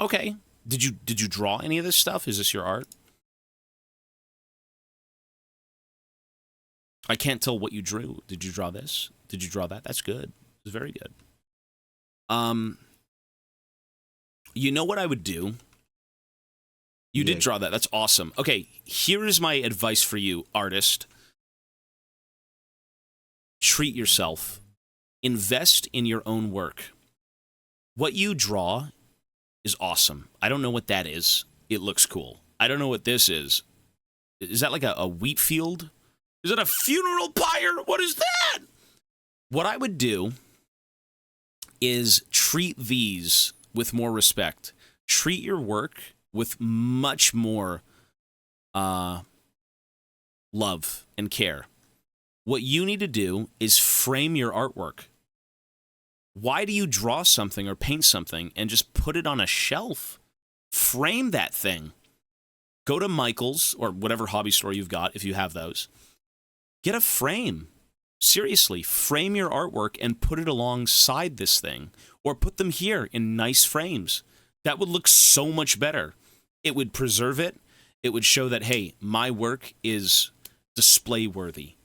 Okay. Did you draw any of this stuff? Is this your art? I can't tell what you drew. Did you draw this? Did you draw that? That's good. It's very good. You know what I would do? You did draw that. That's awesome. Okay, here is my advice for you, artist. Treat yourself. Invest in your own work. What you draw is awesome. I don't know what that is. It looks cool. I don't know what this is. Is that like a wheat field? Is it a funeral pyre? What is that? What I would do is treat these with more respect. Treat your work with much more love and care. What you need to do is frame your artwork. Why do you draw something or paint something and just put it on a shelf? Frame that thing. Go to Michael's or whatever hobby store you've got, if you have those. Get a frame. Seriously, frame your artwork and put it alongside this thing. Or put them here in nice frames. That would look so much better. It would preserve it. It would show that, hey, my work is display worthy,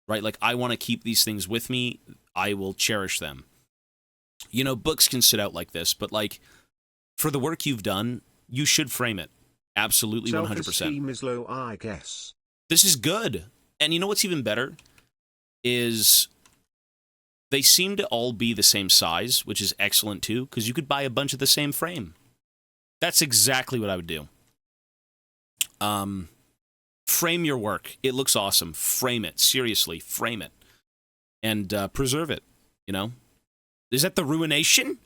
right? Like, I want to keep these things with me. I will cherish them. You know, books can sit out like this, but like, for the work you've done, you should frame it. Absolutely, 100%. Self-esteem is low, I guess. This is good. And you know what's even better? Is they seem to all be the same size, which is excellent too, because you could buy a bunch of the same frame. That's exactly what I would do. Frame your work. It looks awesome. Frame it. Seriously, frame it. And preserve it, you know? Is that the Ruination?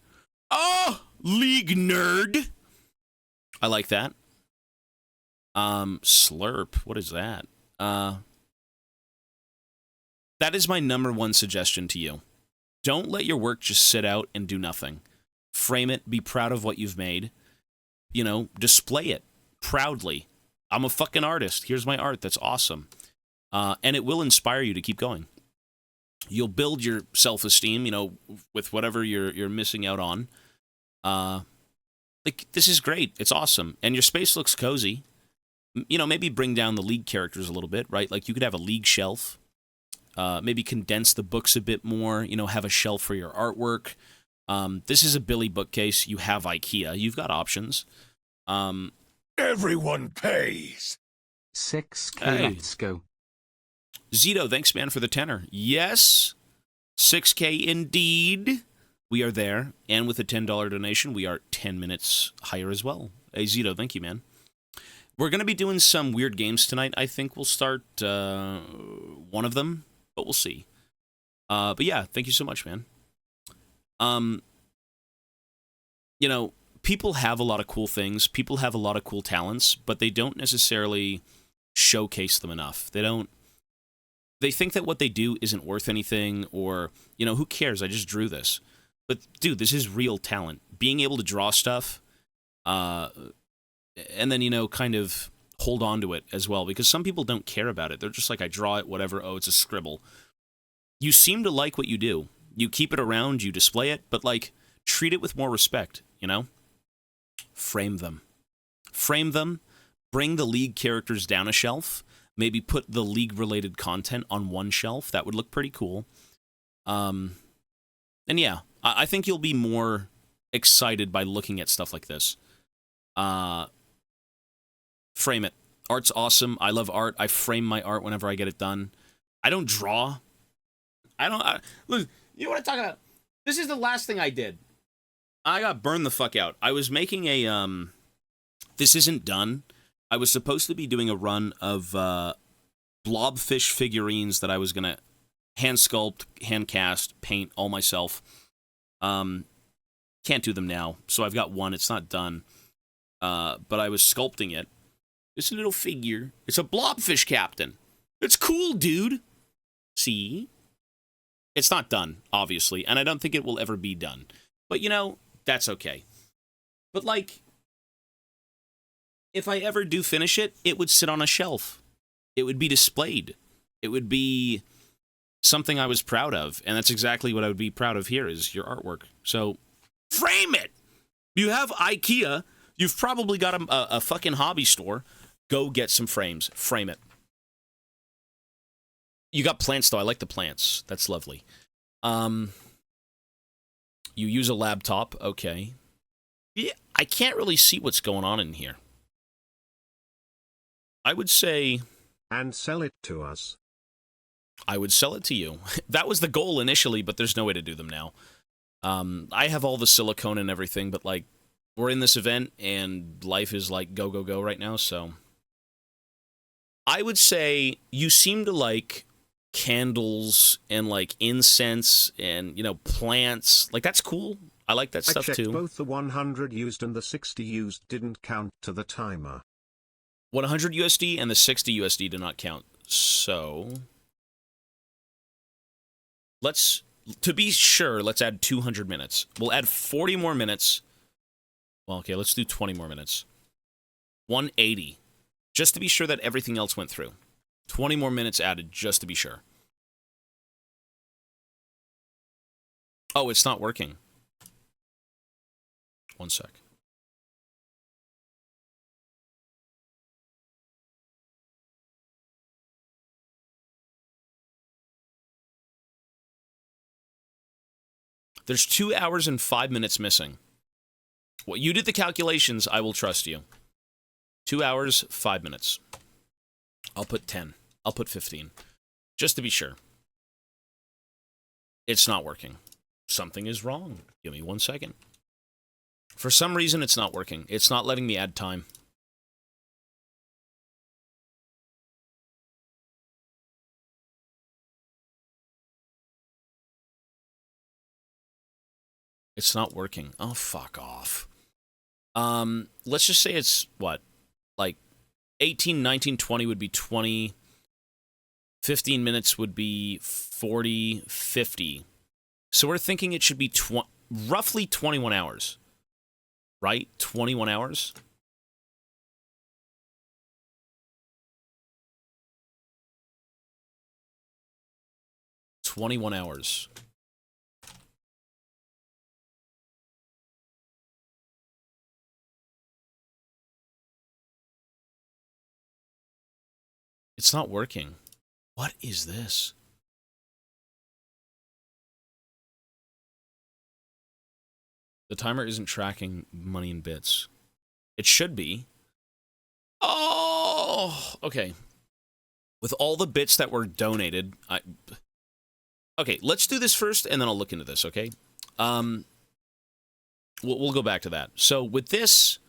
Oh, League Nerd. I like that. Slurp. What is that? That is my #1 suggestion to you. Don't let your work just sit out and do nothing. Frame it. Be proud of what you've made. You know, display it proudly. I'm a fucking artist. Here's my art. That's awesome. And it will inspire you to keep going. You'll build your self-esteem, you know, with whatever you're missing out on. Like, this is great. It's awesome. And your space looks cozy. You know, maybe bring down the League characters a little bit, right? Like, you could have a League shelf. Maybe condense the books a bit more. You know, have a shelf for your artwork. This is a Billy bookcase. You have IKEA. You've got options. Everyone pays. 6K, Hey. let's go. Zito, thanks, man, for the tenor. Yes, 6K indeed. We are there. And with a $10 donation, we are 10 minutes higher as well. Hey, Zito, thank you, man. We're going to be doing some weird games tonight. I think we'll start one of them, but we'll see. But yeah, thank you so much, man. You know, people have a lot of cool things. People have a lot of cool talents, but they don't necessarily showcase them enough. They think that what they do isn't worth anything, or, you know, who cares? I just drew this. But, dude, this is real talent. Being able to draw stuff, and then, you know, kind of hold on to it as well, because some people don't care about it. They're just like, I draw it, whatever, oh, it's a scribble. You seem to like what you do. You keep it around, you display it, but, like, treat it with more respect, you know? Frame them. Frame them, bring the League characters down a shelf, maybe put the League-related content on one shelf. That would look pretty cool. And yeah, I think you'll be more excited by looking at stuff like this. Frame it. Art's awesome. I love art. I frame my art whenever I get it done. I don't draw. Look, you know what I'm talking about? This is the last thing I did. I got burned the fuck out. I was making a, this isn't done. I was supposed to be doing a run of blobfish figurines that I was going to hand sculpt, hand cast, paint all myself. Can't do them now. So I've got one. It's not done. But I was sculpting it. It's a little figure. It's a blobfish captain. It's cool, dude. See? It's not done, obviously, and I don't think it will ever be done. But, you know, that's okay. But, like, if I ever do finish it, it would sit on a shelf. It would be displayed. It would be something I was proud of, and that's exactly what I would be proud of here, is your artwork. So, frame it! You have IKEA. You've probably got a fucking hobby store. Go get some frames. Frame it. You got plants, though. I like the plants. That's lovely. You use a laptop. Okay. Yeah, I can't really see what's going on in here. I would say... And sell it to us. I would sell it to you. That was the goal initially, but there's no way to do them now. I have all the silicone and everything, but, like, we're in this event, and life is, like, go, go, go right now, so... I would say you seem to like candles and, like, incense and, you know, plants. Like, that's cool. I like that stuff, too. I checked both the 100 used and the 60 used didn't count to the timer. 100 USD and the 60 USD do not count. So... let's... to be sure, let's add 200 minutes. We'll add 40 more minutes. Well, okay, let's do 20 more minutes. 180. Just to be sure that everything else went through. 20 more minutes added, just to be sure. Oh, it's not working. One sec. There's 2 hours and 5 minutes missing. Well, you did the calculations, I will trust you. 2 hours, 5 minutes. I'll put 10. I'll put 15. Just to be sure. It's not working. Something is wrong. Give me 1 second. For some reason, it's not working. It's not letting me add time. It's not working. Oh, fuck off. Let's just say it's, what? Like, 18, 19, 20 would be 20. 15 minutes would be 40, 50. So we're thinking it should be roughly 21 hours. Right? 21 hours? $21 hours. It's not working. What is this? The timer isn't tracking money in bits. It should be. Oh! Okay. with all the bits that were donated, okay, let's do this first, and then I'll look into this, okay? We'll go back to that. So with this,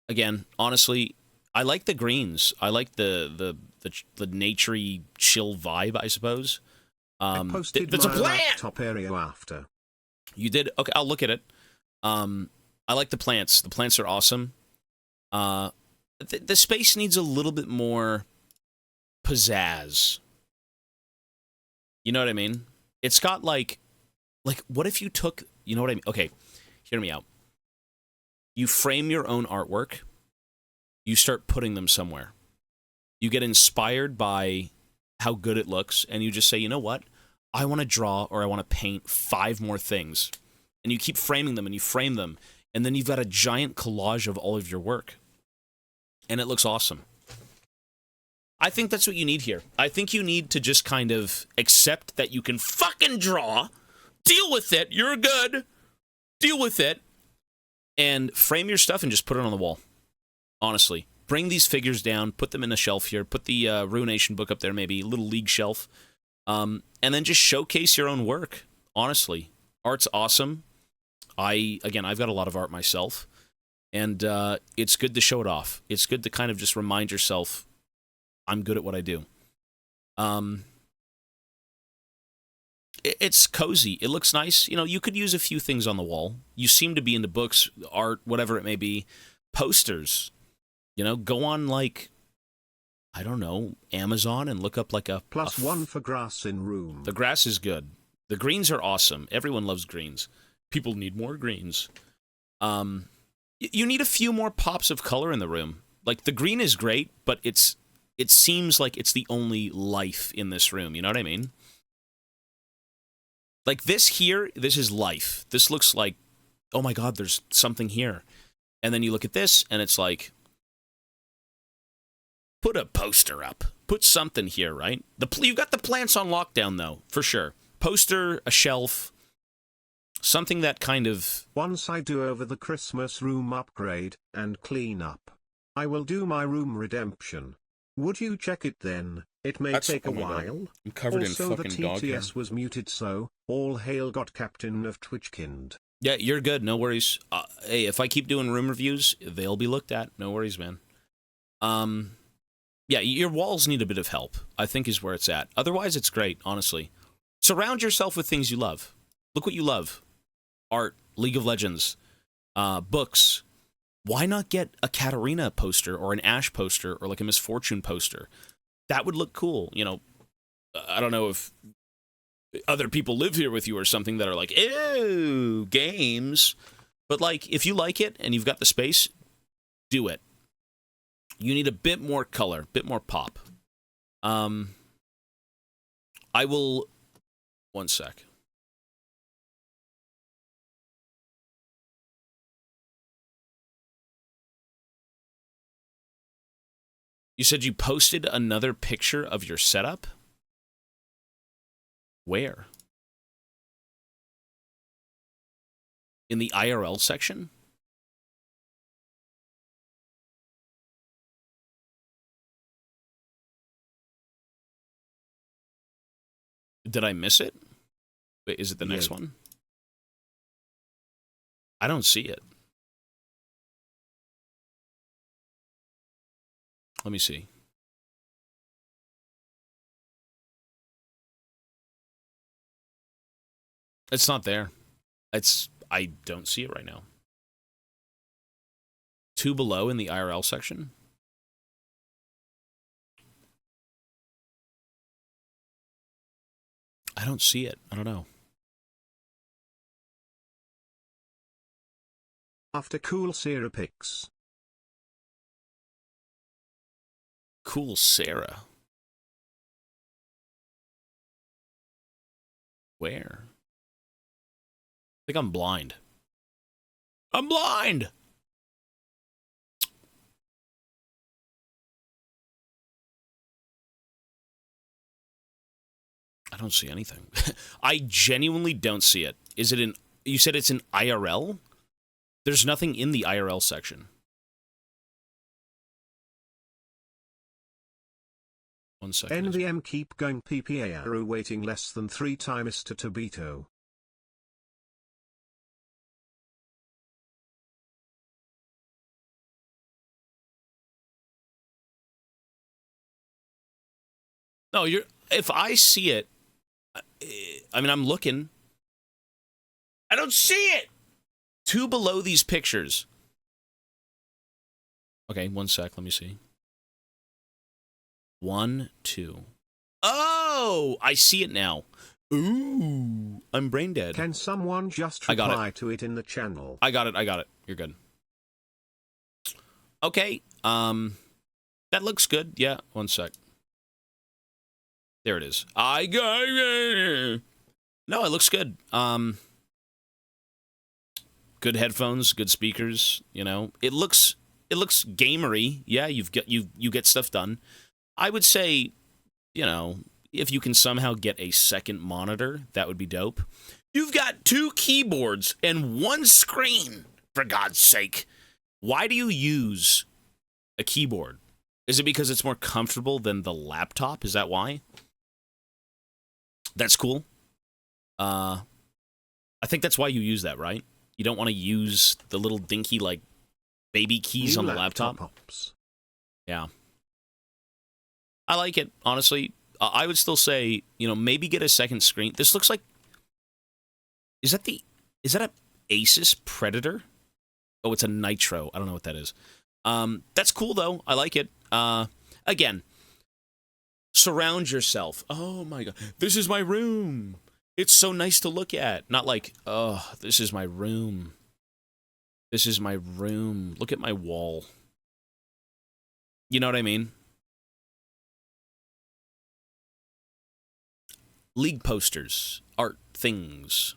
again, honestly, I like the greens. I like the naturey chill vibe, I suppose. I posted that's a my plant! laptop area after. You did? Okay, I'll look at it. I like the plants. The plants are awesome. The space needs a little bit more pizzazz. You know what I mean? It's got like, what if you took, you know what I mean? Okay, hear me out. You frame your own artwork. You start putting them somewhere. You get inspired by how good it looks, and you just say, you know what? I want to draw or I want to paint 5 more things. And you keep framing them, and you frame them, and then you've got a giant collage of all of your work. And it looks awesome. I think that's what you need here. I think you need to just kind of accept that you can fucking draw, deal with it, you're good, deal with it, and frame your stuff and just put it on the wall. Honestly. Bring these figures down, put them in a shelf here, put the Ruination book up there, maybe, a little League shelf, and then just showcase your own work. Honestly. Art's awesome. I've got a lot of art myself, and it's good to show it off. It's good to kind of just remind yourself, I'm good at what I do. It's cozy. It looks nice. You know, you could use a few things on the wall. You seem to be into books, art, whatever it may be. Posters. You know, go on, like, I don't know, Amazon and look up like a... +1 for grass in room. The grass is good. The greens are awesome. Everyone loves greens. People need more greens. You need a few more pops of color in the room. Like, the green is great, but it seems like it's the only life in this room. You know what I mean? Like, this here, this is life. This looks like, oh my god, there's something here. And then you look at this, and it's like... Put a poster up. Put something here, right? You've got the plants on lockdown, though, for sure. Poster, a shelf, something that kind of... Once I do over the Christmas room upgrade and clean up, I will do my room redemption. Would you check it then? It may take a while. I'm covered also, in fucking dog hair. the TTS was muted, so all hail God Captain of Twitchkind. Yeah, you're good. No worries. Hey, if I keep doing room reviews, they'll be looked at. No worries, man. Yeah, your walls need a bit of help, I think is where it's at. Otherwise, it's great, honestly. Surround yourself with things you love. Look what you love. Art, League of Legends, books. Why not get a Katarina poster or an Ash poster or like a Miss Fortune poster? That would look cool. You know, I don't know if other people live here with you or something that are like, ew, games. But like, if you like it and you've got the space, do it. You need a bit more color, a bit more pop. I will... One sec. You said you posted another picture of your setup? Where? In the IRL section? Did I miss it? Wait, is it the next one? I don't see it. Let me see. It's not there. I don't see it right now. 2 below in the IRL section? I don't see it. I don't know. After Cool Sarah pics. Cool Sarah. Where? I think I'm blind. I'm blind! I don't see anything. I genuinely don't see it. Is it in... You said it's in IRL? There's nothing in the IRL section. 1 second. NVM keep going PPA waiting less than 3 times to Tobito. No, if I see it, I mean, I'm looking. I don't see it! 2 below these pictures. Okay, 1 sec, let me see. 1, 2. Oh, I see it now. Ooh, I'm brain dead. Can someone just reply to it in the channel? I got it. You're good. Okay, that looks good. Yeah, 1 sec. There it is. I got it. No, it looks good. Good headphones, good speakers, you know. It looks gamery. Yeah, you get stuff done. I would say, you know, if you can somehow get a second monitor, that would be dope. You've got 2 keyboards and 1 screen, for God's sake. Why do you use a keyboard? Is it because it's more comfortable than the laptop? Is that why? That's cool. I think that's why you use that, right? You don't want to use the little dinky, like, baby keys on the laptop. Yeah. I like it, honestly. I would still say, you know, maybe get a second screen. This looks like... Is that a Asus Predator? Oh, it's a Nitro. I don't know what that is. That's cool, though. I like it. Again, surround yourself. Oh, my God. This is my room. It's so nice to look at. Not like, oh, this is my room. This is my room. Look at my wall. You know what I mean? League posters, art, things.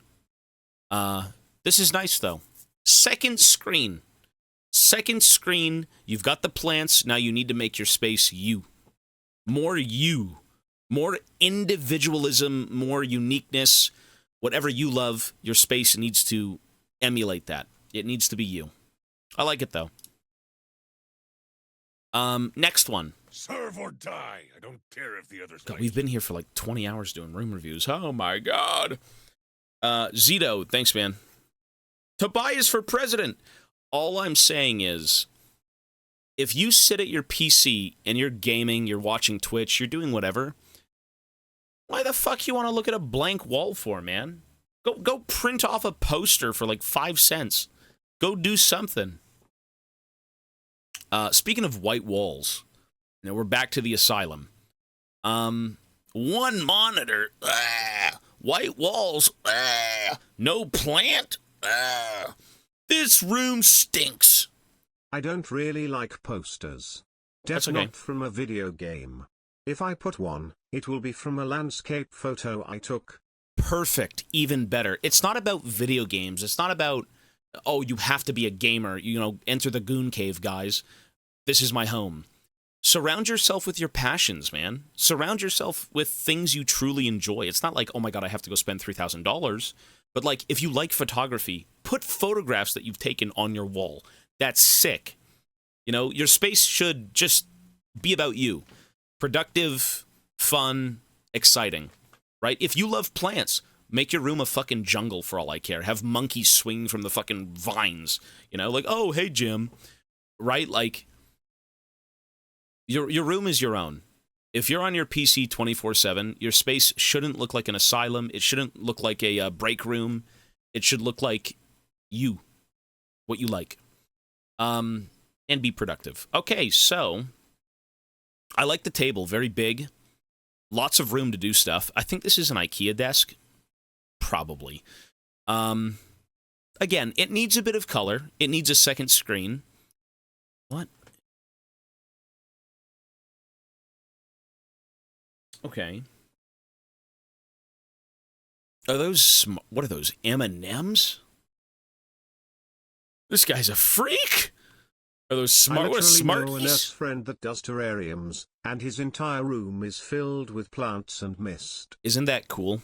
This is nice, though. Second screen. Second screen. You've got the plants. Now you need to make your space you. More you. More individualism, more uniqueness. Whatever you love, your space needs to emulate that. It needs to be you. I like it, though. Next one. Serve or die. I don't care if the others God, like we've been here for like 20 hours doing room reviews. Oh, my God. Zito, thanks, man. Tobias for president. All I'm saying is, if you sit at your PC and you're gaming, you're watching Twitch, you're doing whatever... Why the fuck you want to look at a blank wall for, man? Go print off a poster for like 5 cents. Go do something. Speaking of white walls, you know, we're back to the asylum. 1 monitor. White walls. No plant. This room stinks. I don't really like posters. That's okay. Not from a video game. If I put one, it will be from a landscape photo I took. Perfect. Even better. It's not about video games. It's not about, oh, you have to be a gamer. You know, enter the Goon Cave, guys. This is my home. Surround yourself with your passions, man. Surround yourself with things you truly enjoy. It's not like, oh my God, I have to go spend $3,000. But like, if you like photography, put photographs that you've taken on your wall. That's sick. You know, your space should just be about you. Productive, fun, exciting, right? If you love plants, make your room a fucking jungle for all I care. Have monkeys swing from the fucking vines, you know? Like, oh, hey, Jim, right? Like, your room is your own. If you're on your PC 24/7, your space shouldn't look like an asylum. It shouldn't look like a break room. It should look like you, what you like, and be productive. Okay, so... I like the table, very big, lots of room to do stuff. I think this is an IKEA desk, probably. Again, it needs a bit of color. It needs a second screen. What? Okay. Are those, what are those, M&Ms? This guy's a freak! Are those smart? What a I know an Earth friend that does terrariums, and his entire room is filled with plants and mist. Isn't that cool?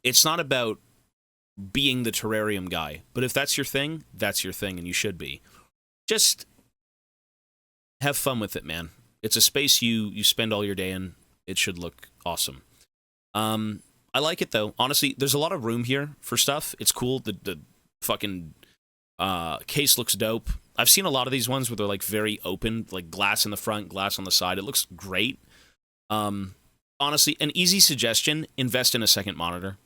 It's not about being the terrarium guy, but if that's your thing, and you should be. Just have fun with it, man. It's a space you spend all your day in. It should look awesome. I like it, though. Honestly, there's a lot of room here for stuff. It's cool. The fucking case looks dope. I've seen a lot of these ones where they're, like, very open, like glass in the front, glass on the side. It looks great. Honestly, an easy suggestion, invest in a second monitor.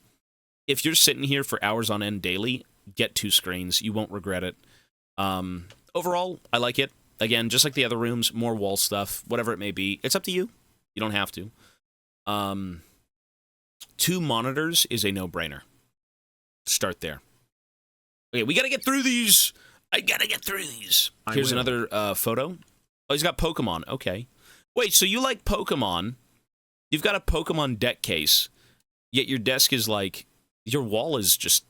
If you're sitting here for hours on end daily, get 2 screens. You won't regret it. Overall, I like it. Again, just like the other rooms, more wall stuff, whatever it may be. It's up to you. You don't have to. 2 monitors is a no-brainer. Start there. Okay, we gotta get through these. I gotta get through these. Here's another photo. Oh, he's got Pokemon. Okay. Wait, so you like Pokemon? You've got a Pokemon deck case, yet your desk is like, your wall is just